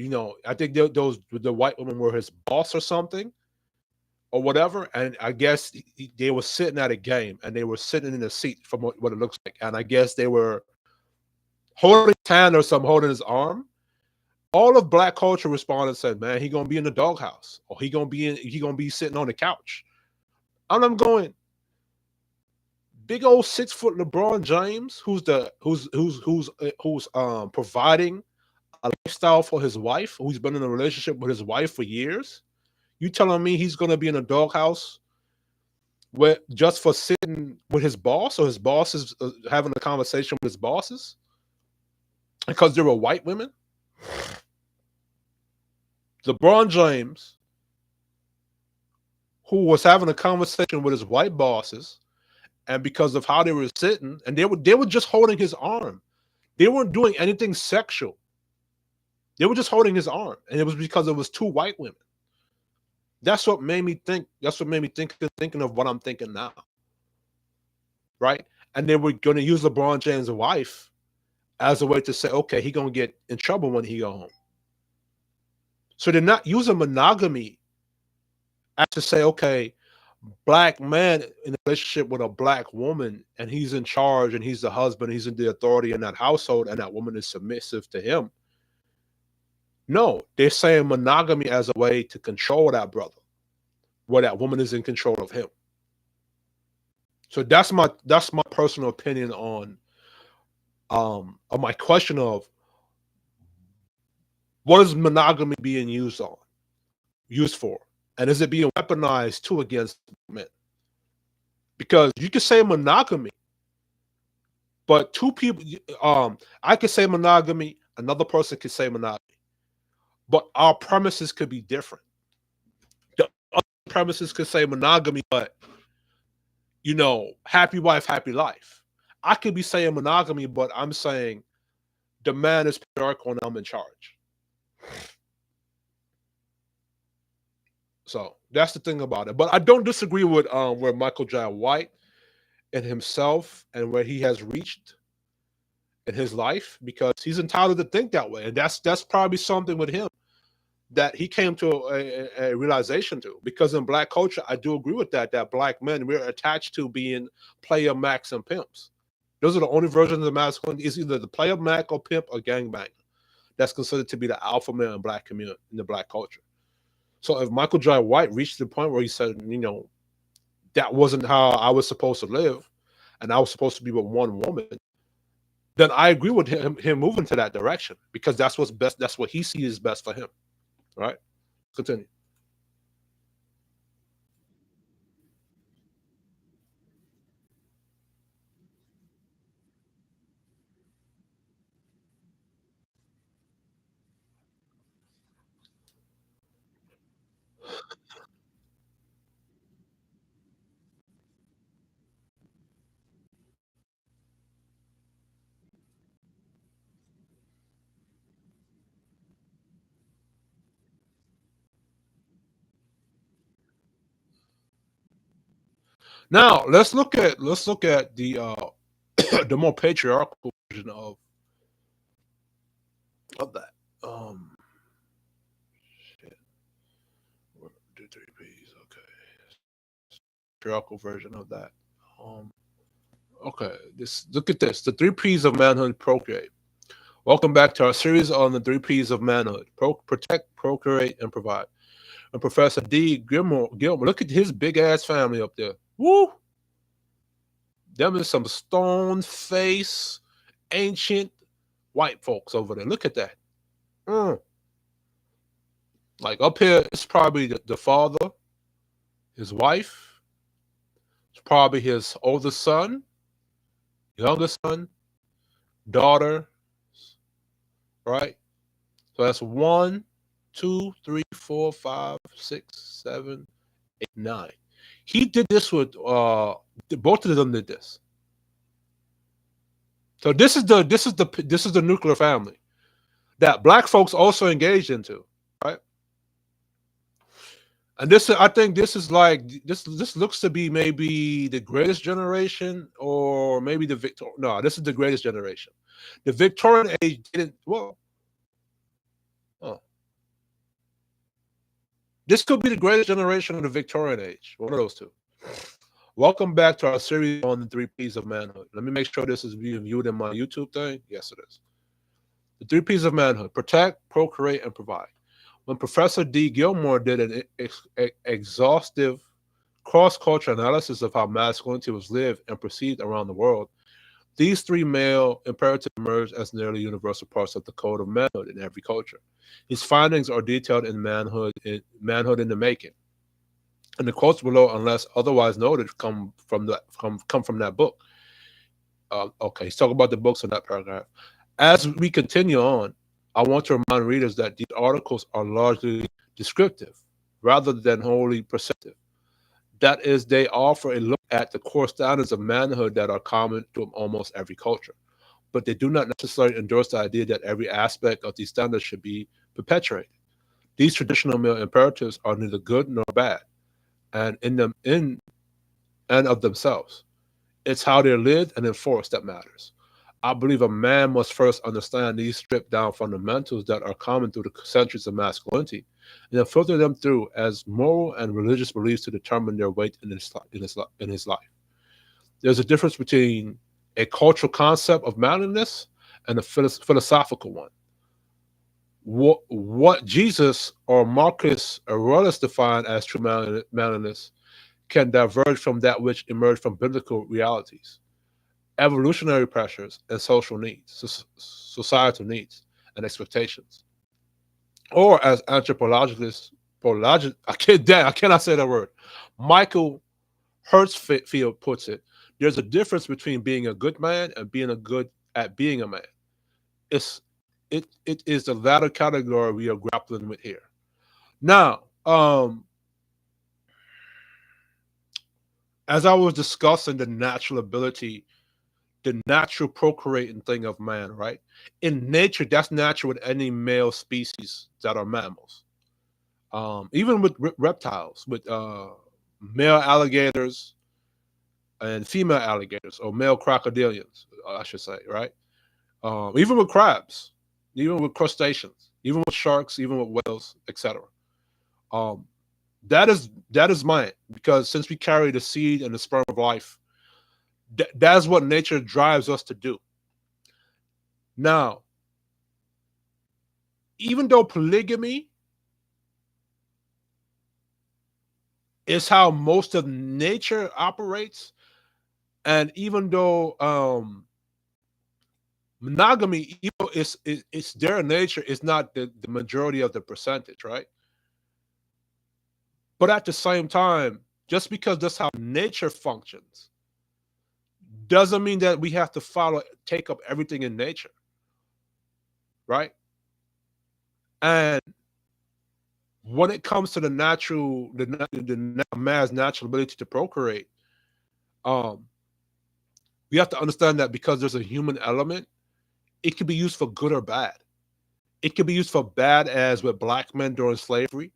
I think those the white women were his boss or something or whatever, and I guess they were sitting at a game and they were sitting in a seat from what it looks like, and I guess they were holding his hand or something, holding his arm. All of black culture responded and said, "Man, he gonna be in the doghouse, or he gonna be sitting on the couch." And I'm going, big old 6 foot LeBron James, who's providing a lifestyle for his wife, who's been in a relationship with his wife for years. You telling me he's gonna be in a doghouse just for sitting with his boss, or his boss is having a conversation with his bosses because they were white women? LeBron James, who was having a conversation with his white bosses, and because of how they were sitting, and they were just holding his arm. They weren't doing anything sexual. They were just holding his arm, and it was because it was two white women. That's what made me think. That's what made me thinking of what I'm thinking now. right? And then we're going to use LeBron James' wife as a way to say, okay, he gonna get in trouble when he go home. So they're not using monogamy as to say, okay, black man in a relationship with a black woman, and he's in charge, and he's the husband, he's in the authority in that household, and that woman is submissive to him. No, they're saying monogamy as a way to control that brother, where that woman is in control of him. So that's my personal opinion on my question of what is monogamy being used for, and is it being weaponized too against men? Because you could say monogamy, but two people, I could say monogamy, another person could say monogamy, but our premises could be different. The other premises could say monogamy, but happy wife, happy life. I could be saying monogamy, but I'm saying the man is patriarchal and I'm in charge. So that's the thing about it. But I don't disagree with where Michael J. White and himself and where he has reached in his life, because he's entitled to think that way, and that's probably something with him that he came to a realization to. Because in black culture, I do agree with that black men, we're attached to being player, max, and pimps. Those are the only versions of the masculinity. Is either the player, mac, or pimp, or gangbanger. That's considered to be the alpha male in black community, in the black culture. So if Michael J. White reached the point where he said, that wasn't how I was supposed to live, and I was supposed to be with one woman, then I agree with him moving to that direction, because that's what's best. That's what he sees is best for him. Right? Continue. Now let's look at the the more patriarchal version of that. Shit. The three P's. Okay, patriarchal version of that. Um, okay, this look at this. The three P's of manhood: procreate. Welcome back to our series on the three P's of manhood: protect, procreate, and provide. And Professor D. Gilmore, look at his big ass family up there. Woo! Them is some stone face, ancient white folks over there. Look at that. Mm. Like up here, it's probably the father, his wife, it's probably his oldest son, youngest son, daughter, right? So that's one, two, three, four, five, six, seven, eight, nine. He did this with both of them did this. So this is the nuclear family that black folks also engaged into, right? And I think this is like this looks to be maybe the greatest generation, or maybe the Victor. No, this is the greatest generation. The Victorian age didn't. Well, oh, this could be the greatest generation of the Victorian age. One of those two. Welcome back to our series on the three P's of manhood. Let me make sure this is being viewed in my YouTube thing. Yes, it is. The three P's of manhood: protect, procreate, and provide. When Professor D. Gilmore did an exhaustive cross-cultural analysis of how masculinity was lived and perceived around the world, these three male imperatives emerged as nearly universal parts of the code of manhood in every culture. His findings are detailed in Manhood in the Making. And the quotes below, unless otherwise noted, come from that book. Okay, he's talking about the books in that paragraph. As we continue on, I want to remind readers that these articles are largely descriptive rather than wholly perceptive. That is, they offer a look at the core standards of manhood that are common to almost every culture, but they do not necessarily endorse the idea that every aspect of these standards should be perpetuated. These traditional male imperatives are neither good nor bad, and in them in and of themselves. It's how they're lived and enforced that matters. I believe a man must first understand these stripped down fundamentals that are common through the centuries of masculinity, and then filter them through as moral and religious beliefs to determine their weight in his life. There's a difference between a cultural concept of manliness and a philosophical one. What Jesus or Marcus Aurelius defined as true manliness can diverge from that which emerged from biblical realities, evolutionary pressures, and social needs, societal needs, and expectations. Or as I cannot say that word. Michael Hertzfield puts it, there's a difference between being a good man and being a good at being a man. It's it is the latter category we are grappling with here. Now, as I was discussing the natural ability, the natural procreating thing of man, right? In nature, that's natural with any male species that are mammals. Even with reptiles, with male alligators and female alligators, or male crocodilians, I should say, right? Even with crabs, even with crustaceans, even with sharks, even with whales, etc. Um, that is mine because since we carry the seed and the sperm of life, that's what nature drives us to do. Now, even though polygamy is how most of nature operates, and even though monogamy, it's their nature, is not the majority of the percentage, right? But at the same time, just because that's how nature functions, doesn't mean that we have to take up everything in nature, right? And when it comes to the natural, man's natural ability to procreate, um, we have to understand that because there's a human element, it can be used for good or bad. It can be used for bad, as with black men during slavery,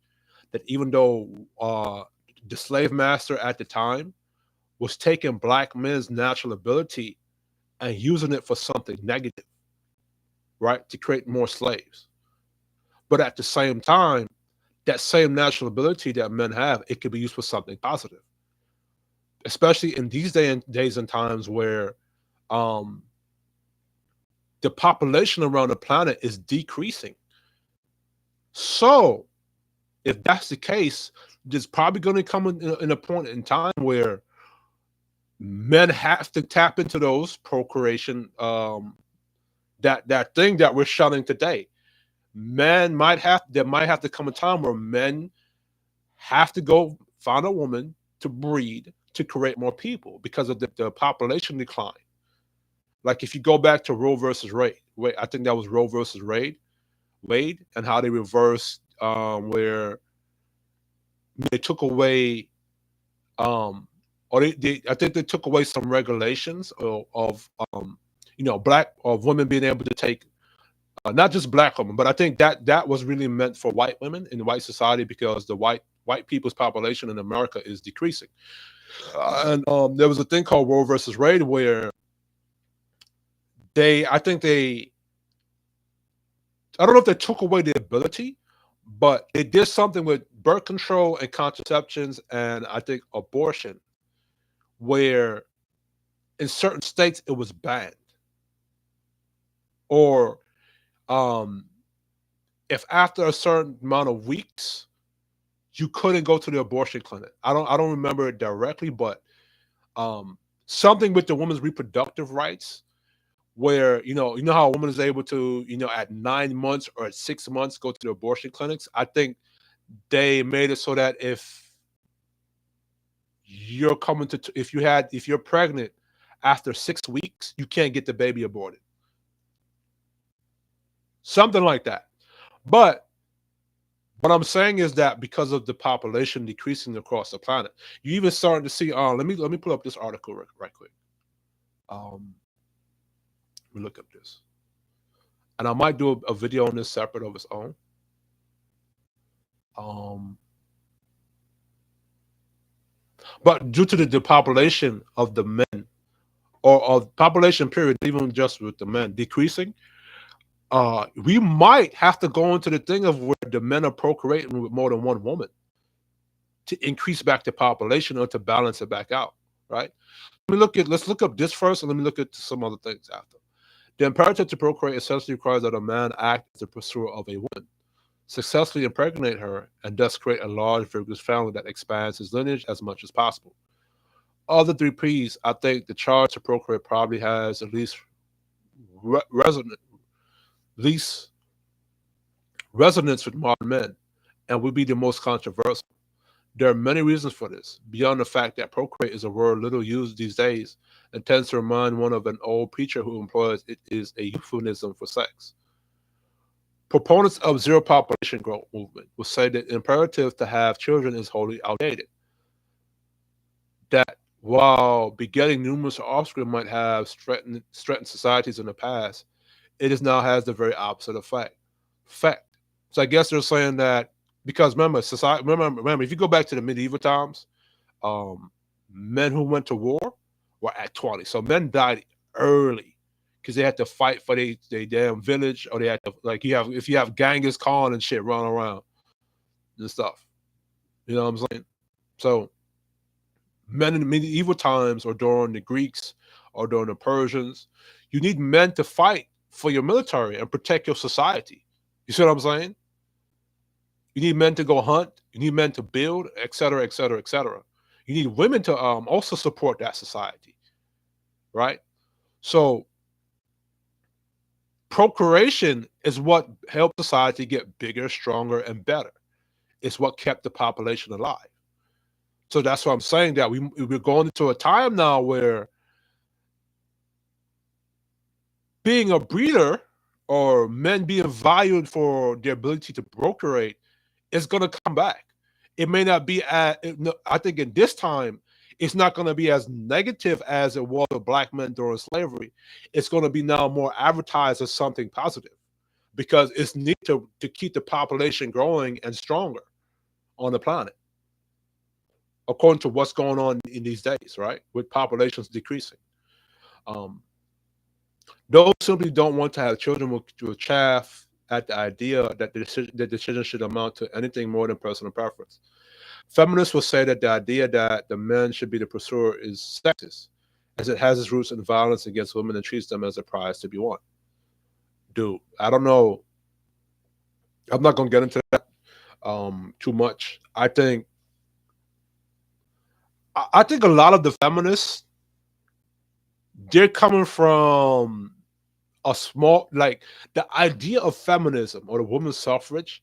that even though the slave master at the time was taking black men's natural ability and using it for something negative, right, to create more slaves. But at the same time, that same natural ability that men have, it could be used for something positive, especially in these days and times where um, the population around the planet is decreasing. So, if that's the case, there's probably going to come in a point in time where men have to tap into those procreation, that thing that we're shunning today. There might have to come a time where men have to go find a woman to breed to create more people because of the population decline. Like if you go back to Roe versus Wade, I think that was Roe versus Wade, and how they reversed, where they took away, um, or I think they took away some regulations of black, of women being able to take, not just black women, but I think that was really meant for white women in the white society because the white people's population in America is decreasing. And there was a thing called Roe versus Wade where I think I don't know if they took away the ability, but they did something with birth control and contraceptions and I think abortion, where in certain states it was banned. Or um, if after a certain amount of weeks you couldn't go to the abortion clinic. I don't remember it directly, but something with the woman's reproductive rights, where you know how a woman is able to at 9 months or at 6 months go to the abortion clinics. I think they made it so that you're coming to if you're pregnant after 6 weeks, you can't get the baby aborted, something like that. But what I'm saying is that because of the population decreasing across the planet, you even starting to see. Let me pull up this article right quick. Um, let me look up this, and I might do a video on this separate of its own. Um, but due to the population of the men or population period, even just with the men decreasing, we might have to go into the thing of where the men are procreating with more than one woman to increase back the population or to balance it back out, right? Let's look up this first, and let me look at some other things after. The imperative to procreate essentially requires that a man act as the pursuer of a woman, successfully impregnate her, and thus create a large, vigorous family that expands his lineage as much as possible. Of the three P's, I think the charge to procreate probably has at resonant, least resonance with modern men, and would be the most controversial. There are many reasons for this, beyond the fact that procreate is a word little used these days and tends to remind one of an old preacher who implies it is a euphemism for sex. Proponents of zero population growth movement will say that the imperative to have children is wholly outdated. That while begetting numerous offspring might have strengthened societies in the past, it is now has the very opposite effect. Fact. So I guess they're saying that because remember, society. Remember, if you go back to the medieval times, um, men who went to war were at 20. So men died early because they had to fight for their damn village, or they had to like you have if you have Genghis Khan and shit running around and stuff. You know what I'm saying? So men in the medieval times, or during the Greeks, or during the Persians, you need men to fight for your military and protect your society. You see what I'm saying? You need men to go hunt. You need men to build, et cetera, et cetera, et cetera. You need women to also support that society, right? So procreation is what helped society get bigger, stronger, and better. It's what kept the population alive. So that's why I'm saying that we're going into a time now where being a breeder, or men being valued for their ability to procreate, is going to come back. It may not be no, I think in this time, it's not going to be as negative as it was with black men during slavery. It's going to be now more advertised as something positive because it's needed to keep the population growing and stronger on the planet, according to what's going on in these days, right? With populations decreasing. Um, those simply don't want to have children will chaff at the idea that the decision should amount to anything more than personal preference. Feminists will say that the idea that the man should be the pursuer is sexist, as it has its roots in violence against women and treats them as a prize to be won. Dude, I don't know. I'm not gonna get into that too much. I think a lot of the feminists, they're coming from a small, like, the idea of feminism or the women's suffrage,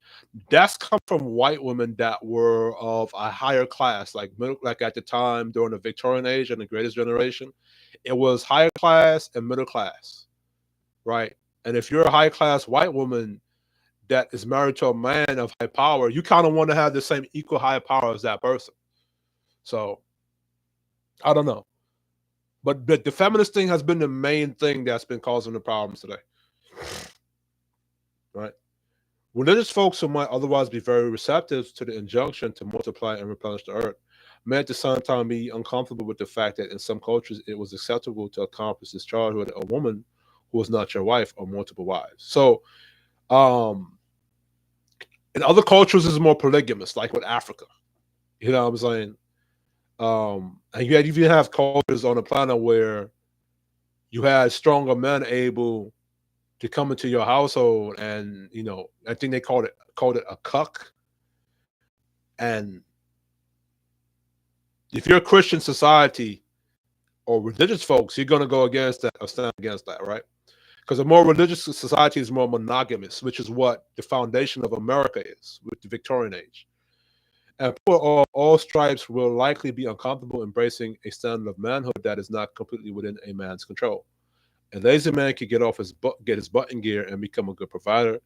that's come from white women that were of a higher class, like like at the time during the Victorian age and the greatest generation, it was higher class and middle class, right? And if you're a high class white woman that is married to a man of high power, you kind of want to have the same equal high power as that person. So I don't know. But the feminist thing has been the main thing that's been causing the problems today, right? Religious folks who might otherwise be very receptive to the injunction to multiply and replenish the earth may at the same time be uncomfortable with the fact that in some cultures it was acceptable to accomplish this charge with a woman who was not your wife or multiple wives. So um, in other cultures it's more polygamous, like with Africa. You know what I'm saying? And you even have cultures on the planet where you had stronger men able to come into your household, and I think they called it a cuck. And if you're a Christian society or religious folks, you're going to go against that or stand against that, right? Because a more religious society is more monogamous, which is what the foundation of America is with the Victorian age. And people of all stripes will likely be uncomfortable embracing a standard of manhood that is not completely within a man's control. A lazy man can get his butt in gear and become a good provider,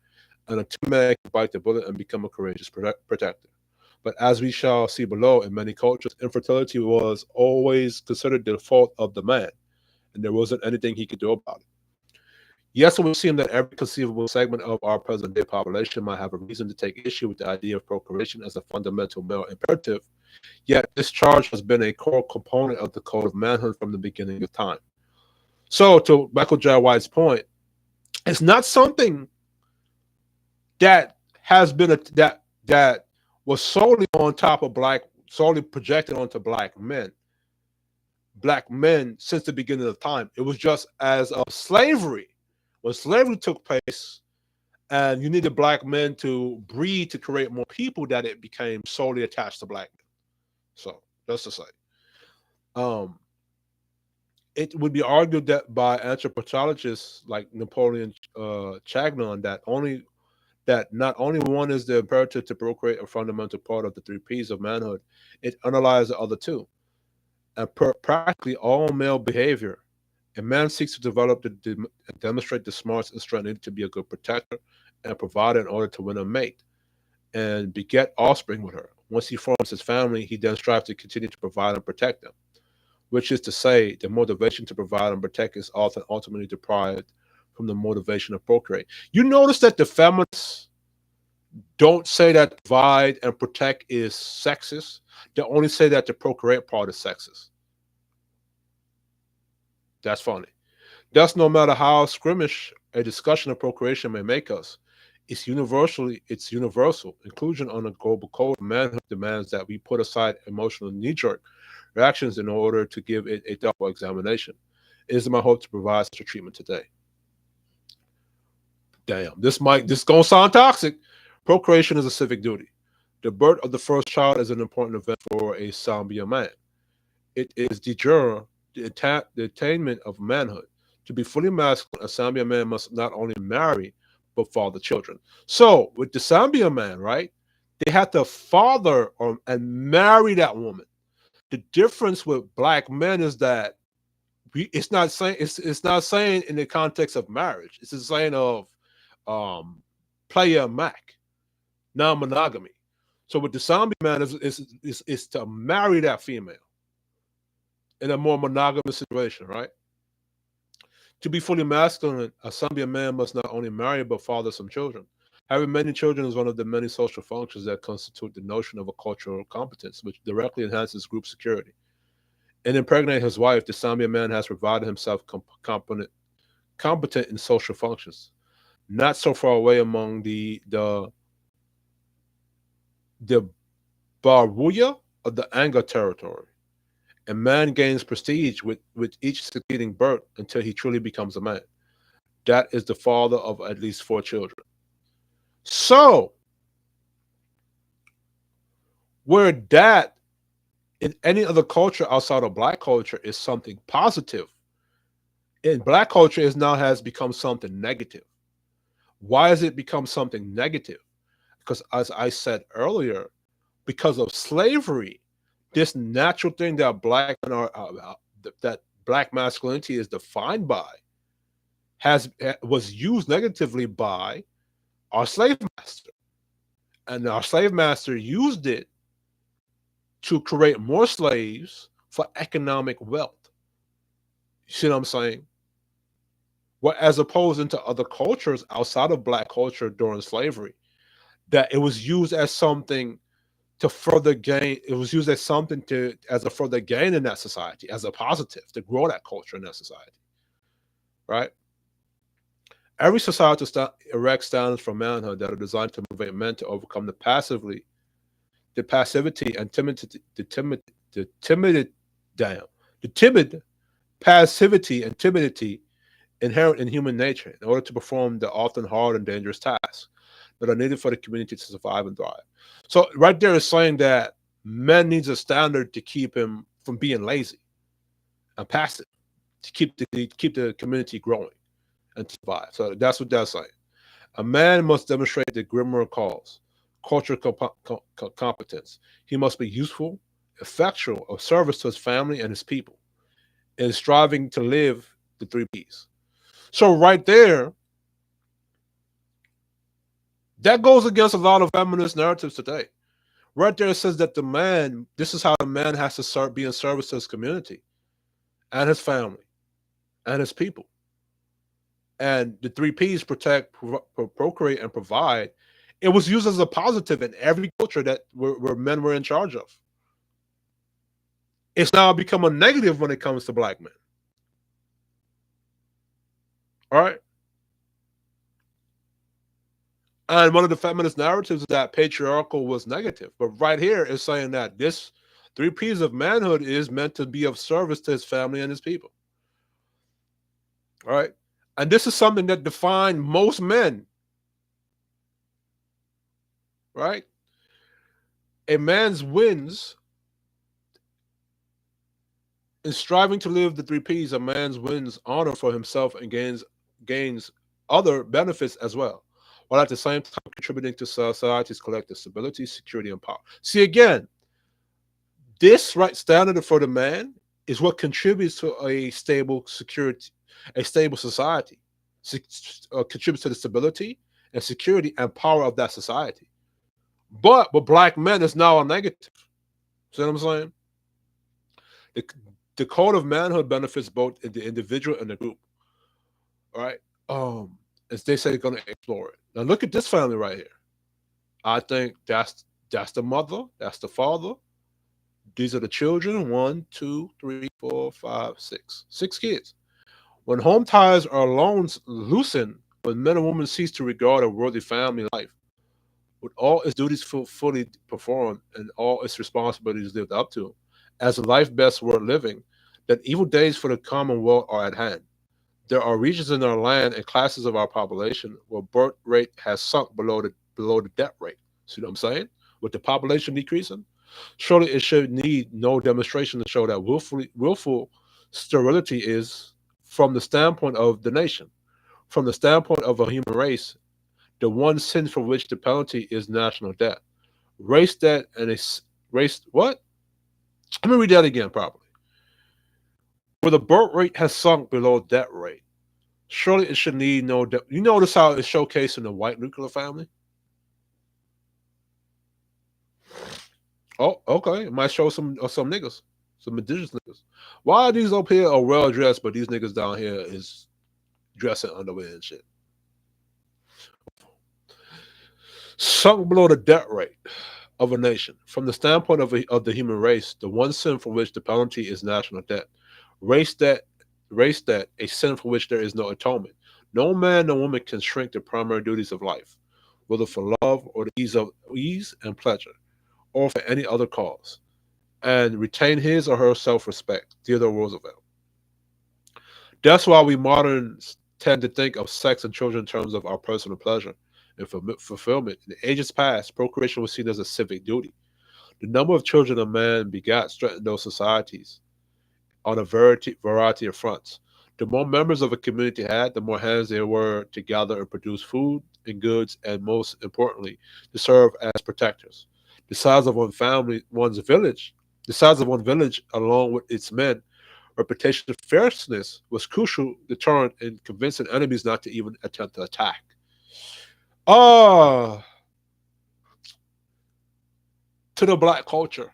and a timid man can bite the bullet and become a courageous protector. But as we shall see below, in many cultures, infertility was always considered the fault of the man, and there wasn't anything he could do about it. Yes, it would seem that every conceivable segment of our present day population might have a reason to take issue with the idea of procreation as a fundamental male imperative, yet this charge has been a core component of the code of manhood from the beginning of time. So to Michael J. White's point, it's not something that has been that was solely on top of solely projected onto black men since the beginning of time. It was just as of slavery. When slavery took place and you needed black men to breed to create more people, that it became solely attached to black men. So just to say. Um, it would be argued that by anthropologists like Napoleon Chagnon that not only one is the imperative to procreate a fundamental part of the three P's of manhood, it underlies the other two. And practically all male behavior, a man seeks to develop and demonstrate the smarts and strength needed to be a good protector and provider in order to win a mate and beget offspring with her. Once he forms his family, he then strives to continue to provide and protect them, which is to say, the motivation to provide and protect is often ultimately deprived from the motivation to procreate. You notice that the feminists don't say that provide and protect is sexist. They only say that the procreate part is sexist. That's funny. Thus, no matter how squeamish a discussion of procreation may make us, it's universal. Inclusion on a global code of manhood demands that we put aside emotional knee-jerk reactions in order to give it a thorough examination. It is my hope to provide such a treatment today. Damn, this gonna sound toxic. Procreation is a civic duty. The birth of the first child is an important event for a Sambia man. It is de jure the attainment of manhood. To be fully masculine, a Sambia man must not only marry but father children. So with the Sambia man, right, they have to father and marry that woman. The difference with black men is that it's not saying in the context of marriage. It's a saying of um player Mac, non-monogamy. So with the zombie man is to marry that female in a more monogamous situation, right? To be fully masculine, a zombie man must not only marry but father some children. Having many children is one of the many social functions that constitute the notion of a cultural competence, which directly enhances group security. And impregnate his wife, the Sambia man has provided himself competent in social functions. Not so far away among the Baruya of the Anga territory. A man gains prestige with each succeeding birth until he truly becomes a man. That is the father of at least 4 children. So, where that in any other culture outside of black culture is something positive, in black culture is now has become something negative. Why has it become something negative? Because as I said earlier, because of slavery, this natural thing that black men are that black masculinity is defined by was used negatively by our slave master, and our slave master used it to create more slaves for economic wealth. You see what I'm saying? Well, as opposed into other cultures outside of black culture during slavery, that it was used as something to further gain. It was used as something to as a further gain in that society, as a positive to grow that culture in that society, right? Every society erects standards for manhood that are designed to motivate men to overcome the passivity and the timid passivity and timidity inherent in human nature in order to perform the often hard and dangerous tasks that are needed for the community to survive and thrive. So right there is saying that men needs a standard to keep him from being lazy and passive, to keep the community growing and to survive. So that's what that's saying. A man must demonstrate the Grimmer calls cultural competence. He must be useful, effectual, of service to his family and his people, and striving to live the three P's. So right there, that goes against a lot of feminist narratives today. Right there, it says that this is how the man has to be in service to his community and his family and his people. And the three P's: protect, procreate, and provide. It was used as a positive in every culture that where men were in charge of. It's now become a negative when it comes to black men. All right. And one of the feminist narratives is that patriarchal was negative. But right here is saying that this three P's of manhood is meant to be of service to his family and his people. All right. And this is something that defined most men. Right. A man's wins in striving to live the three P's, a man's wins honor for himself and gains other benefits as well, while at the same time contributing to society's collective stability, security, and power. See again, this right standard for the man is what contributes to a stable security, a stable society, contributes to the stability and security and power of that society. But with black men, it's now a negative. See what I'm saying? The, the code of manhood benefits both the individual and the group. All right. As they say, they're going to explore it. Now look at this family right here. I think that's the mother, that's the father. These are the children. One, two, three, four, five, six. 6 kids. When home ties are loosened, when men and women cease to regard a worthy family life, with all its duties fully performed and all its responsibilities lived up to, as a life best worth living, that evil days for the commonwealth are at hand. There are regions in our land and classes of our population where birth rate has sunk below the death rate. See what I'm saying? With the population decreasing, surely it should need no demonstration to show that willful sterility is, from the standpoint of the nation, from the standpoint of a human race, the one sin for which the penalty is national debt. Race debt and race what? Let me read that again properly. Where the birth rate has sunk below death rate, surely it should need no debt. You notice how it's showcased in the white nuclear family? Oh, okay. It might show some niggas, some indigenous niggas. Why these up here are well dressed, but these niggas down here is dressing underwear and shit? Sunk below the debt rate of a nation. From the standpoint of the human race, the one sin for which the penalty is national debt. Race debt, a sin for which there is no atonement. No man, no woman can shrink the primary duties of life, whether for love or the ease and pleasure, or for any other cause, and retain his or her self-respect. Theodore Roosevelt. That's why we moderns tend to think of sex and children in terms of our personal pleasure and fulfillment. In the ages past, procreation was seen as a civic duty. The number of children a man begat strengthened those societies on a variety of fronts. The more members of a community had, the more hands there were to gather and produce food and goods, and most importantly, to serve as protectors. The size of the size of one village, along with its men, reputation of fierceness was crucial deterrent in convincing enemies not to even attempt to attack. Ah, to the black culture.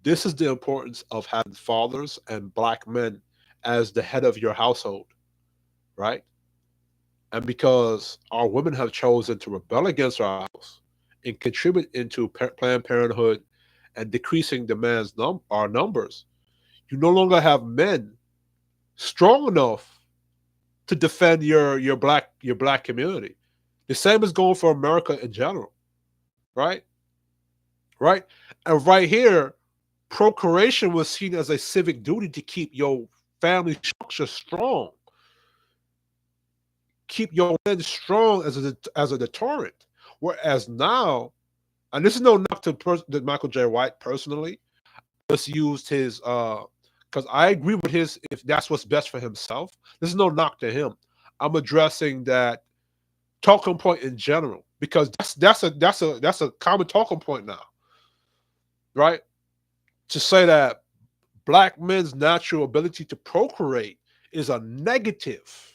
This is the importance of having fathers and black men as the head of your household, right? And because our women have chosen to rebel against our house and contribute into Planned Parenthood and decreasing our numbers, you no longer have men strong enough to defend your black community. The same is going for America in general, right? Right? And right here, procreation was seen as a civic duty to keep your family structure strong, keep your men strong as a deterrent. Whereas now, and this is no knock to Michael J. White personally, just used his because I agree with his, if that's what's best for himself. This is no knock to him. I'm addressing that talking point in general because that's a common talking point now, right? To say that black men's natural ability to procreate is a negative.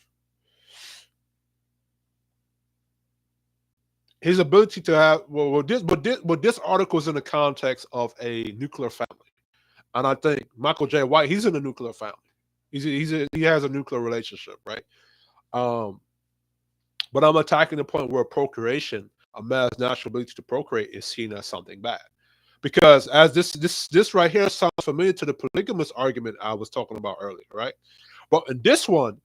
His ability to have this article is in the context of a nuclear family, and I think Michael J. White, he's in a nuclear family. He has a nuclear relationship, right? Um, but I'm attacking the point where procreation, a man's natural ability to procreate, is seen as something bad. Because as this right here sounds familiar to the polygamous argument I was talking about earlier, right? But in this one,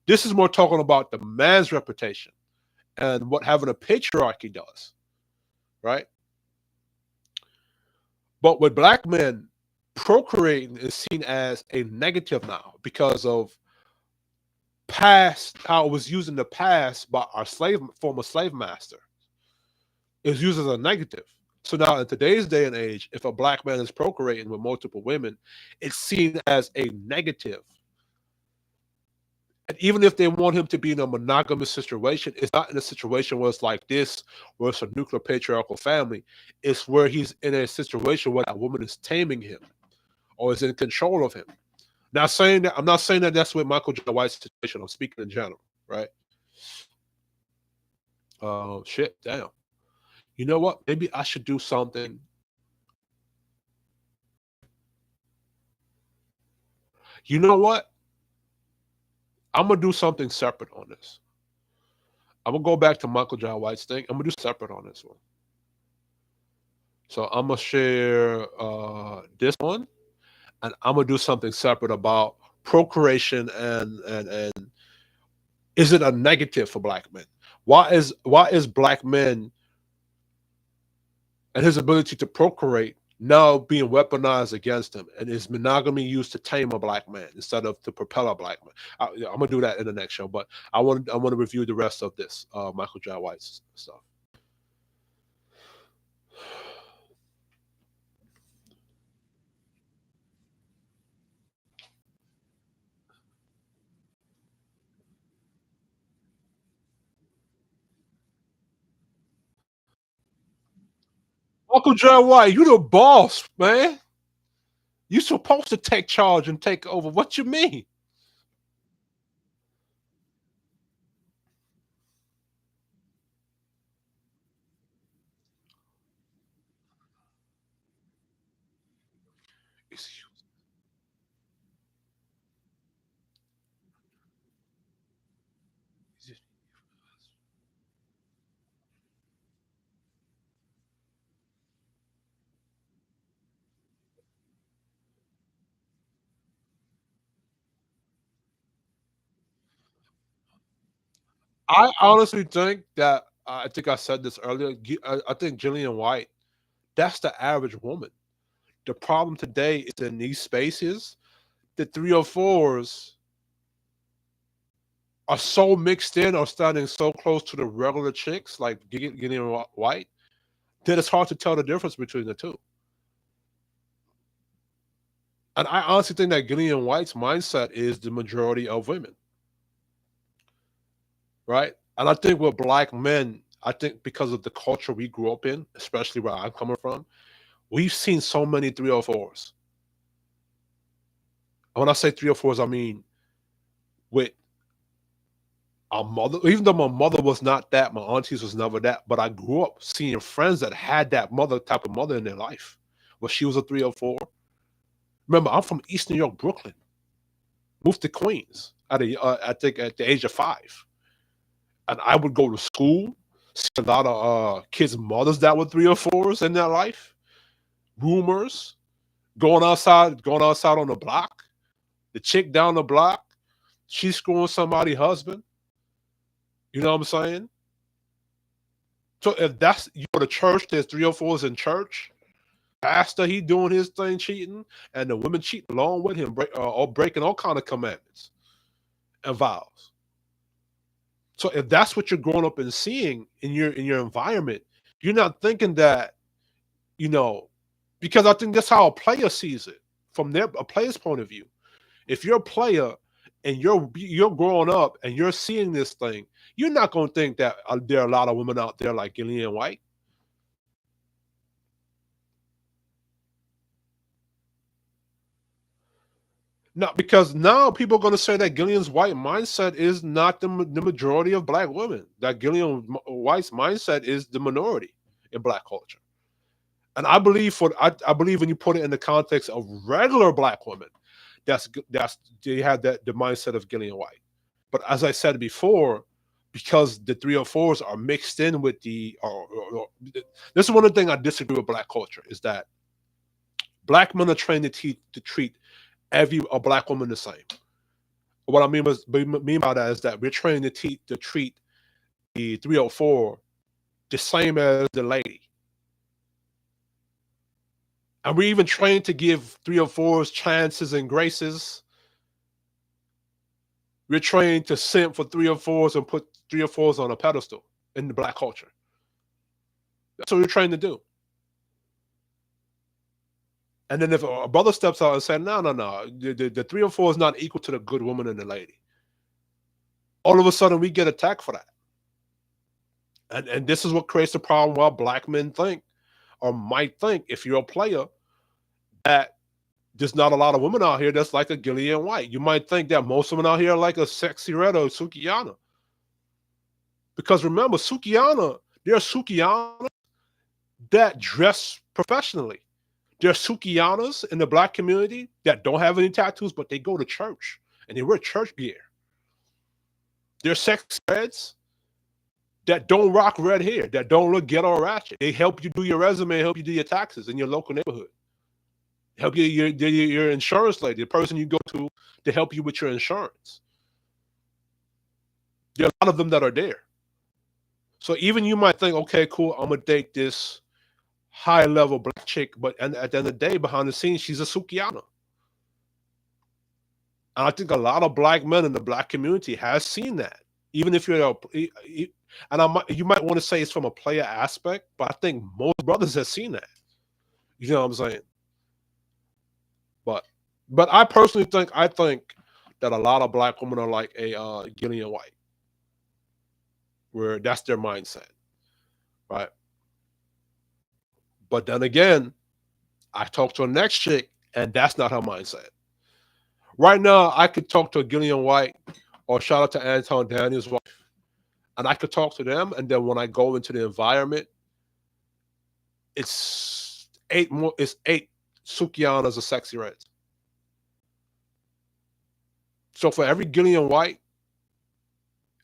This is more talking about the man's reputation and what having a patriarchy does, right? But with black men, procreating is seen as a negative now because of past how it was used in the past by our former slave master. Is used as a negative. So now in today's day and age, if a black man is procreating with multiple women, it's seen as a negative. And even if they want him to be in a monogamous situation, it's not in a situation where it's like this, where it's a nuclear patriarchal family. It's where he's in a situation where that woman is taming him or is in control of him. Not saying that I'm not saying that that's with Michael J. White's situation. I'm speaking in general, right? Shit, damn. You know what? Maybe I should do something. You know what? I'm gonna do something separate on this. I'm gonna go back to Michael John White's thing. I'm gonna do separate on this one. So I'm gonna share this one, and I'm gonna do something separate about procreation and is it a negative for black men? Why is black men and his ability to procreate now being weaponized against him, and is monogamy used to tame a black man instead of to propel a black man? I'm gonna do that in the next show, but I want to review the rest of this Michael J. White's stuff. Michael J. White, you the boss, man. You supposed to take charge and take over. What you mean? I honestly think that I think I said this earlier. I think Jillian White, that's the average woman. The problem today is in these spaces, the 304s are so mixed in or standing so close to the regular chicks, like Gillian White, that it's hard to tell the difference between the two. And I honestly think that Gillian White's mindset is the majority of women, right? And I think with black men, I think because of the culture we grew up in, especially where I'm coming from, we've seen so many 304s. And when I say 304s, I mean with our mother, even though my mother was not that, my aunties was never that, but I grew up seeing friends that had that mother type of mother in their life. Well, she was a 304. Remember, I'm from East New York, Brooklyn. Moved to Queens I think at the age of 5. And I would go to school, see a lot of kids' mothers that were 304s in their life. Rumors, going outside on the block. The chick down the block, she's screwing somebody's husband. You know what I'm saying? So if that's you go to church, there's 304s in church. Pastor, he doing his thing, cheating, and the women cheating along with him, or breaking all kind of commandments and vows. So if that's what you're growing up and seeing in your environment, you're not thinking that, you know, because I think that's how a player sees it from a player's point of view. If you're a player and you're growing up and you're seeing this thing, you're not going to think that there are a lot of women out there like Gillian White. Not because now people are going to say that Gillian's White mindset is not the majority of black women. That Gillian White's mindset is the minority in black culture. And I believe I believe when you put it in the context of regular black women, that's they have the mindset of Gillian White. But as I said before, because the 304s are mixed in with this is one of the things I disagree with black culture is that black men are trained to treat a black woman the same. What I mean by that is that we're trained to treat the 304 the same as the lady. And we're even trained to give 304s chances and graces. We're trained to simp for 304s and put 304s on a pedestal in the black culture. That's what we're trained to do. And then if a brother steps out and says, no, no, no, the 304 is not equal to the good woman and the lady, all of a sudden we get attacked for that. And this is what creates the problem why black men think or might think, if you're a player, that there's not a lot of women out here that's like a Gillian White. You might think that most women out here are like a Sexy Red or Sukiyana. Because remember, there are Sukiyanas that dress professionally. There are Sukiyanas in the black community that don't have any tattoos, but they go to church and they wear church gear. There are sex reds that don't rock red hair, that don't look ghetto or ratchet. They help you do your resume, help you do your taxes in your local neighborhood. Help you your insurance lady, the person you go to help you with your insurance. There are a lot of them that are there. So even you might think, okay, cool, I'm gonna date this high level black chick, but at the end of the day, behind the scenes, she's a Sukiyana. And I think a lot of black men in the black community has seen that. Even if you're you might want to say it's from a player aspect, but I think most brothers have seen that. You know what I'm saying? But I personally think that a lot of black women are like a Gillian White, where that's their mindset, right? But then again, I talked to a next chick, and that's not her mindset. Right now, I could talk to a Gillian White, or shout out to Anton Daniels' wife, and I could talk to them, and then when I go into the environment, it's eight Sukiyanas or Sexy Reds. So for every Gillian White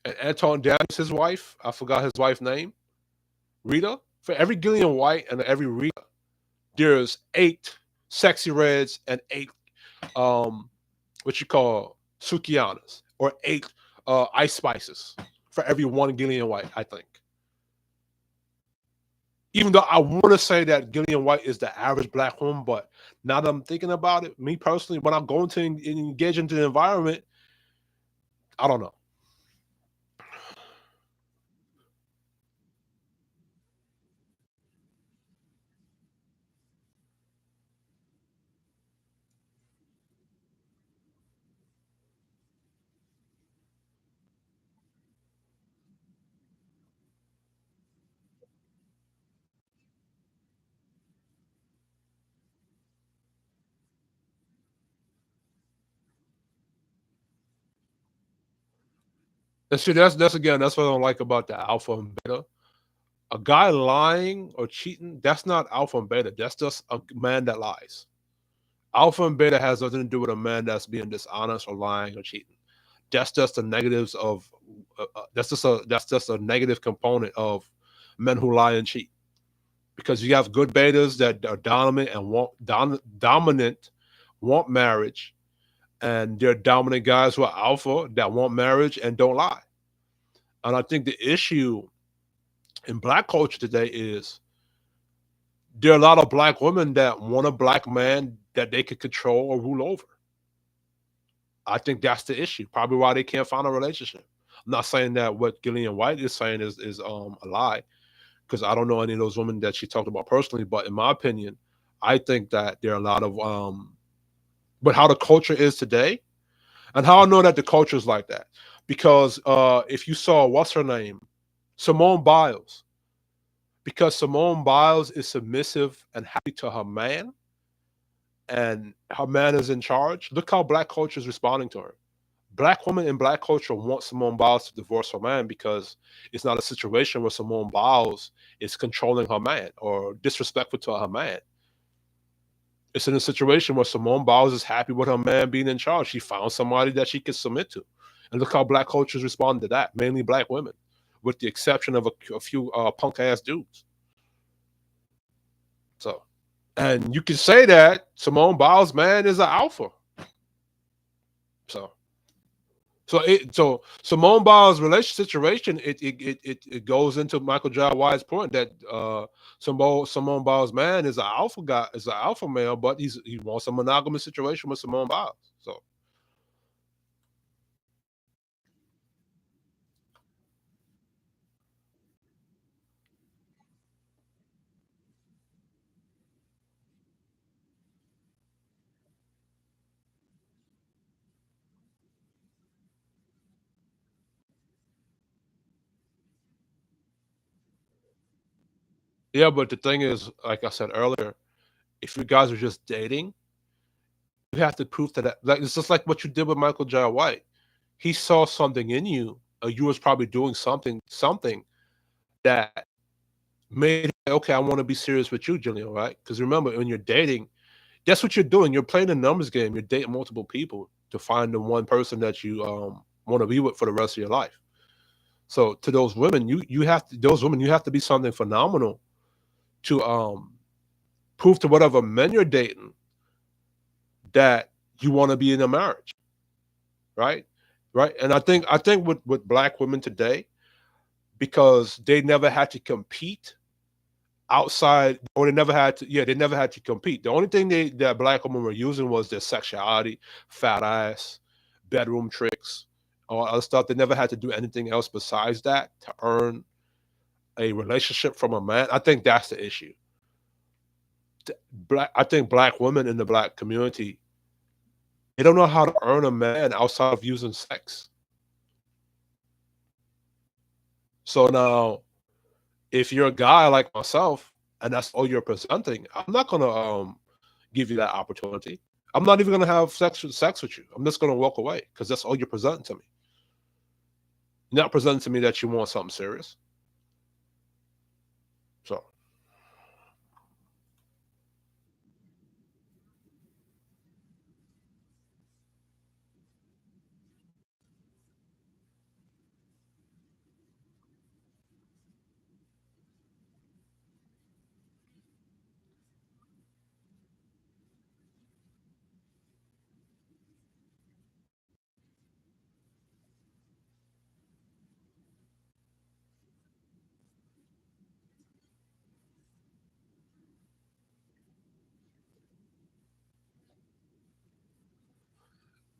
and Anton Daniels, his wife, I forgot his wife's name, Rita. For every Gillian White and every Rita, there's 8 Sexy Reds and 8 what you call Sukiyanas, or 8 Ice Spices for every one Gillian White, I think. Even though I want to say that Gillian White is the average black woman, but now that I'm thinking about it, me personally, when I'm going to engage into the environment, I don't know. And see, that's again, that's what I don't like about the alpha and beta. A guy lying or cheating, that's not alpha and beta. That's just a man that lies. Alpha and beta has nothing to do with a man that's being dishonest or lying or cheating. That's just the negatives of that's just a negative component of men who lie and cheat. Because you have good betas that are dominant and dominant, want marriage, and they're dominant guys who are alpha that want marriage and don't lie. And I think the issue in black culture today is there are a lot of black women that want a black man that they can control or rule over. I think that's the issue. Probably why they can't find a relationship. I'm not saying that what Gillian White is saying is a lie, because I don't know any of those women that she talked about personally. But in my opinion, I think that there are a lot of but how the culture is today, and how I know that the culture is like that, because if you saw what's her name, Simone Biles, because Simone Biles is submissive and happy to her man, and her man is in charge. Look how black culture is responding to her. Black women in black culture want Simone Biles to divorce her man because it's not a situation where Simone Biles is controlling her man or disrespectful to her man. It's in a situation where Simone Biles is happy with her man being in charge. She found somebody that she can submit to. And look how black culture is responding to that, mainly black women, with the exception of a few punk ass dudes. So, and you can say that Simone Biles' man is an alpha. So, So Simone Biles' relation situation, it goes into Michael Jai White's point that Simone Biles' man is an alpha guy, is an alpha male, but he wants a monogamous situation with Simone Biles. So yeah, but the thing is, like I said earlier, if you guys are just dating, you have to prove that. Like it's just like what you did with Michael Jai White. He saw something in you, or you was probably doing something that made him say, okay, I want to be serious with you, Jillian, right? Because remember, when you're dating, that's what you're doing. You're playing a numbers game. You're dating multiple people to find the one person that you want to be with for the rest of your life. So to those women, you have to be something phenomenal to prove to whatever men you're dating that you want to be in a marriage, right? Right. And I think with black women today, because they never had to compete outside, or they never had to compete. The only thing that black women were using was their sexuality, fat ass, bedroom tricks, all other stuff. They never had to do anything else besides that to earn a relationship from a man. I think that's the issue. I think black women in the black community, they don't know how to earn a man outside of using sex. So now, if you're a guy like myself and that's all you're presenting, I'm not gonna give you that opportunity. I'm not even gonna have sex with you. I'm just gonna walk away because that's all you're presenting to me. You're not presenting to me that you want something serious. So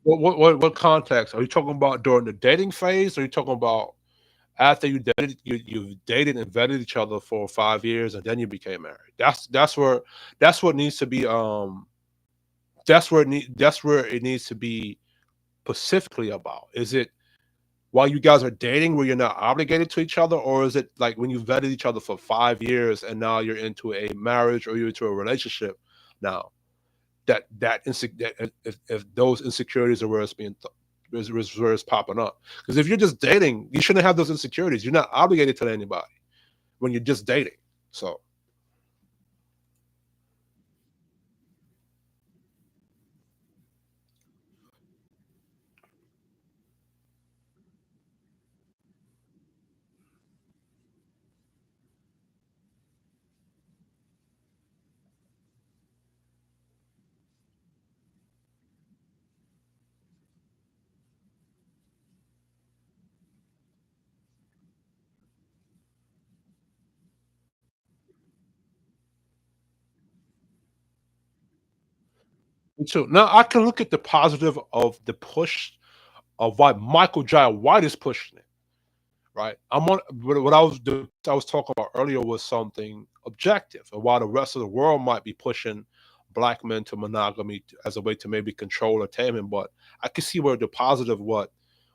what context are you talking about? During the dating phase? Or are you talking about after you dated and vetted each other for 5 years and then you became married? That's what needs to be that's where it needs to be specifically about. Is it while you guys are dating where you're not obligated to each other, or is it like when you vetted each other for 5 years and now you're into a marriage or you're into a relationship now? If those insecurities are where it's being is where it's popping up. Because if you're just dating, you shouldn't have those insecurities. You're not obligated to anybody when you're just dating. So me too. Now I can look at the positive of the push of why Michael Jai White is pushing it. Right. What I was talking about earlier was something objective, and while the rest of the world might be pushing black men to monogamy as a way to maybe control or tame him, but I can see where the positive why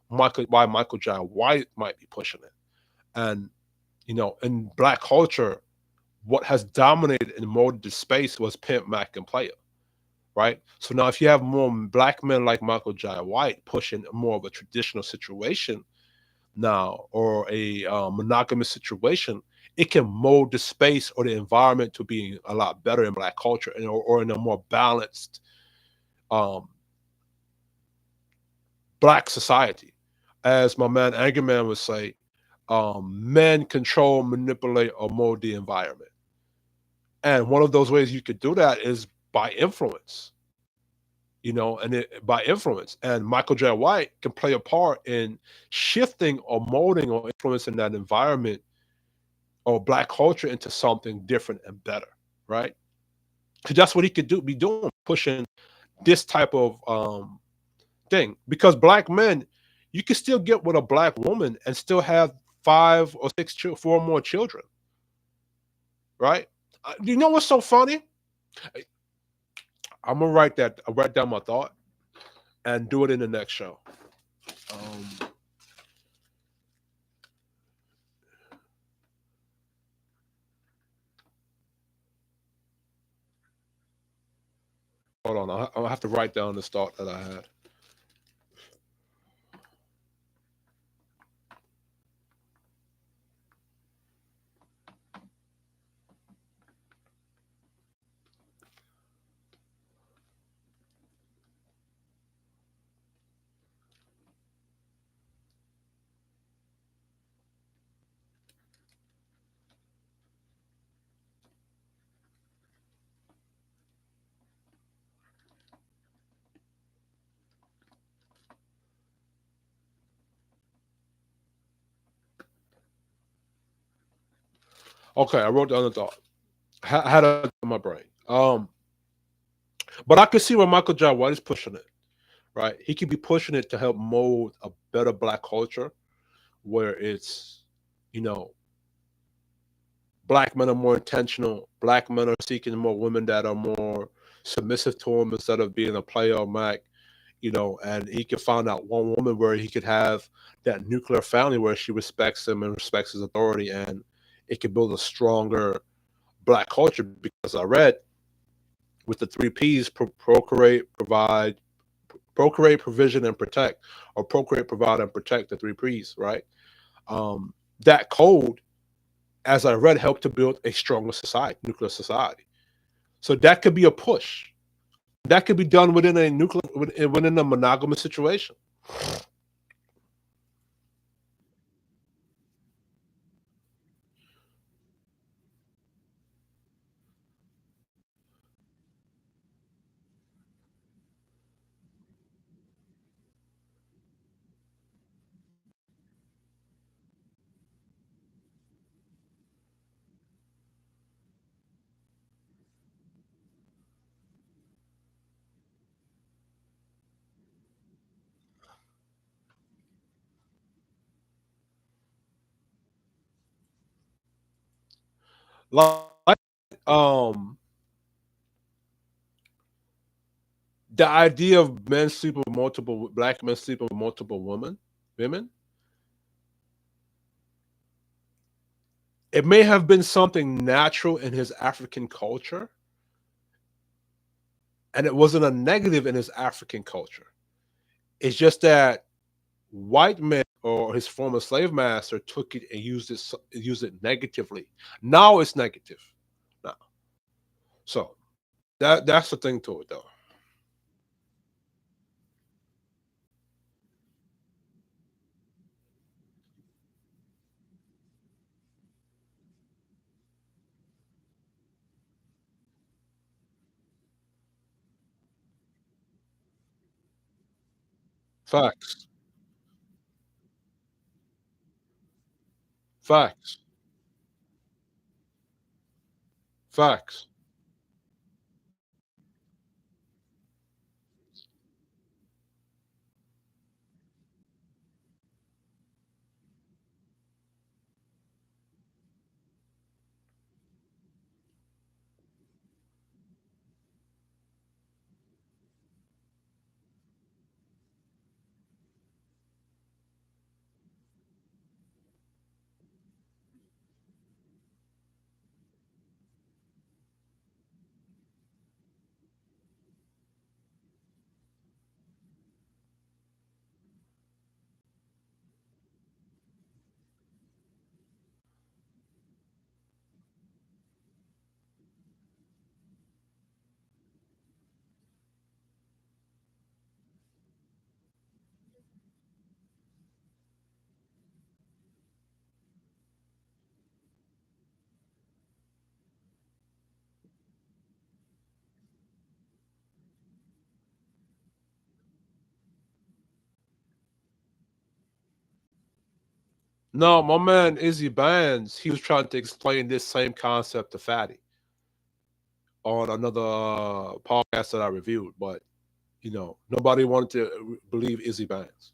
Michael Jai White might be pushing it. And in black culture, what has dominated and molded the space was pimp, Mac, and player. Right. So now, if you have more black men like Michael Jai White pushing more of a traditional situation now, or a monogamous situation, it can mold the space or the environment to being a lot better in black culture, or in a more balanced um, black society. As my man Angerman would say, men control, manipulate, or mold the environment. And one of those ways you could do that is by influence. and by influence. And Michael J. White can play a part in shifting or molding or influencing that environment or black culture into something different and better, right? Because that's what he could be doing, pushing this type of thing. Because black men, you can still get with a black woman and still have five or six, four more children, right? You know what's so funny? I'm gonna write that. I'll write down my thought and do it in the next show. Um, Hold on, I'll have to write down this thought that I had. Okay, I wrote down the thought. I had it in my brain. But I could see where Michael J. White is pushing it, right? He could be pushing it to help mold a better black culture where it's, you know, black men are more intentional. Black men are seeking more women that are more submissive to him instead of being a player or Mac, and he could find out one woman where he could have that nuclear family where she respects him and respects his authority, and it could build a stronger black culture because I read with the three P's: procreate, provide, procreate, provision, and protect, or procreate, provide, and protect, the three P's, right? That code, as I read, helped to build a stronger society, nuclear society. So that could be a push. That could be done within a within a monogamous situation. Like um the idea of men sleeping with multiple black men sleeping with multiple women, it may have been something natural in his African culture, and it wasn't a negative in his African culture. It's just that white men or his former slave master took it and used it negatively. Now it's negative. Now, so that's the thing to it, though. Facts, facts, facts. No, my man Izzy Bands, he was trying to explain this same concept to Fatty on another podcast that I reviewed, but nobody wanted to believe Izzy Bands.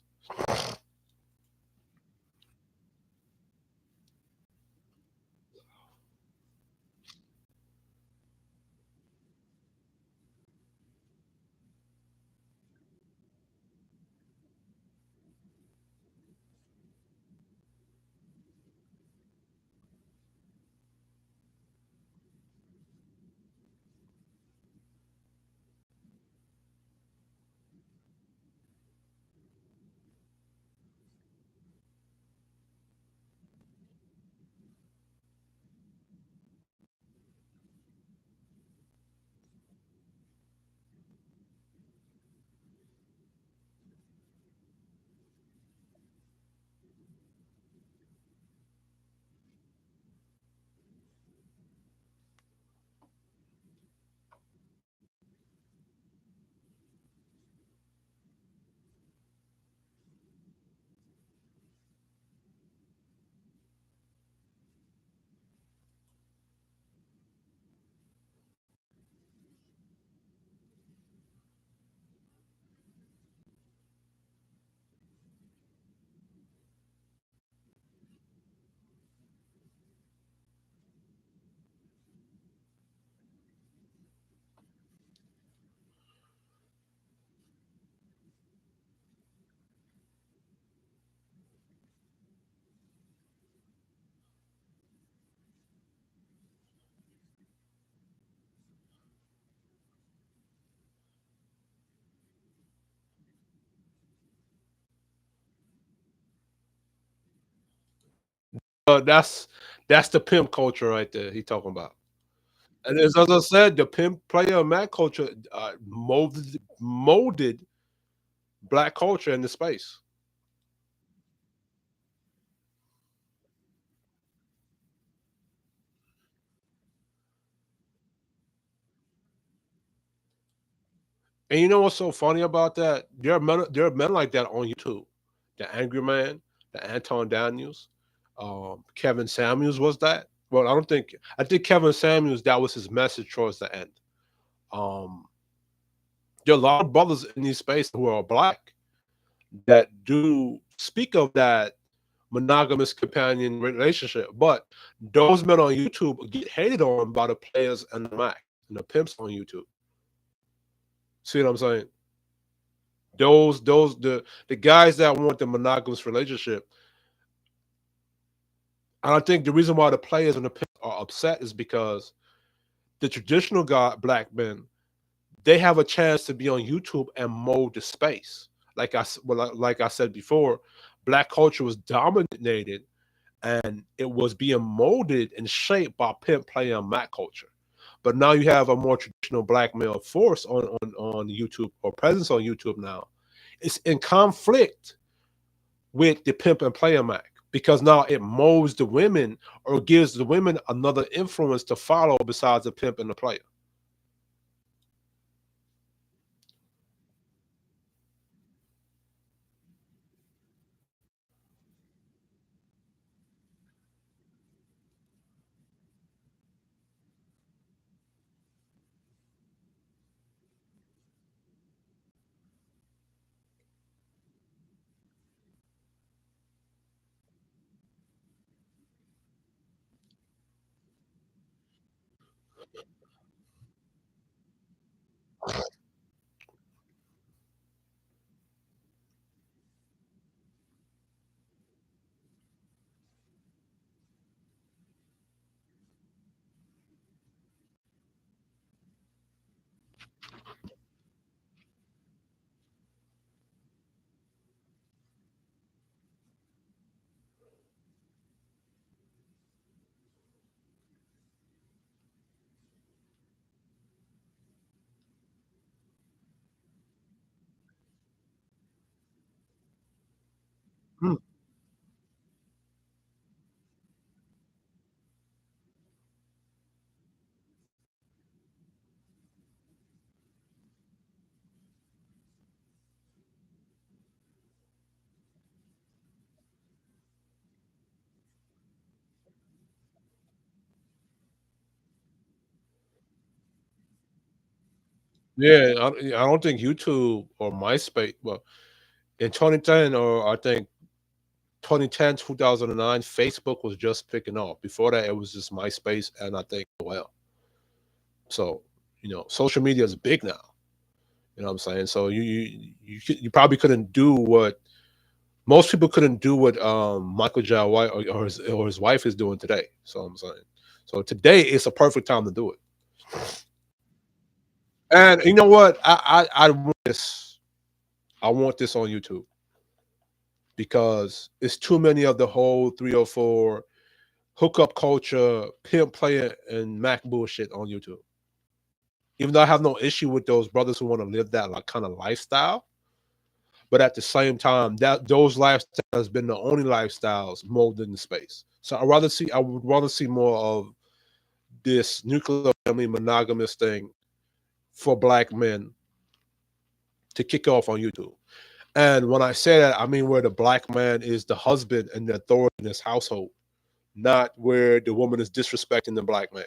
That's the pimp culture right there. He talking about. And as I said, the pimp player Mac culture molded black culture into space. And you know what's so funny about that? There are men like that on YouTube. The Angry Man, the Anton Daniels, Kevin Samuels was that. Well, I think Kevin Samuels, that was his message towards the end. Um, there are a lot of brothers in these spaces who are black that do speak of that monogamous companion relationship, but those men on YouTube get hated on by the players and the Mac and the pimps on YouTube. See what I'm saying? The guys that want the monogamous relationship, and I think the reason why the players and the pimps are upset is because the traditional guy black men, they have a chance to be on YouTube and mold the space. Like I said before, black culture was dominated and it was being molded and shaped by pimp player and Mac culture. But now you have a more traditional black male force on YouTube or presence on YouTube now. It's in conflict with the pimp and player Mac because now it molds the women or gives the women another influence to follow besides the pimp and the player. Yeah, I don't think YouTube or MySpace. Well, in 2010, or I think 2010, 2009, Facebook was just picking up. Before that, it was just MySpace and I think well. So, social media is big now. You know what I'm saying? So you probably couldn't do what most people couldn't do what Michael J. White or his wife is doing today. So I'm saying. So today is a perfect time to do it. And you know what? I want this. I want this on YouTube because it's too many of the whole 304 hookup culture, pimp player, and Mac bullshit on YouTube. Even though I have no issue with those brothers who want to live that like kind of lifestyle, but at the same time, that those lifestyles has been the only lifestyles molded in space. So I would rather see more of this nuclear family monogamous thing for black men to kick off on YouTube. And when I say that, I mean where the black man is the husband and the authority in his household, not where the woman is disrespecting the black man.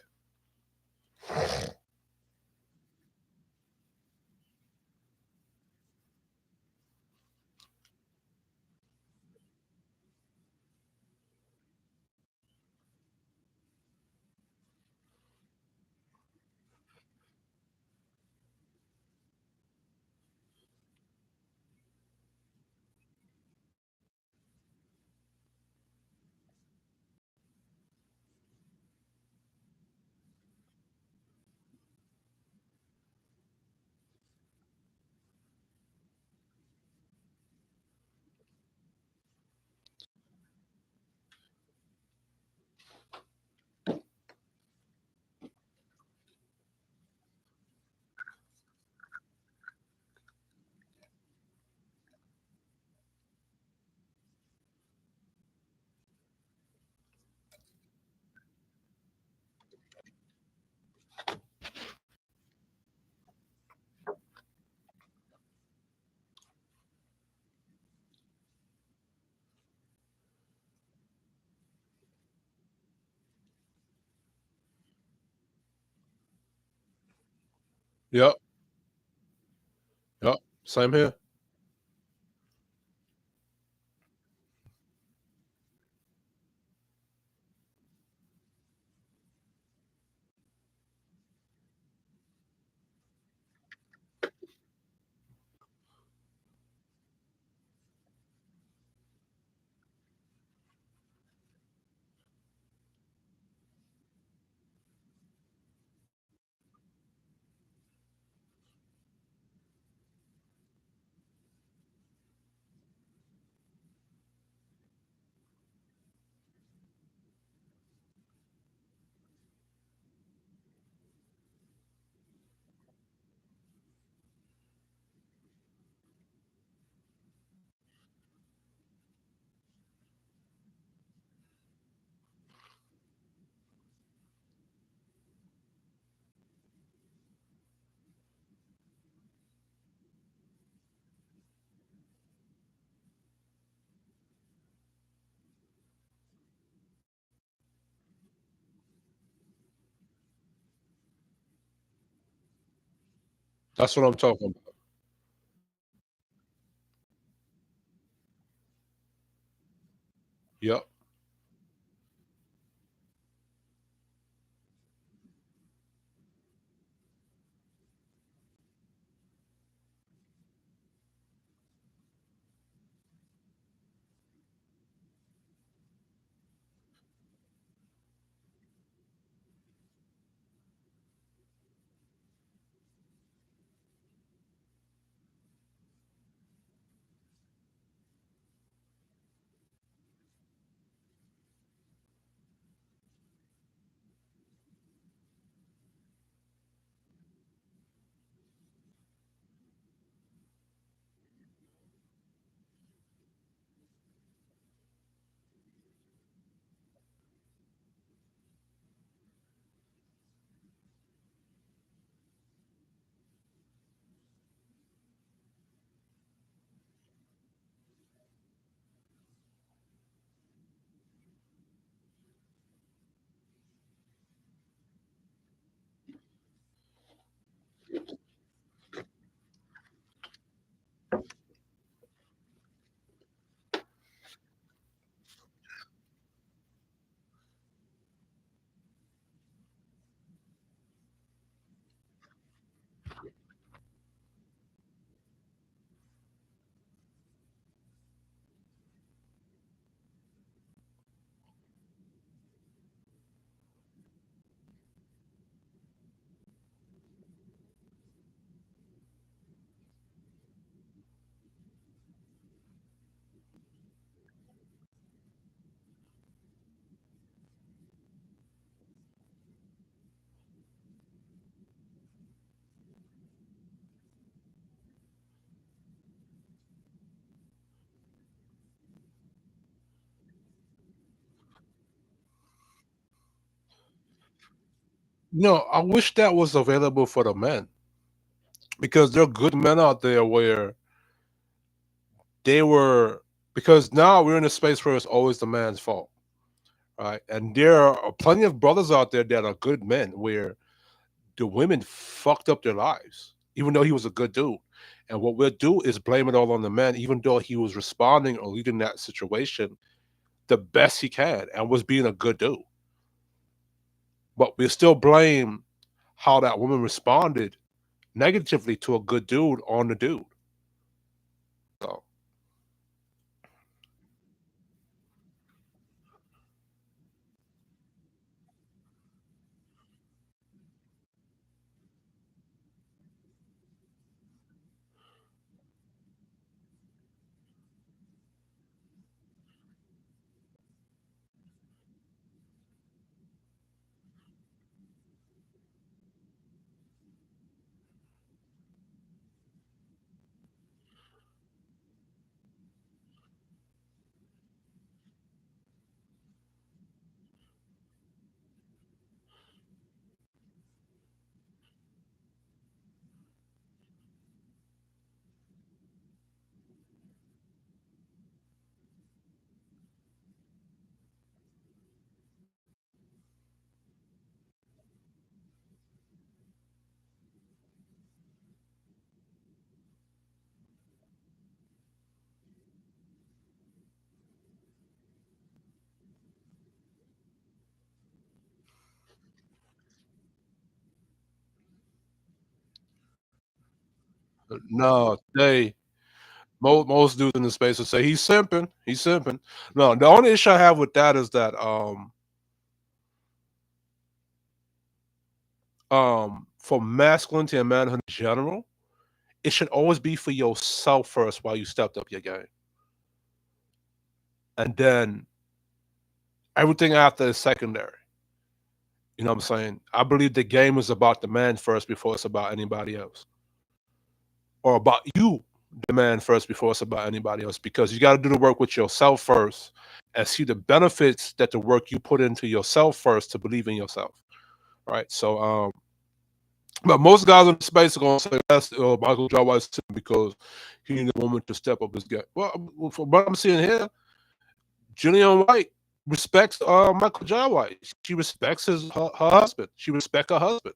Yep, yep. Same here. That's what I'm talking about. Yep. I wish that was available for the men because there are good men out there where they were because now we're in a space where it's always the man's fault, right? And there are plenty of brothers out there that are good men where the women fucked up their lives, even though he was a good dude. And what we'll do is blame it all on the man, even though he was responding or leading that situation the best he can and was being a good dude. But we still blame how that woman responded negatively to a good dude on the dude. So no, most dudes in the space will say he's simping. He's simping. No, the only issue I have with that is that for masculinity and manhood in general, it should always be for yourself first while you stepped up your game. And then everything after is secondary. You know what I'm saying? I believe the game is about the man first before it's about anybody else. Or about you, the man first before it's about anybody else. Because you got to do the work with yourself first and see the benefits that the work you put into yourself first to believe in yourself. Right. So but most guys in the space are gonna say that's Michael Jai White's because he needed a woman to step up his game. Well, from what I'm seeing here, Julian White respects Michael Jai White. She respects her husband. She respects her husband.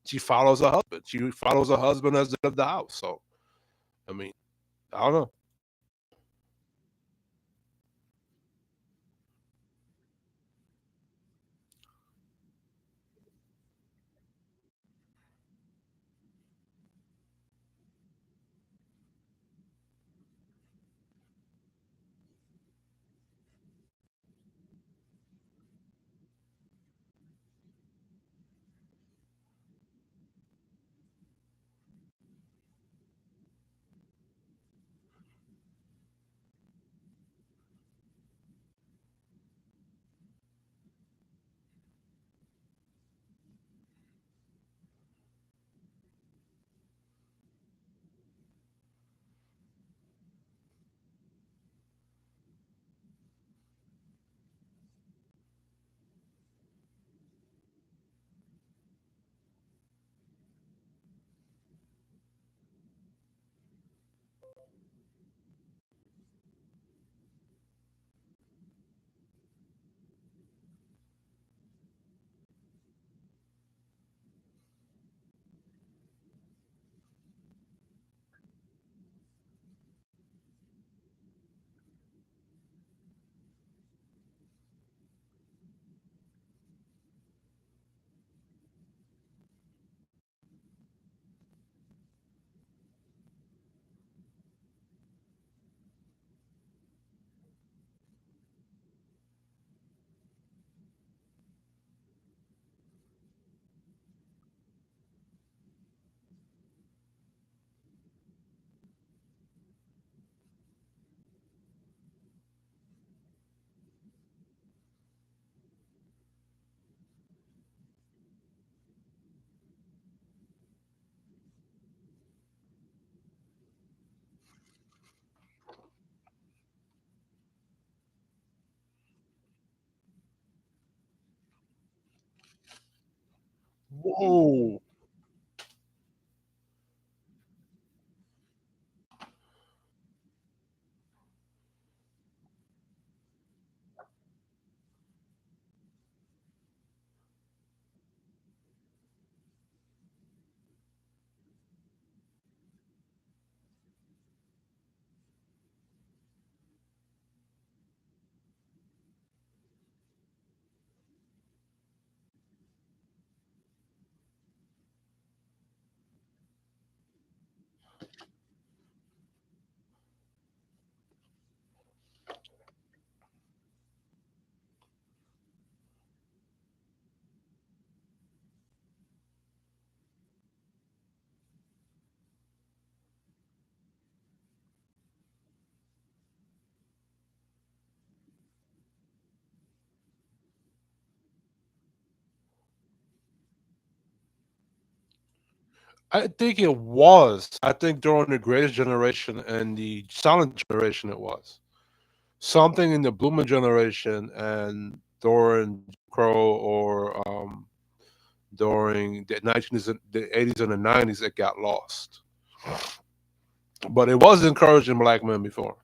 She follows her husband. She follows her husband as the head of the house. So I mean, I don't know. Whoa. I think it was. I think during the greatest generation and the silent generation, it was something in the boomer generation and during Crow or during the 19s, the 80s, and the 90s, it got lost. But it was encouraging black men before.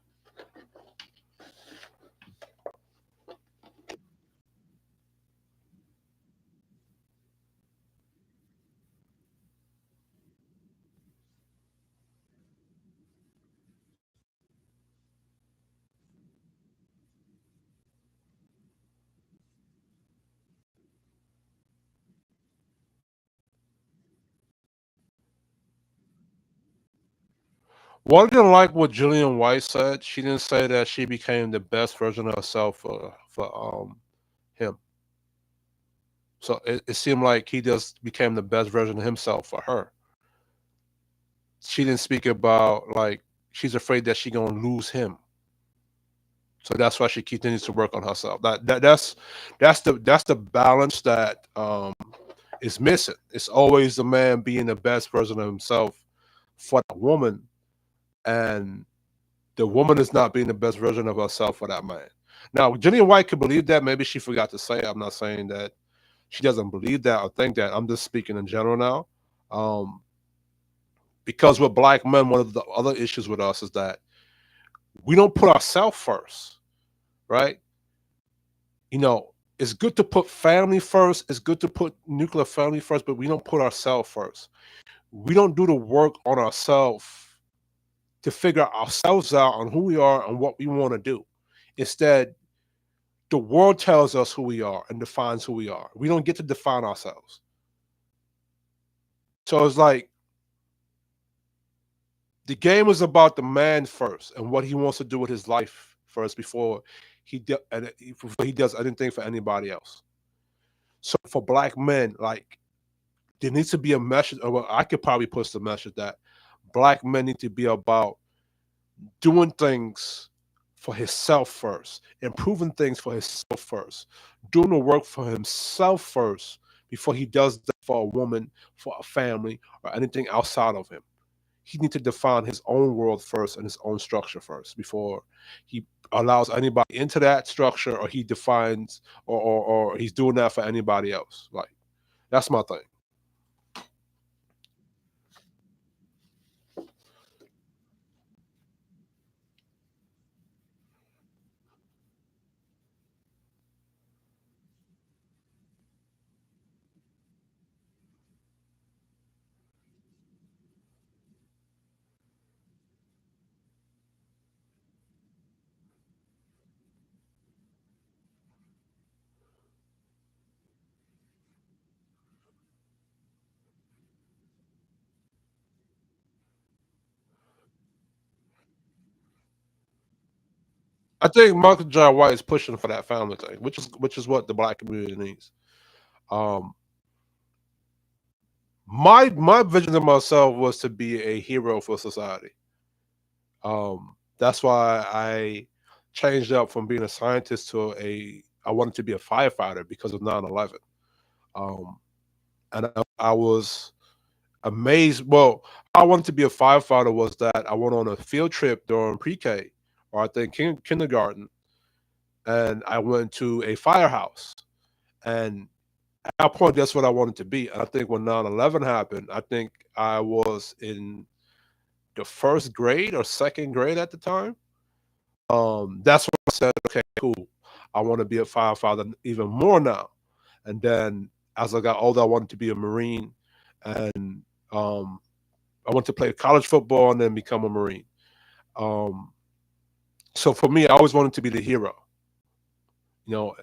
Well, I didn't like what Jillian White said. She didn't say that she became the best version of herself for him. So it seemed like he just became the best version of himself for her. She didn't speak about like she's afraid that she gonna lose him. So that's why she continues to work on herself. That's the balance that is missing. It's always the man being the best version of himself for the woman, and the woman is not being the best version of herself for that man. Now, Jenny White could believe that. Maybe she forgot to say it. I'm not saying that she doesn't believe that or think that. I'm just speaking in general now. Um, because with black men, one of the other issues with us is that we don't put ourselves first, right? It's good to put family first. It's good to put nuclear family first, but we don't put ourselves first. We don't do the work on ourselves to figure ourselves out on who we are and what we want to do. Instead, the world tells us who we are and defines who we are. We don't get to define ourselves. So it's like the game is about the man first and what he wants to do with his life first before before he does anything for anybody else. So for black men, like there needs to be a message. Or well, I could probably push the message that black men need to be about doing things for himself first, improving things for himself first, doing the work for himself first before he does that for a woman, for a family, or anything outside of him. He needs to define his own world first and his own structure first before he allows anybody into that structure or he defines or he's doing that for anybody else. Like that's my thing. I think Michael John White is pushing for that family thing, which is what the black community needs. Um, my vision of myself was to be a hero for society. That's why I changed up from being a scientist to a I wanted to be a firefighter because of 9/11. Um, and I was amazed. Well, how I wanted to be a firefighter was that I went on a field trip during pre-K or I think kindergarten, and I went to a firehouse, and At that point, that's what I wanted to be. And I think when 9/11 happened, I think I was in the first grade or second grade at the time. That's when I said, okay, cool. I want to be a firefighter even more now. And then as I got older, I wanted to be a Marine, and um, I wanted to play college football and then become a Marine. Um, so for me, I always wanted to be the hero. You know,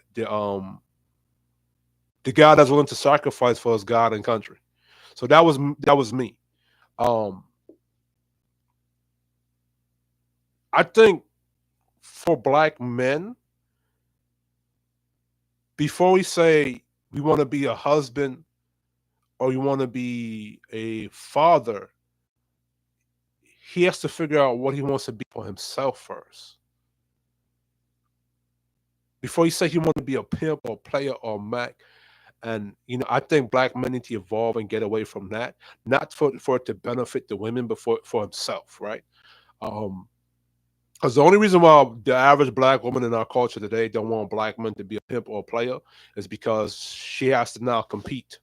the guy that's willing to sacrifice for his God and country. So that was me. Um, I think for black men, before we say we want to be a husband or you want to be a father, he has to figure out what he wants to be for himself first. Before he say he want to be a pimp or player or Mac, and I think black men need to evolve and get away from that, not for it to benefit the women, but for himself, right? Um, because the only reason why the average black woman in our culture today don't want black men to be a pimp or a player is because she has to now compete.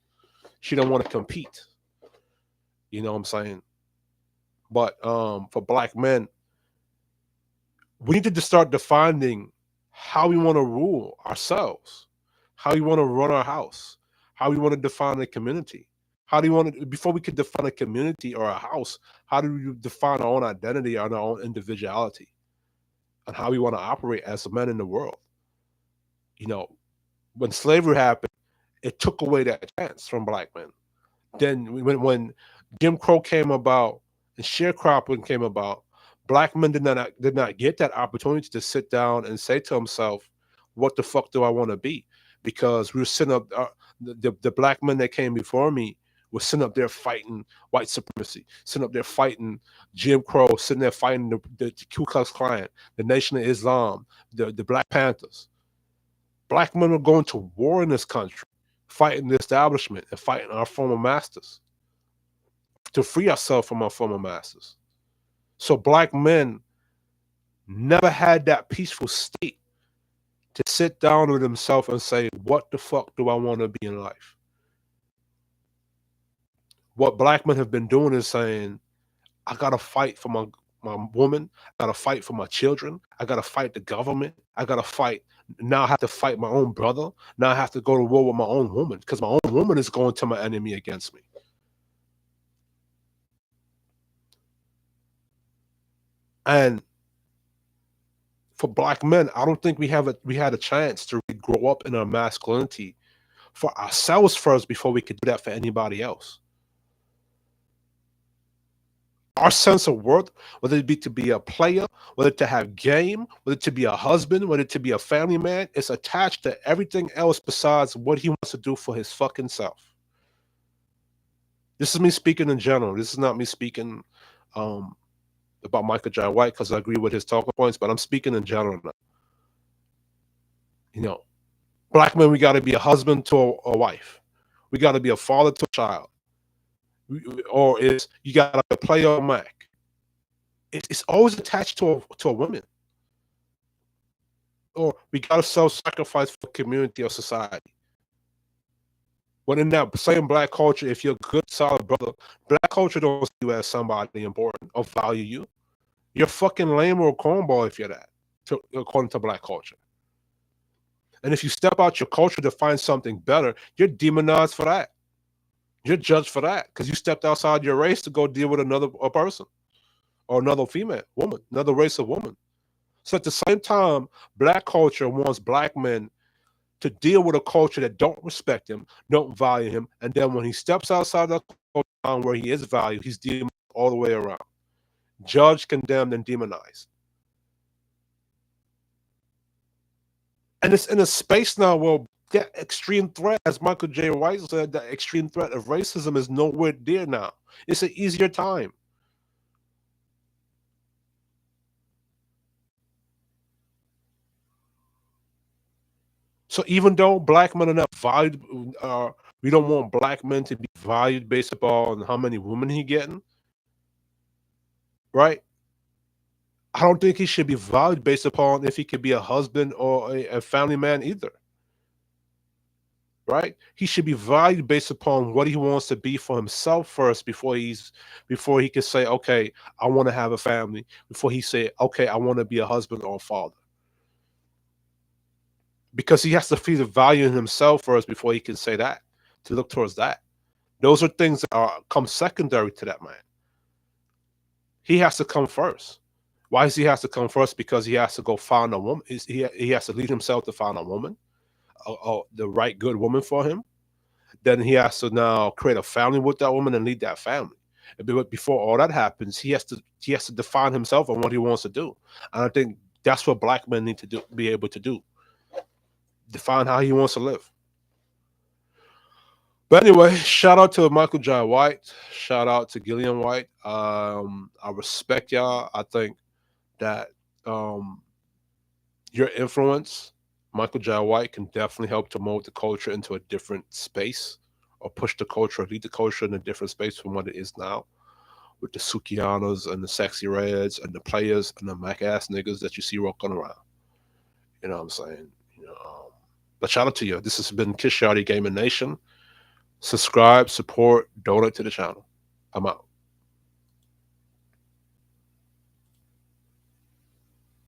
She don't want to compete. You know what I'm saying? But for black men, we need to start defining how we want to rule ourselves, how we want to run our house, how we want to define a community. How do you want to, before we can define a community or a house, how do we define our own identity and our own individuality and how we want to operate as men in the world? You know, when slavery happened, it took away that chance from black men. Then when Jim Crow came about and sharecropping came about, black men did not get that opportunity to sit down and say to himself, "What the fuck do I want to be?" Because we were sitting up, the black men that came before me were sitting up there fighting white supremacy, sitting up there fighting Jim Crow, sitting there fighting the Ku Klux Klan, the Nation of Islam, the Black Panthers. Black men were going to war in this country, fighting the establishment and fighting our former masters to free ourselves from our former masters. So black men never had that peaceful state to sit down with themselves and say, what the fuck do I want to be in life? What black men have been doing is saying, I gotta fight for my woman, I gotta fight for my children, I gotta fight the government, I gotta fight. Now I have to fight my own brother. Now I have to go to war with my own woman because my own woman is going to my enemy against me. And for black men, I don't think we had a chance to really grow up in our masculinity for ourselves first before we could do that for anybody else. Our sense of worth, whether it be to be a player, whether to have game, whether to be a husband, whether to be a family man, is attached to everything else besides what he wants to do for his fucking self. This is me speaking in general. This is not me speaking um, about Michael John White because I agree with his talking points, but I'm speaking in general now. You know, black men, we got to be a husband to a wife. We got to be a father to a child. Or is you got to play on Mac. It's always attached to a woman. Or we got to self-sacrifice for community or society. When in that same black culture, if you're a good, solid brother, black culture don't see you as somebody important or value you. You're fucking lame or a cornball if you're that, according to black culture. And if you step out your culture to find something better, you're demonized for that. You're judged for that because you stepped outside your race to go deal with another person or another female woman, another race of woman. So at the same time, black culture wants black men to deal with a culture that don't respect him, don't value him, and then when he steps outside the culture where he is valued, he's demonized all the way around, judged, condemned, and demonized. And it's in a space now where that extreme threat, as Michael J. White said, that extreme threat of racism is nowhere near now. It's an easier time. So even though black men are not valued, we don't want black men to be valued based upon how many women he getting, right? I don't think he should be valued based upon if he could be a husband or a family man either. right? He should be valued based upon what he wants to be for himself first before he can say, okay, I want to have a family, before he say, okay, I want to be a husband or a father. Because he has to feel the value in himself first before he can say that, to look towards that. Those are things that come secondary to that man. He has to come first. Why does he has to come first? Because he has to go find a woman. He has to lead himself to find a woman, the right good woman for him. Then he has to now create a family with that woman and lead that family. But before all that happens, he has to define himself on what he wants to do. And I think that's what black men need to do, be able to do. Define how he wants to live. But anyway, shout out to Michael Jai White. Shout out to Gillian White. I respect y'all. I think that um, your influence, Michael Jai White, can definitely help to mold the culture into a different space, or push the culture, or lead the culture in a different space from what it is now, with the Sukianas and the Sexy Reds and the players and the Mac ass niggas that you see walking around. You know what I'm saying? But shout out to you. This has been Kish Gaming Nation. Subscribe, support, donate to the channel. I'm out.